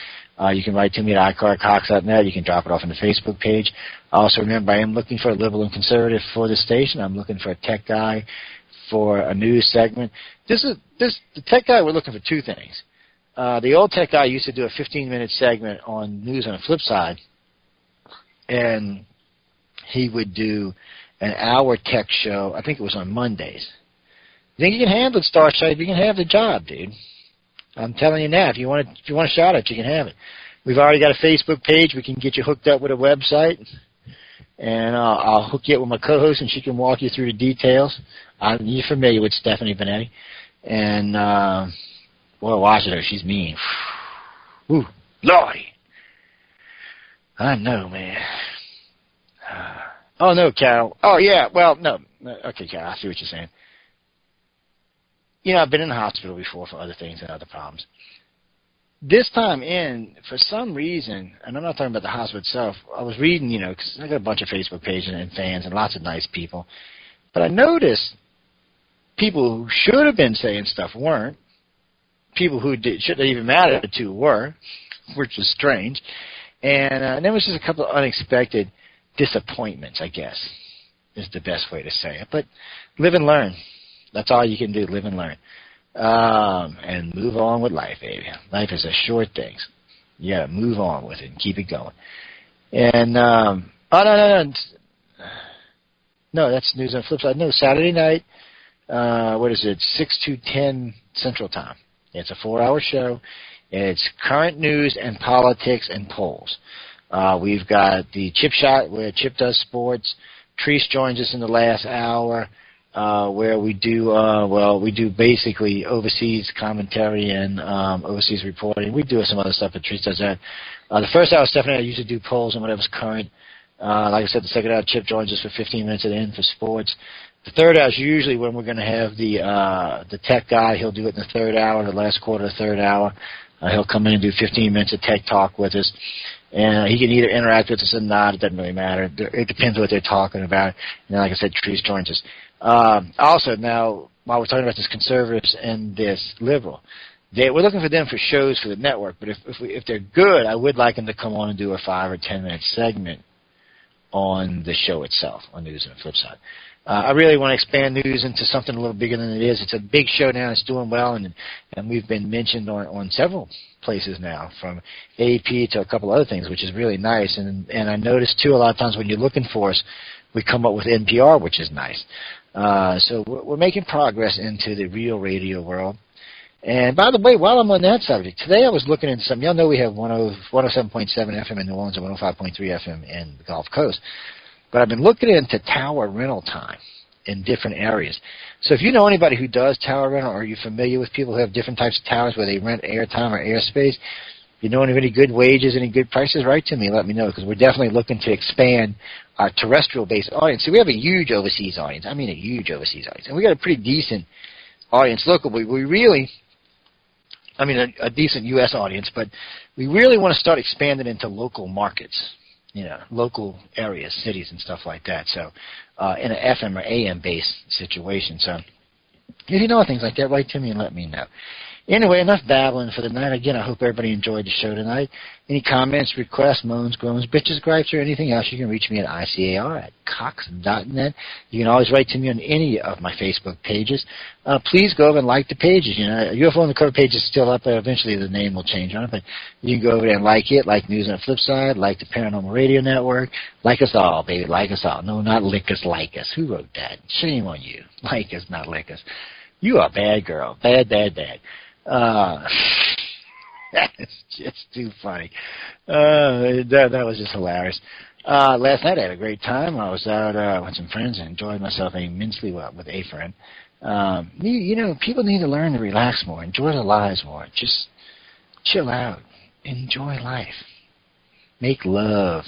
You can write to me at iCarCox.net. You can drop it off on the Facebook page. Also, remember, I am looking for a liberal and conservative for the station. I'm looking for a tech guy for a news segment. The tech guy, we're looking for two things. The old tech guy used to do a 15-minute segment on news on the flip side, and he would do an hour tech show. I think it was on Mondays. You think you can handle it, Starship? You can have the job, dude. I'm telling you now. If you want a shot at it, you can have it. We've already got a Facebook page. We can get you hooked up with a website, and I'll hook you up with my co-host, and she can walk you through the details. You're familiar with Stephanie Benetti, and well, watch her. She's mean. Ooh, Lordy. I know, man. Oh, no, Carol. Oh, yeah, well, no. Okay, Carol, I see what you're saying. I've been in the hospital before for other things and other problems. This time in, for some reason, and I'm not talking about the hospital itself, I was reading, because I got a bunch of Facebook pages and fans and lots of nice people, but I noticed people who should have been saying stuff weren't. People who shouldn't have even mattered to were, which was strange. And there was just a couple of unexpected disappointments, I guess, is the best way to say it. But live and learn. That's all you can do, live and learn. And move on with life, baby. Life is a short thing. You got to move on with it and keep it going. And, no, that's news on the flip side. No, Saturday night, what is it, 6 to 10 Central Time. It's a 4-hour show. It's current news and politics and polls. We've got the Chip Shot, where Chip does sports. Treese joins us in the last hour, where we do basically overseas commentary and overseas reporting. We do some other stuff, but Treese does that. The first hour, Stephanie and I usually do polls and whatever's current. Like I said, the second hour, Chip joins us for 15 minutes at the end for sports. The third hour is usually when we're going to have the tech guy. He'll do it in the third hour, the last quarter of the third hour. He'll come in and do 15 minutes of tech talk with us. And he can either interact with us or not. It doesn't really matter. It depends what they're talking about. And like I said, Treese joins us. Also, now, while we're talking about this conservatives and this liberal, we're looking for them for shows for the network. But if they're good, I would like them to come on and do a 5 or 10 minute segment on the show itself, on News on the Flip Side. I really want to expand news into something a little bigger than it is. It's a big show now. It's doing well, and we've been mentioned on several places now, from AP to a couple other things, which is really nice. And I noticed, too, a lot of times when you're looking for us, we come up with NPR, which is nice. So we're making progress into the real radio world. And by the way, while I'm on that subject, today I was looking into something. Y'all know we have 107.7 FM in New Orleans and 105.3 FM in the Gulf Coast. But I've been looking into tower rental time in different areas. So if you know anybody who does tower rental, or you're familiar with people who have different types of towers where they rent airtime or airspace, if you know of any good wages, any good prices, write to me and let me know, because we're definitely looking to expand our terrestrial-based audience. See, we have a huge overseas audience. I mean a huge overseas audience. And we got a pretty decent audience local. A decent U.S. audience, but we really want to start expanding into local markets, local areas, cities and stuff like that. So in an FM or AM-based situation. So if you know things like that, write to me and let me know. Anyway, enough babbling for the night. Again, I hope everybody enjoyed the show tonight. Any comments, requests, moans, groans, bitches, gripes, or anything else, you can reach me at icar@cox.net. You can always write to me on any of my Facebook pages. Please go over and like the pages. UFO on the Cover page is still up there. Eventually the name will change on it, but you can go over there and like it, like News on the Flip Side, like the Paranormal Radio Network. Like us all, baby, like us all. No, not lick us, like us. Who wrote that? Shame on you. Like us, not lick us. You are a bad girl. Bad, bad, bad. That's just too funny. That was just hilarious. Last night I had a great time. I was out with some friends and enjoyed myself immensely well with a friend. People need to learn to relax more, enjoy their lives more. Just chill out, enjoy life, make love,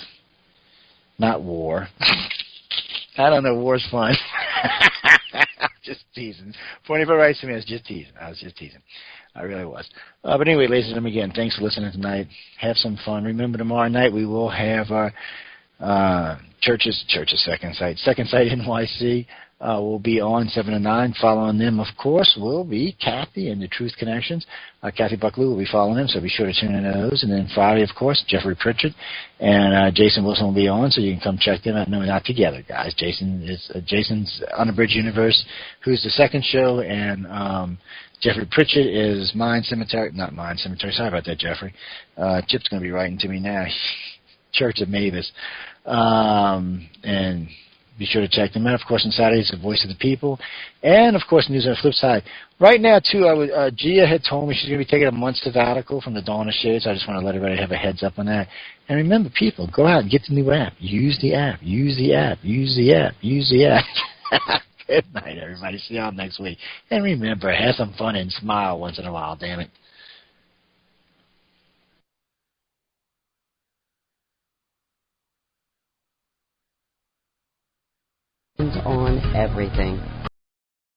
not war. I don't know, war's fun. Just teasing. Before anybody writes to me, I was just teasing. I really was. But anyway, ladies and gentlemen, again, thanks for listening tonight. Have some fun. Remember, tomorrow night we will have our Church's Second Sight NYC. Will be on 7 to 9. Following them, of course, will be Kathy and the Truth Connections. Kathy Buckley will be following them, so be sure to tune in to those. And then Friday, of course, Jeffrey Pritchard and Jason Wilson will be on, so you can come check them out. No, not together, guys. Jason's Unabridged Universe, who's the second show, and Jeffrey Pritchard is Mind Cemetery. Not Mind Cemetery. Sorry about that, Jeffrey. Chip's going to be writing to me now. Church of Mavis. And be sure to check them out. Of course, on Saturdays, The Voice of the People. And, of course, News on the Flip Side. Right now, too, Gia had told me she's going to be taking a month sabbatical from the Dawn of Shades. I just want to let everybody have a heads up on that. And remember, people, go out and get the new app. Use the app. Use the app. Use the app. Use the app. Good night, everybody. See y'all next week. And remember, have some fun and smile once in a while, damn it. On everything.